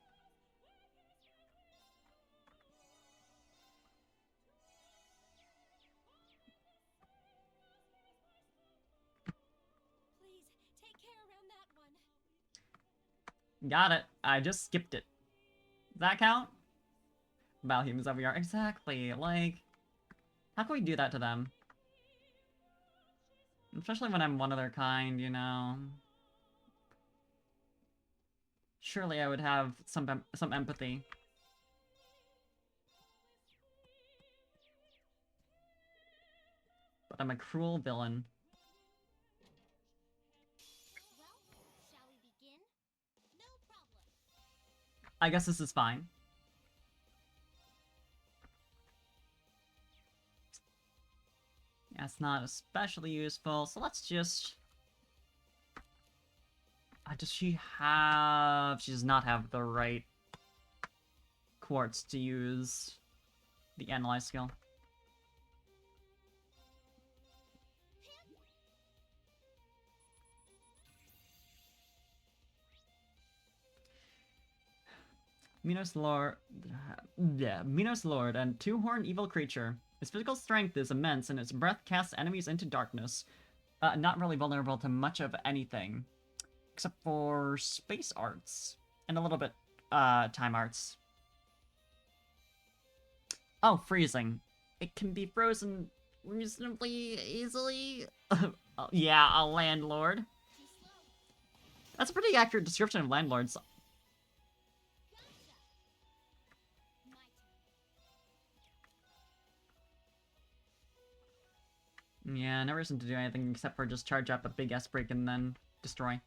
Please, take care around that one. Got it. I just skipped it. Does that count? About humans that we are. Exactly. Like, how can we do that to them? Especially when I'm one of their kind, you know? Surely I would have some empathy. But I'm a cruel villain. Well, shall we begin? No problem. I guess this is fine. Yeah, it's not especially useful, so let's just... does she have... She does not have the right quartz to use the analyze skill. Minos Lord... Yeah, Minos Lord, and two-horned evil creature. His physical strength is immense, and its breath casts enemies into darkness. Not really vulnerable to much of anything. Except for space arts. And a little bit, time arts. Oh, freezing. It can be frozen reasonably easily. Yeah, a landlord. Too slow. That's a pretty accurate description of landlords. Gotcha. My turn. Yeah, no reason to do anything except for just charge up a big S break and then destroy.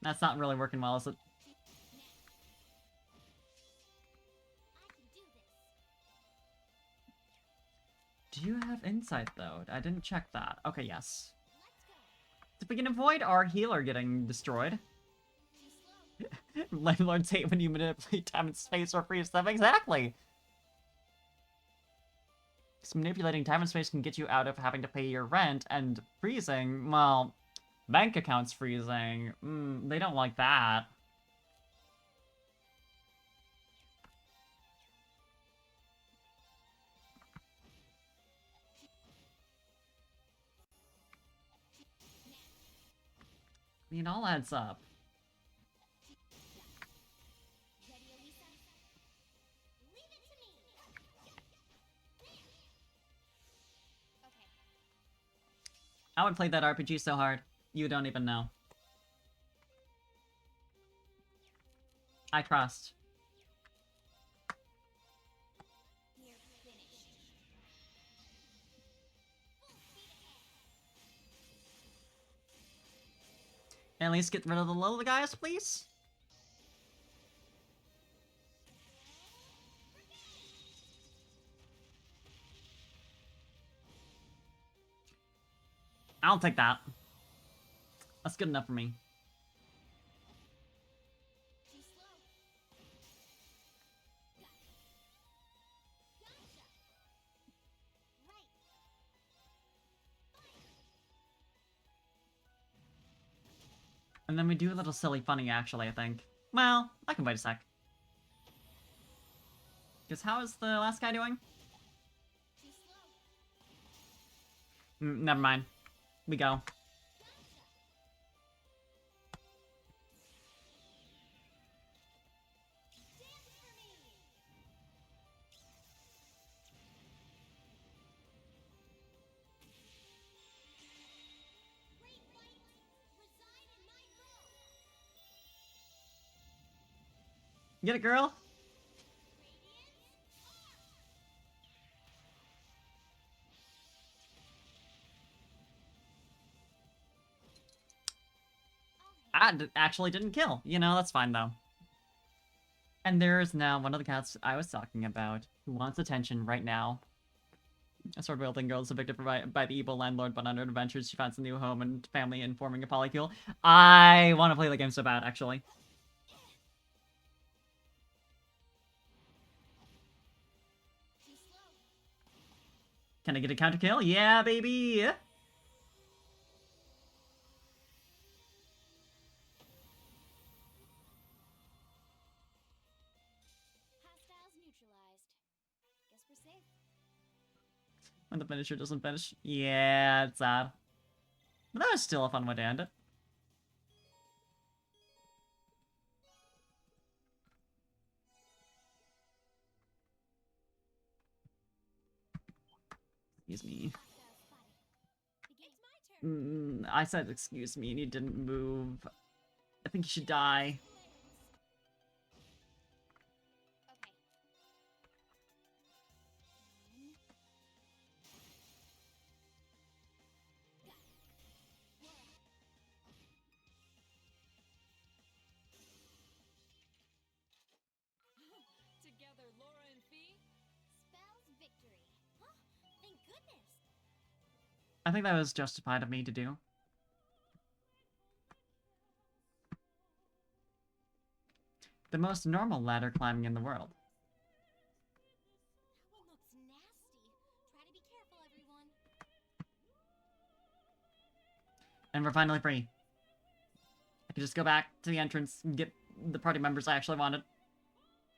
That's not really working well, is it? Now. I can do this. Do you have insight, though? I didn't check that. Okay, yes. Let's go. If we can avoid our healer getting destroyed. Too slow. Landlords hate when you manipulate time and space or freeze them. Exactly! Because manipulating time and space can get you out of having to pay your rent, and freezing, well, bank accounts freezing. They don't like that. I mean, it all adds up. Ready, Elisa? Leave it to me. Okay. I would play that RPG so hard. You don't even know. I trust. We're finished. Full speed ahead. At least get rid of the little guys, please? I'll take that. That's good enough for me. Too slow. Gotcha. Right. And then we do a little silly funny, actually, I think. Well, I can wait a sec. Because how is the last guy doing? Too slow. Never mind. We go. Gotcha. Dance for me. Great light, reside in my Get it, girl? Actually didn't kill. You know, that's fine, though. And there is now one of the cats I was talking about who wants attention right now. A sword-wielding girl is evicted by the evil landlord, but on her adventures, she finds a new home and family and forming a polycule. I want to play the game so bad, actually. Can I get a counter kill? Yeah, baby! Hostiles neutralized. Guess we're safe. When the finisher doesn't finish. Yeah, it's sad. But that was still a fun way to end it. Excuse me. Hostiles spotted. It's my turn. I said excuse me and you didn't move. I think you should die. Okay. Together, Laura and Fee. Spells victory. Huh? Thank goodness. I think that was justified of me to do. The most normal ladder climbing in the world. That one looks nasty. Try to be careful, everyone. And we're finally free. I can just go back to the entrance and get the party members I actually wanted.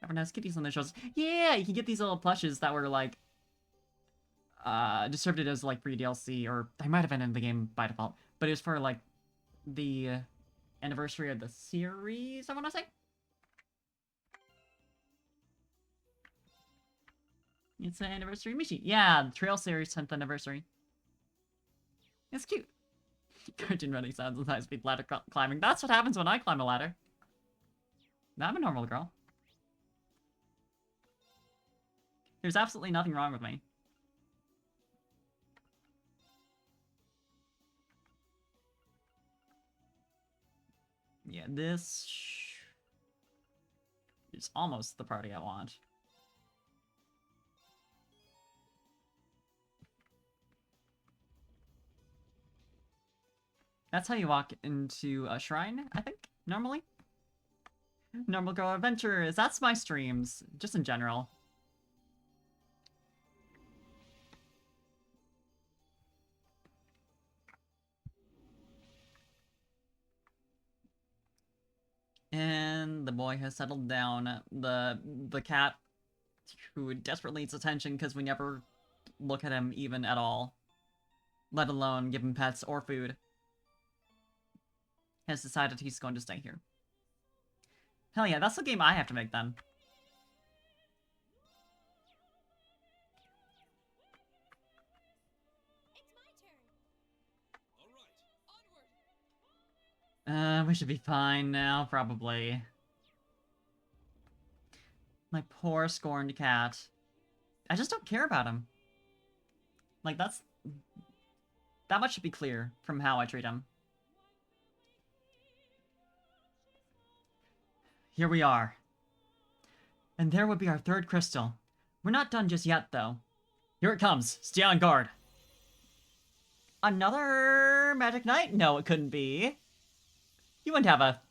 Everyone has kitties on their shoulders. Yeah, you can get these little plushes that were like distributed as like free DLC, or they might have been in the game by default, but it was for like the anniversary of the series, I want to say. It's an anniversary Mishi. Yeah, the Trail series 10th anniversary. It's cute. Cartoon running sounds and high-speed ladder climbing. That's what happens when I climb a ladder. I'm a normal girl. There's absolutely nothing wrong with me. Yeah, this is almost the party I want. That's how you walk into a shrine, I think, normally. Normal Girl Adventures, that's my streams, just in general. And the boy has settled down. The cat, who desperately needs attention because we never look at him even at all, let alone give him pets or food, has decided he's going to stay here. Hell yeah, that's the game I have to make then. It's my turn. All right, onward. We should be fine now, probably. My poor scorned cat. I just don't care about him. Like, that much should be clear from how I treat him. Here we are. And there would be our third crystal. We're not done just yet, though. Here it comes. Stay on guard. Another magic knight? No, it couldn't be. You wouldn't have a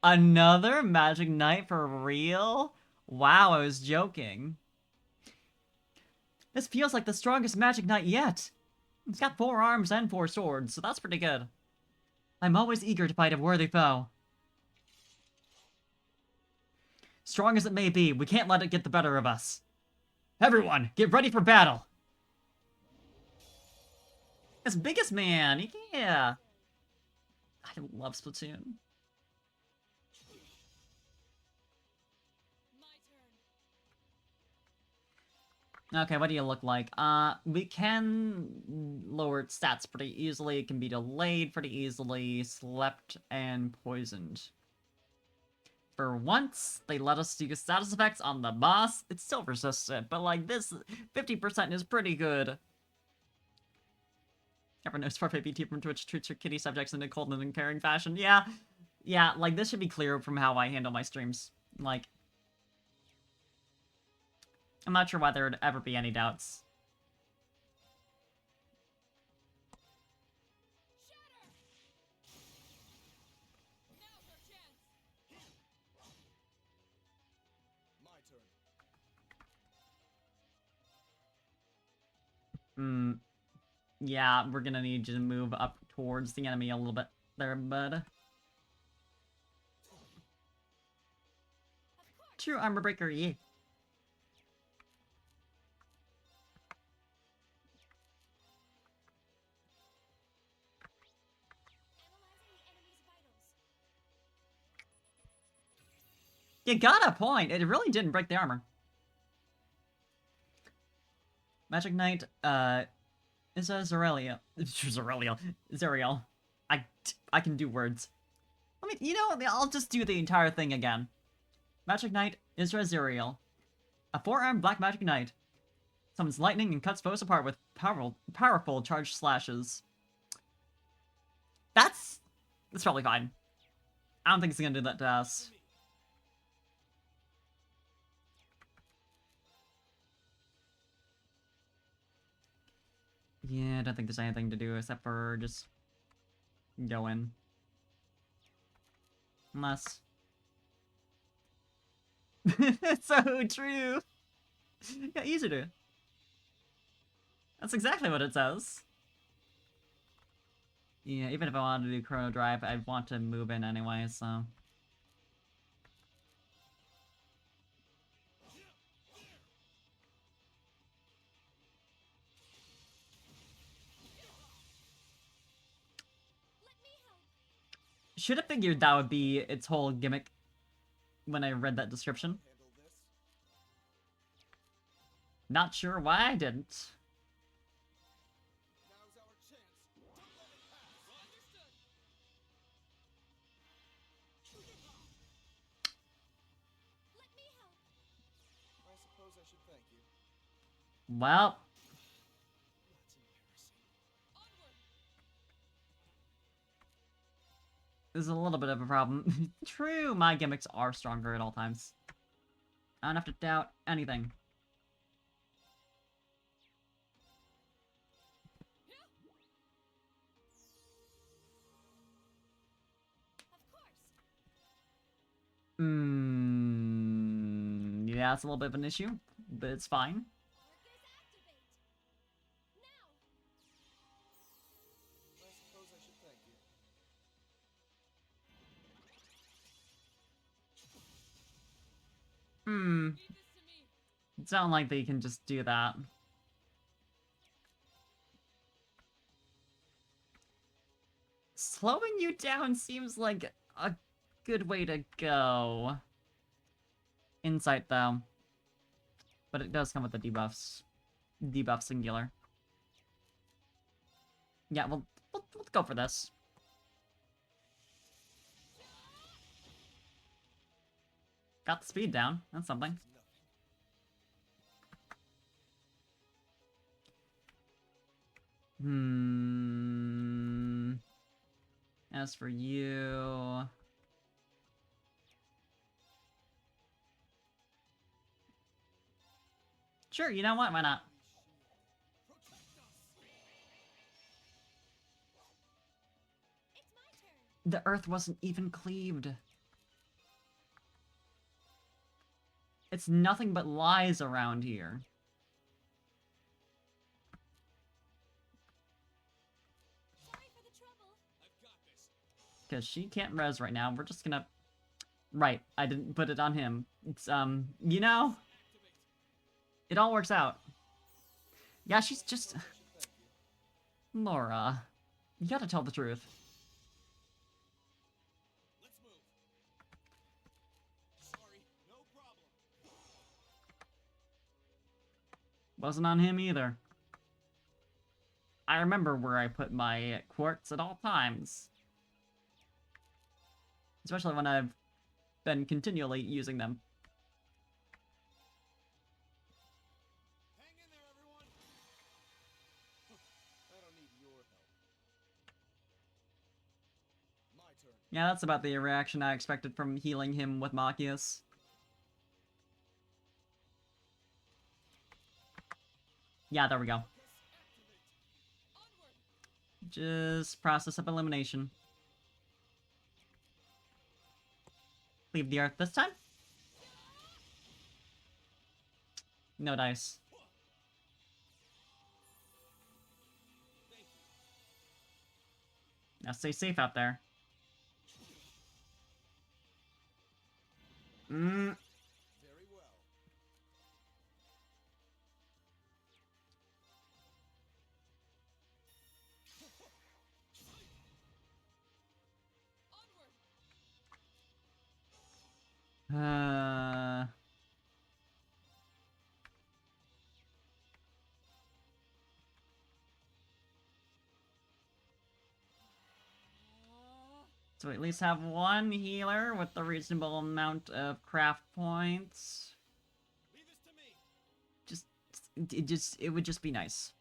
Another magic knight for real? Wow, I was joking. This feels like the strongest magic knight yet. It's got 4 arms and 4 swords, so that's pretty good. I'm always eager to fight a worthy foe. Strong as it may be, we can't let it get the better of us. Everyone, get ready for battle! As biggest man, yeah! I love Splatoon. Okay, what do you look like? We can lower its stats pretty easily. It can be delayed pretty easily, slept, and poisoned. For once, they let us do status effects on the boss. It's still persistent, but like this 50% is pretty good. Everyone knows Parfait BT from Twitch treats her kitty subjects in a cold and caring fashion. Yeah, yeah, like this should be clear from how I handle my streams. Like, I'm not sure why there would ever be any doubts. Now's our chance. My turn. Yeah, we're gonna need you to move up towards the enemy a little bit there, bud. True armor breaker, yeah. You got a point. It really didn't break the armor. Magic Knight, is a Zereliel. Zeriel. I can do words. Let me, you know, I'll just do the entire thing again. Magic Knight, Isra Zeriel. A 4-armed black magic knight. Summons lightning and cuts foes apart with powerful charged slashes. That's probably fine. I don't think it's gonna do that to us. Yeah, I don't think there's anything to do except for just go in. Unless... It's so true! Yeah, easy to. That's exactly what it says. Yeah, even if I wanted to do Chrono Drive, I'd want to move in anyway, so... Should have figured that would be its whole gimmick when I read that description. Handle this. Not sure why I didn't. Now's our chance. Don't let it pass. Understood. Let me help. I suppose I should thank you. Well, That's embarrassing. Onward. this is a little bit of a problem. True, my gimmicks are stronger at all times. I don't have to doubt anything. Of course. Yeah, it's a little bit of an issue, but it's fine. Arc is activate. Now. I suppose I should thank you. Hmm, Leave this to me. it sounds like they can just do that. Slowing you down seems like a good way to go. Insight, though. But it does come with the debuffs. Debuff singular. Yeah, we'll go for this. Got the speed down. That's something. It's nothing. As for you... Sure, you know what? Why not? Protect us. It's my turn. The earth wasn't even cleaved. It's nothing but lies around here. Sorry for the trouble. I've got this. Because she can't res right now. We're just gonna... Right, I didn't put it on him. It's, you know? Activate. It all works out. Yeah, she's just... I should thank you. Laura. You gotta tell the truth. Let's move. Sorry, no problem. Wasn't on him either. I remember where I put my quartz at all times. Especially when I've been continually using them. Hang in there, everyone. I don't need your help. My turn. Yeah, that's about the reaction I expected from healing him with Machias. Yeah, there we go. Onward. Just process of elimination. Leave the earth this time? No dice. Thank you. Now stay safe out there. Very well. Onward. So at least have one healer with a reasonable amount of craft points. Leave this to me. It would just be nice.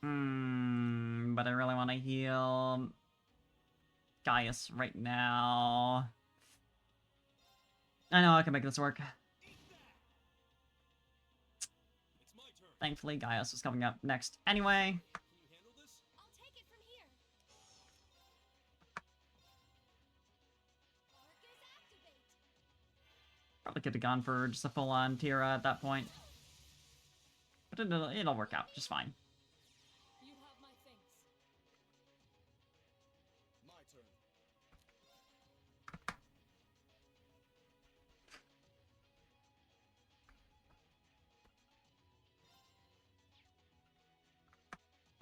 But I really want to heal Gaius right now. I know I can make this work. Eat that. It's my turn. Thankfully, Gaius is coming up next anyway. Can you handle this? I'll take it from here. Arcus activate. Probably could have gone for just a full-on Tira at that point. But it'll work out just fine. You have my thanks. My turn.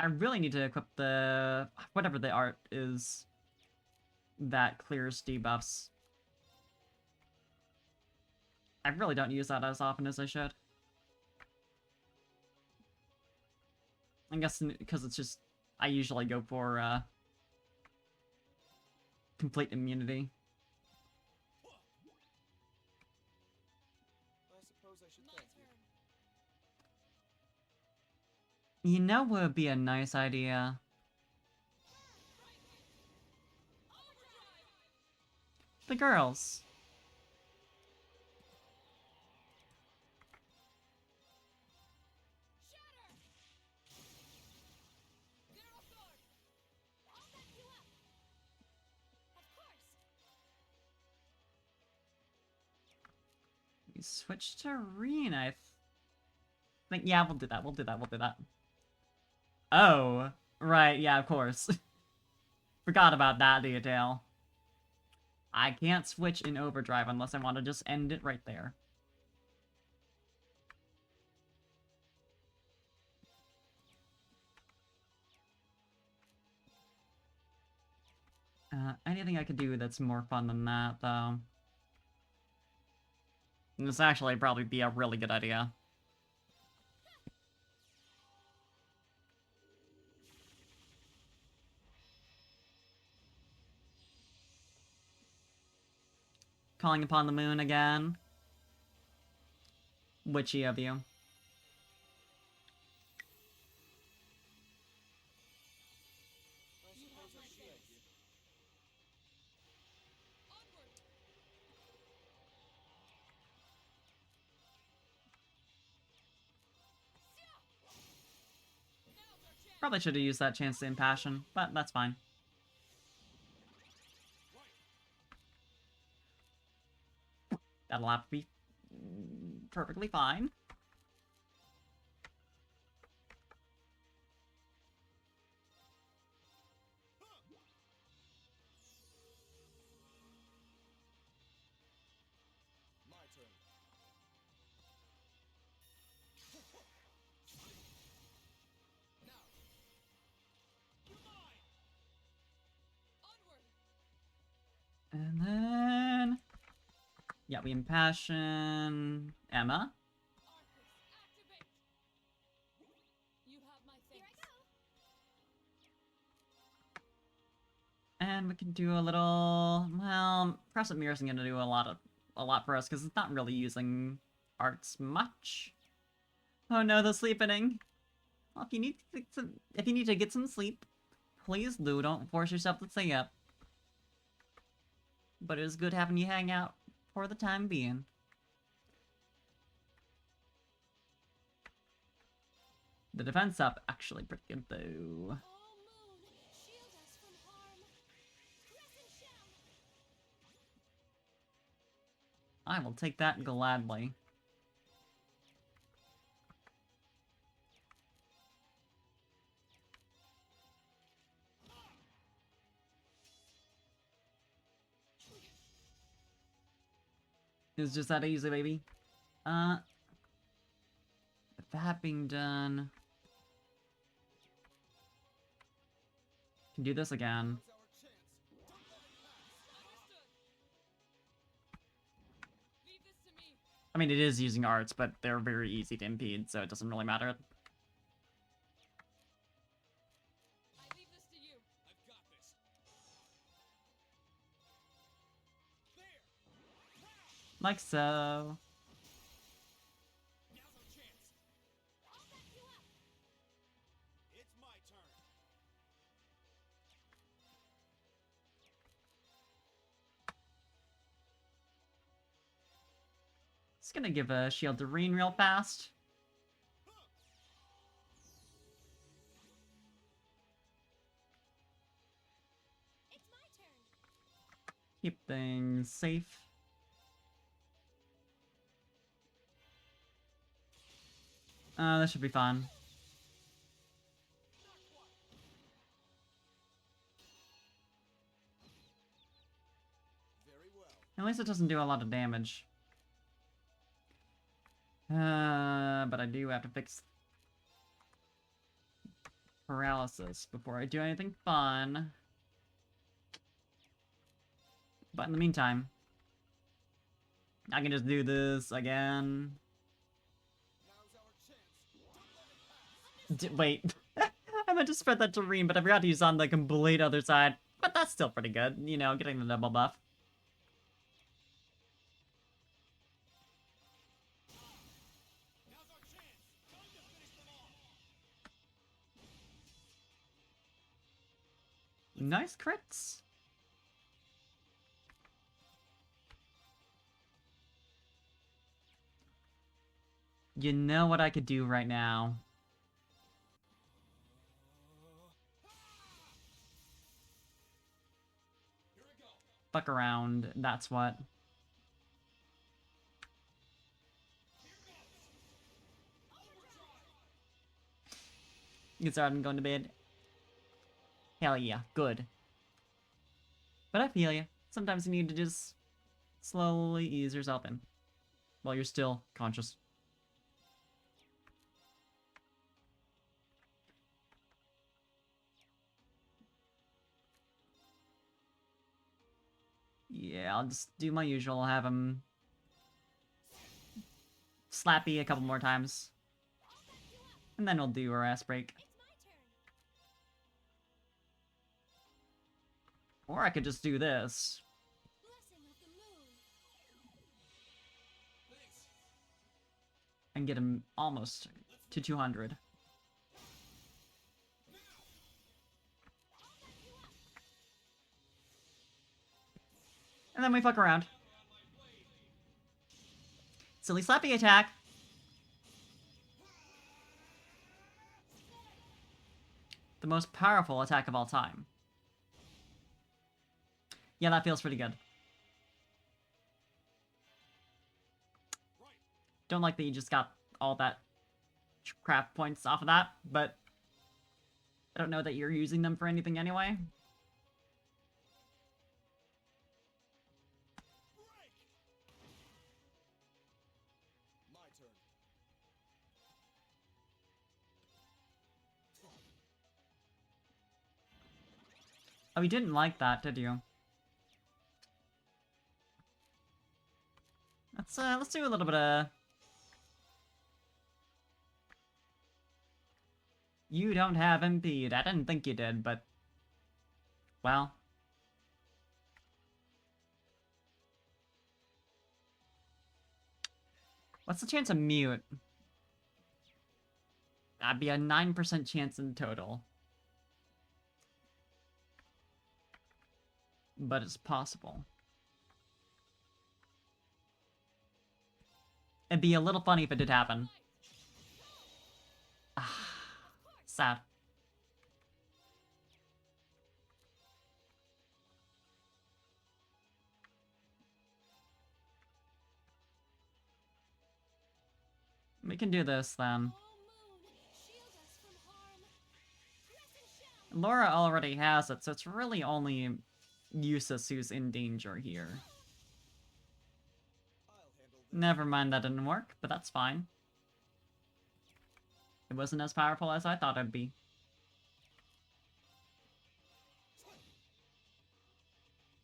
I really need to equip the... whatever the art is that clears debuffs. I really don't use that as often as I should. I guess because it's just... I usually go for, complete immunity. I suppose I should My thank you. turn. You know what would be a nice idea? Overdrive. The girls. Shatter. Zero sword. I'll back you up. Of course. We switch to Reen, I think. Yeah, we'll do that. We'll do that. We'll do that. Oh, right. Yeah, of course. Forgot about that detail. I can't switch in overdrive unless I want to just end it right there. Anything I could do that's more fun than that, though. This actually probably be a really good idea. Calling upon the moon again. Witchy of you. I suppose I should thank you. Onward. Now's our chance. Probably should have used that chance to impassion, but that's fine. That'll have to be perfectly fine. My turn. Now. You're mine. Onward. And then... yeah, we impassion... Emma. Arcus activate. You have my Here I thanks. go. And we can do a little, well, Crescent Mirror isn't gonna do a lot for us because it's not really using arts much. Oh no, the sleepening. Well, if you need to get some sleep, please do. Don't force yourself to stay up. But it is good having you hang out for the time being. The defense up actually pretty good though. Oh, moon, shield us from harm. Crescent shell. I will take that gladly. It's just that easy, baby. With that being done, can do this again. Now's our chance. Don't let it pass. Understood. Leave this to me. I mean, it is using arts, but they're very easy to impede, so it doesn't really matter. I leave this to you. I've got this. There. Like so. Now's our chance. I'll back you up. It's my turn. Just gonna give a shield to Reen real fast. It's my turn. Keep things safe. That should be fun. Very well. At least it doesn't do a lot of damage. But I do have to fix paralysis before I do anything fun. But in the meantime, I can just do this again. Now's our chance. Don't let it pass. Wait. I meant to spread that to Reen, but I forgot to use on the complete other side. But that's still pretty good, you know, getting the double buff. Now's our chance. Time to finish them off. Nice crits. You know what I could do right now? Here we go. Fuck around, that's what. Get started and going to bed. Hell yeah, good. But I feel ya. Sometimes you need to just slowly ease yourself in while you're still conscious. Yeah, I'll just do my usual. I'll have him slappy a couple more times. And then we'll do our ass break. It's my turn. Or I could just do this. Blessing of the moon. Thanks. And get him almost to 200. And then we fuck around. Silly slappy attack. The most powerful attack of all time. Yeah, that feels pretty good. Don't like that you just got all that crap points off of that, but I don't know that you're using them for anything anyway. Break. My turn. Oh, you didn't like that, did you? Let's do a little bit of... You don't have impede. I didn't think you did, but... Well... What's the chance of mute? That'd be a 9% chance in total. But it's possible. It'd be a little funny if it did happen. Sad. We can do this then. Laura already has it, so it's really only Eustace who's in danger here. Never mind, that didn't work, but that's fine. It wasn't as powerful as I thought it'd be.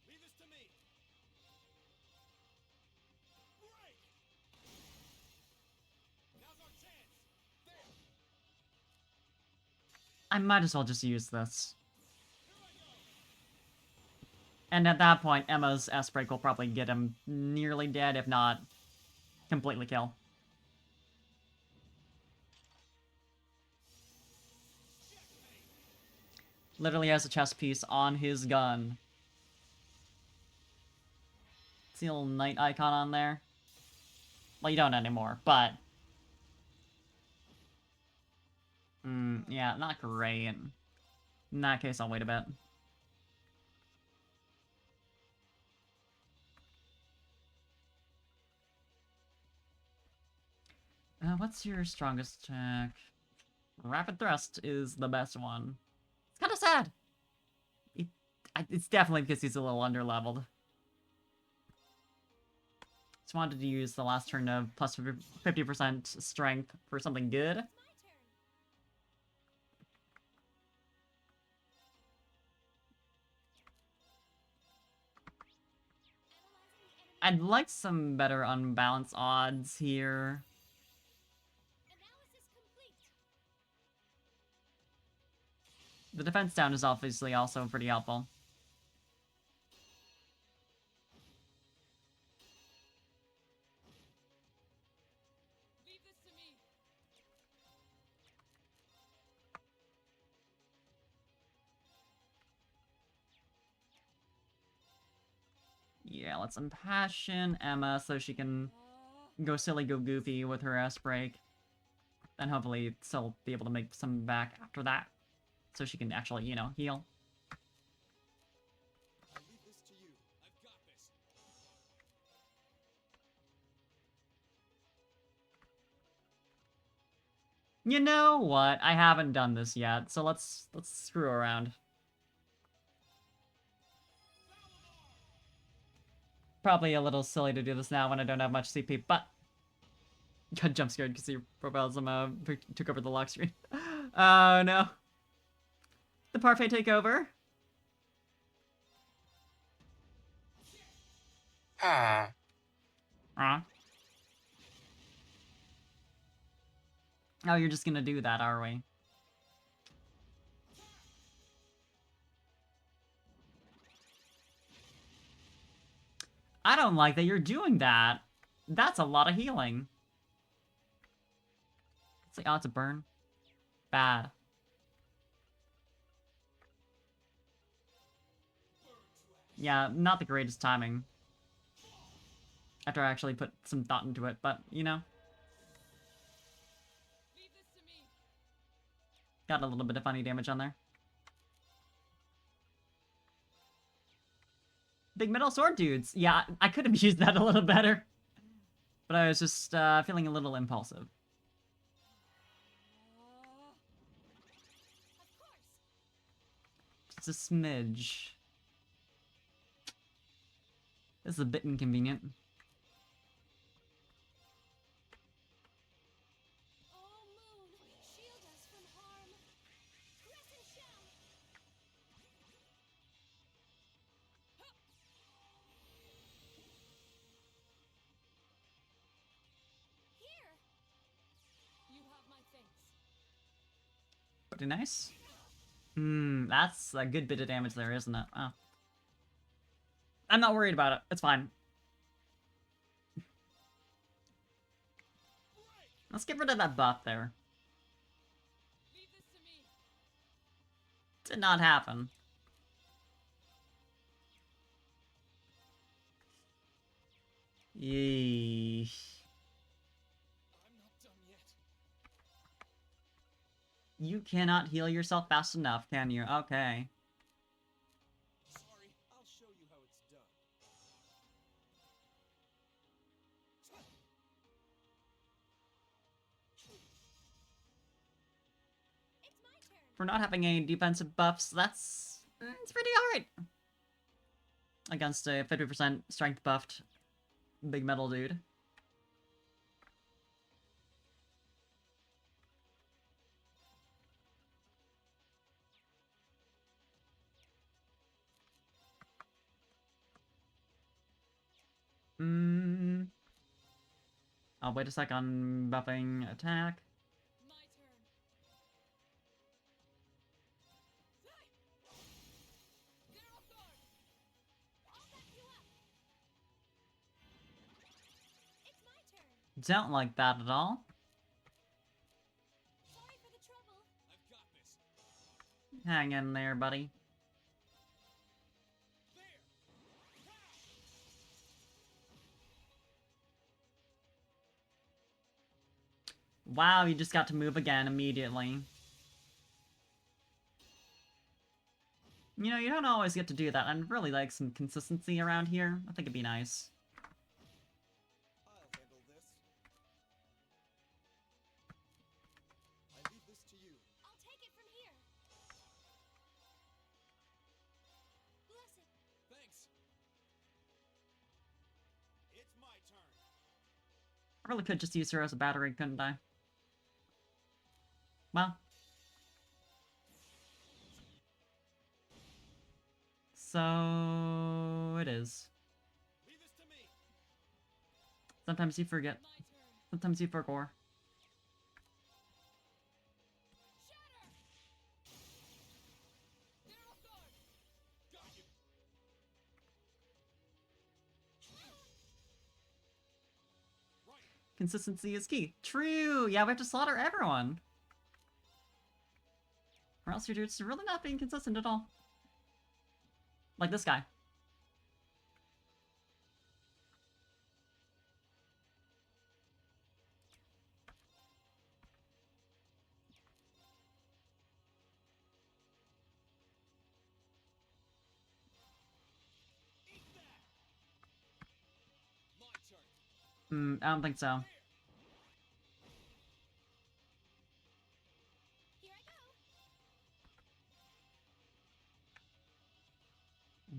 Leave this to me. Break. Now's our chance. There. I might as well just use this. And at that point, Emma's S-Break will probably get him nearly dead, if not completely kill. Literally has a chest piece on his gun. See the little knight icon on there? Well, you don't anymore, but... yeah, not great. In that case, I'll wait a bit. What's your strongest attack? Rapid Thrust is the best one. It's kind of sad. It's definitely because he's a little underleveled. Just wanted to use the last turn of plus 50% strength for something good. I'd like some better unbalanced odds here. The defense down is obviously also pretty helpful. Leave this to me. Yeah, let's impassion Emma so she can go silly, go goofy with her S-Break. And hopefully still be able to make some back after that. So she can actually, you know, heal. I'll leave this to you. I've got this. You know what? I haven't done this yet, so let's screw around. Probably a little silly to do this now when I don't have much CP, but... Got jump scared because your profile somehow took over the lock screen. Oh no. The parfait take over. Ah. Oh, you're just gonna do that, are we? I don't like that you're doing that. That's a lot of healing. It's like, oh, it's a burn. Bad. Yeah, not the greatest timing. After I actually put some thought into it, but, you know. Leave this to me. Got a little bit of funny damage on there. Big metal sword dudes. Yeah, I could have used that a little better. But I was just feeling a little impulsive. Of course. Just a smidge. This is a bit inconvenient. Oh, moon, shield us from harm. Crescent shell. Here. You have my thanks. Pretty nice. That's a good bit of damage there, isn't it? Oh. I'm not worried about it. It's fine. Let's get rid of that buff there. Leave this to me. Did not happen. Yeesh. I'm not done yet. You cannot heal yourself fast enough, can you? Okay. Sorry, I'll show you how it's done. It's my turn. For not having any defensive buffs, it's pretty hard. Against a 50% strength buffed big metal dude. I'll wait a sec on buffing attack. My turn. Get off guard. I'll back you up. It's my turn. Don't like that at all. Sorry for the trouble. I've got this. Hang in there, buddy. There! Wow, you just got to move again immediately. You know, you don't always get to do that. I'd really like some consistency around here. I think it'd be nice. I'll handle this. I leave this to you. I'll take it from here. Bless it. Thanks. It's my turn. I really could just use her as a battery, couldn't I? Well. So it is. Leave this to me. Sometimes you forget. My turn. Sometimes you forgot. Shatter. Get off guard. Got you. Right. Consistency is key. True! Yeah, we have to slaughter everyone. Or else you're just really not being consistent at all. Like this guy. Eat that. My turn. I don't think so. Here I go.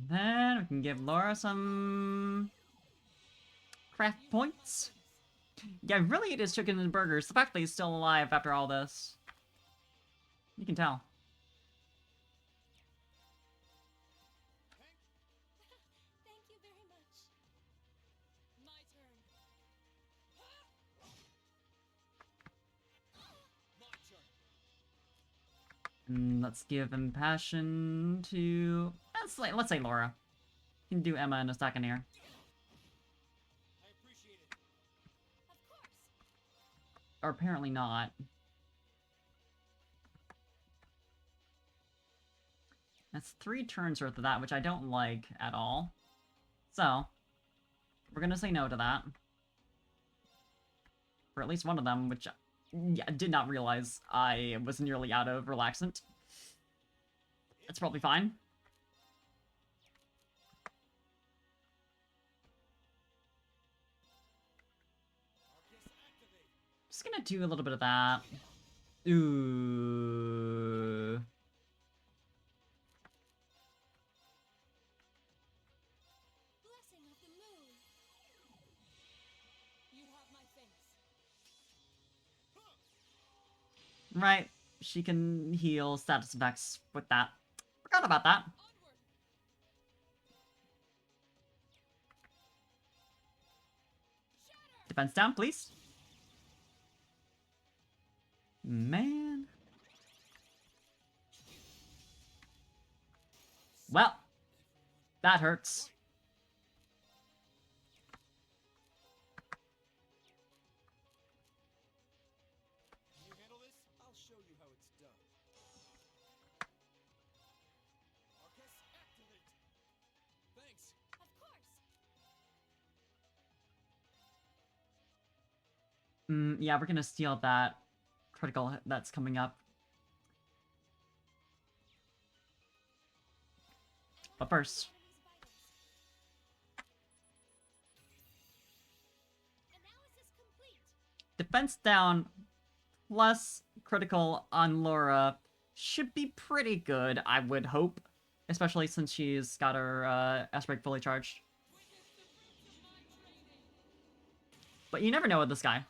Then we can give Laura some craft points. Yeah, really it is chicken and burgers. The fact that he's still alive after all this. You can tell. Thank you very much. My turn. My turn. Let's give impassion to... Let's say Laura. You can do Emma in a second here. I appreciate it. Of course. Or apparently not. That's 3 turns worth of that, which I don't like at all. So, we're gonna say no to that. For at least one of them, which yeah, I did not realize I was nearly out of relaxant. That's probably fine. Arcus activate. Just gonna do a little bit of that. Ooh. Blessing of the moon. You have my thanks. Right. She can heal status effects with that. Forgot about that. Onward. Shatter. Defense down, please. Man. Well, that hurts. show you how it's done. Arcus, activate! Thanks. Of course. Yeah, we're gonna steal that critical that's coming up. But first, Analysis complete. defense down plus critical on Laura should be pretty good, I would hope. Especially since she's got her aspect fully charged. But you never know with this guy.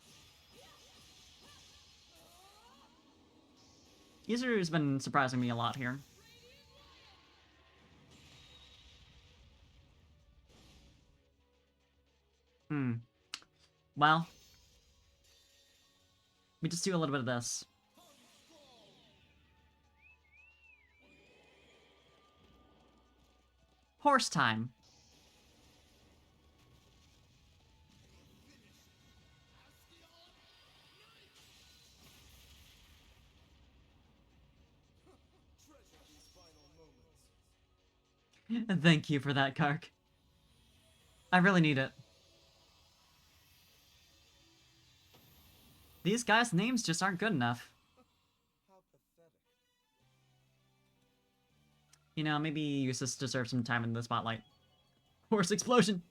Izuru's been surprising me a lot here. Well, we just do a little bit of this. Horse time. Treasure these final moments. Thank you for that, Kark. I really need it. These guys' names just aren't good enough. How pathetic. You know, maybe Eustace deserves some time in the spotlight. Horse explosion!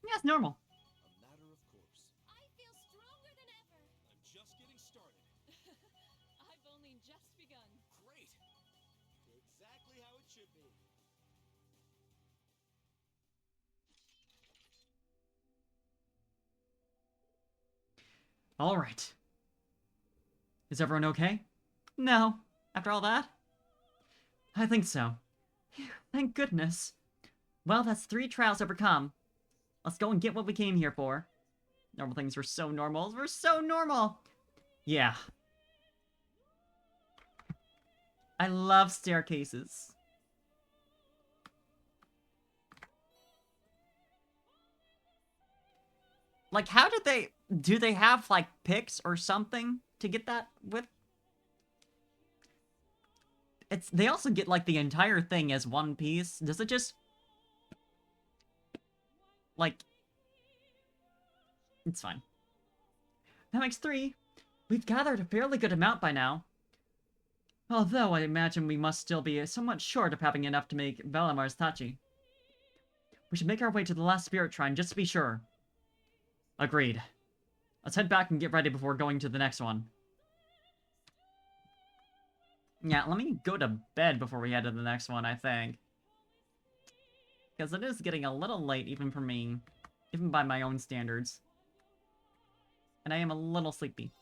Yeah, it's normal. A matter of course. I feel stronger than ever. I'm just getting started. I've only just begun. Great. Exactly how it should be. Alright. Is everyone okay? No. After all that? I think so. Phew, thank goodness. Well, that's 3 trials overcome. Let's go and get what we came here for. Normal things were so normal. We're so normal! Yeah. I love staircases. Like, how did they... Do they have, like, picks or something to get that with? They also get, like, the entire thing as one piece. Does it just... Like... It's fine. That makes 3. We've gathered a fairly good amount by now. Although I imagine we must still be somewhat short of having enough to make Valimar's Tachi. We should make our way to the last spirit shrine just to be sure. Agreed. Let's head back and get ready before going to the next one. Yeah, let me go to bed before we head to the next one, I think. Because it is getting a little late, even for me. Even by my own standards. And I am a little sleepy.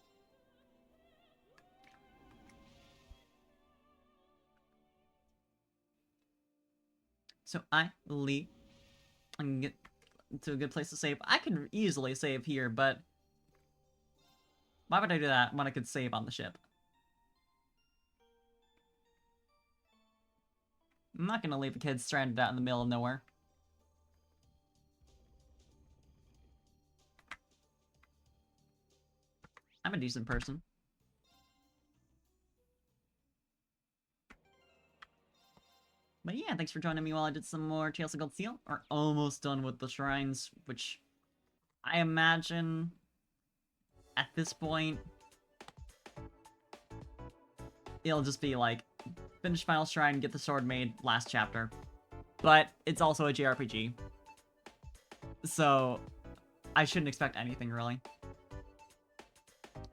So I will leave and get to a good place to save. I could easily save here, but why would I do that when I could save on the ship? I'm not gonna leave a kid stranded out in the middle of nowhere. I'm a decent person. But yeah, thanks for joining me while I did some more Tales of Gold Seal. We're almost done with the shrines, which I imagine at this point it'll just be like finish final shrine, get the sword made, last chapter. But it's also a JRPG, so I shouldn't expect anything really.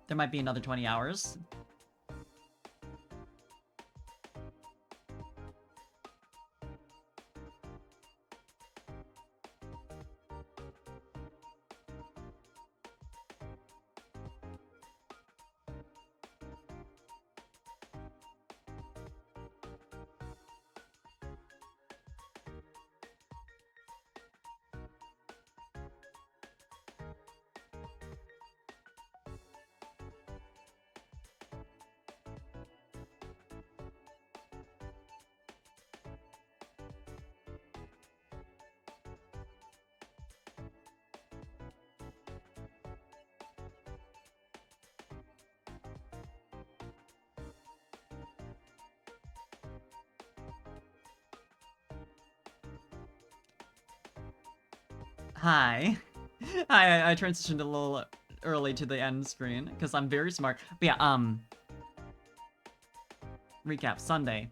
There might be another 20 hours. Hi. I transitioned a little early to the end screen because I'm very smart. But yeah, recap Sunday.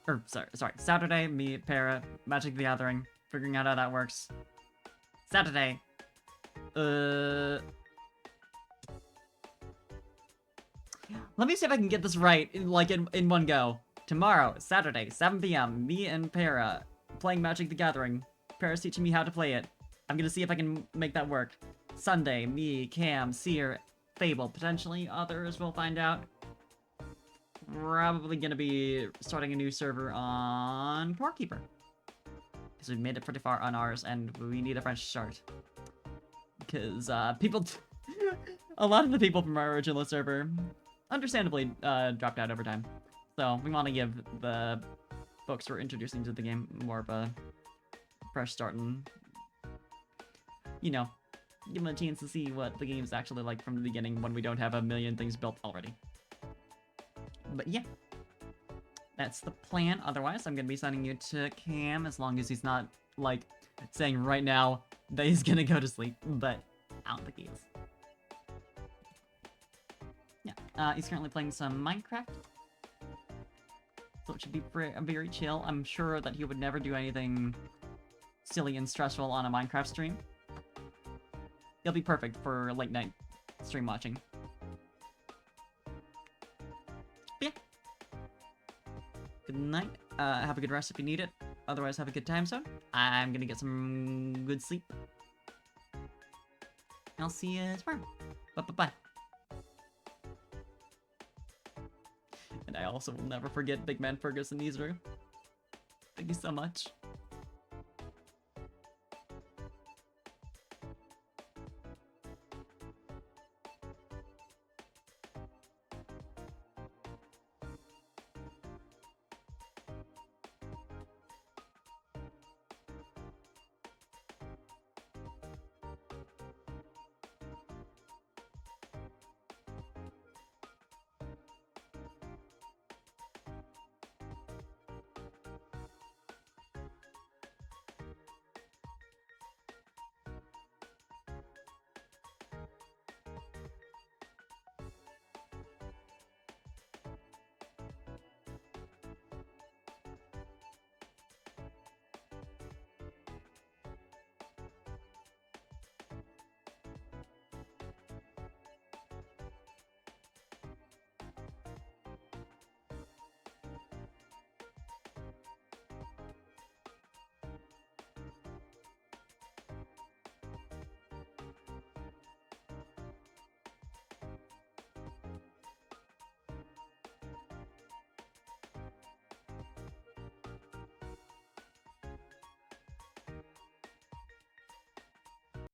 Or sorry, Saturday, me, Para, Magic the Gathering, figuring out how that works. Saturday, let me see if I can get this right in one go. Tomorrow, Saturday, 7 p.m., me and Para playing Magic the Gathering. Para's teaching me how to play it. I'm gonna see if I can make that work. Sunday, me, Cam, Seer, Fable, potentially others, we'll find out. Probably gonna be starting a new server on Corekeeper. Because we've made it pretty far on ours, and we need a fresh start. Because, people... a lot of the people from our original server, understandably, dropped out over time. So, we want to give the folks we're introducing to the game more of a fresh start and, you know, give them a chance to see what the game's actually like from the beginning when we don't have a million things built already. But yeah, that's the plan. Otherwise, I'm gonna be sending you to Cam as long as he's not, like, saying right now that he's gonna go to sleep, but I don't think he is. Yeah, he's currently playing some Minecraft, so it should be very chill. I'm sure that he would never do anything silly and stressful on a Minecraft stream. He'll be perfect for late night stream watching. But yeah. Good night. Have a good rest if you need it. Otherwise, have a good time zone. I'm gonna get some good sleep. I'll see you tomorrow. Bye. And I also will never forget Big Man Fergus and Isru. Thank you so much.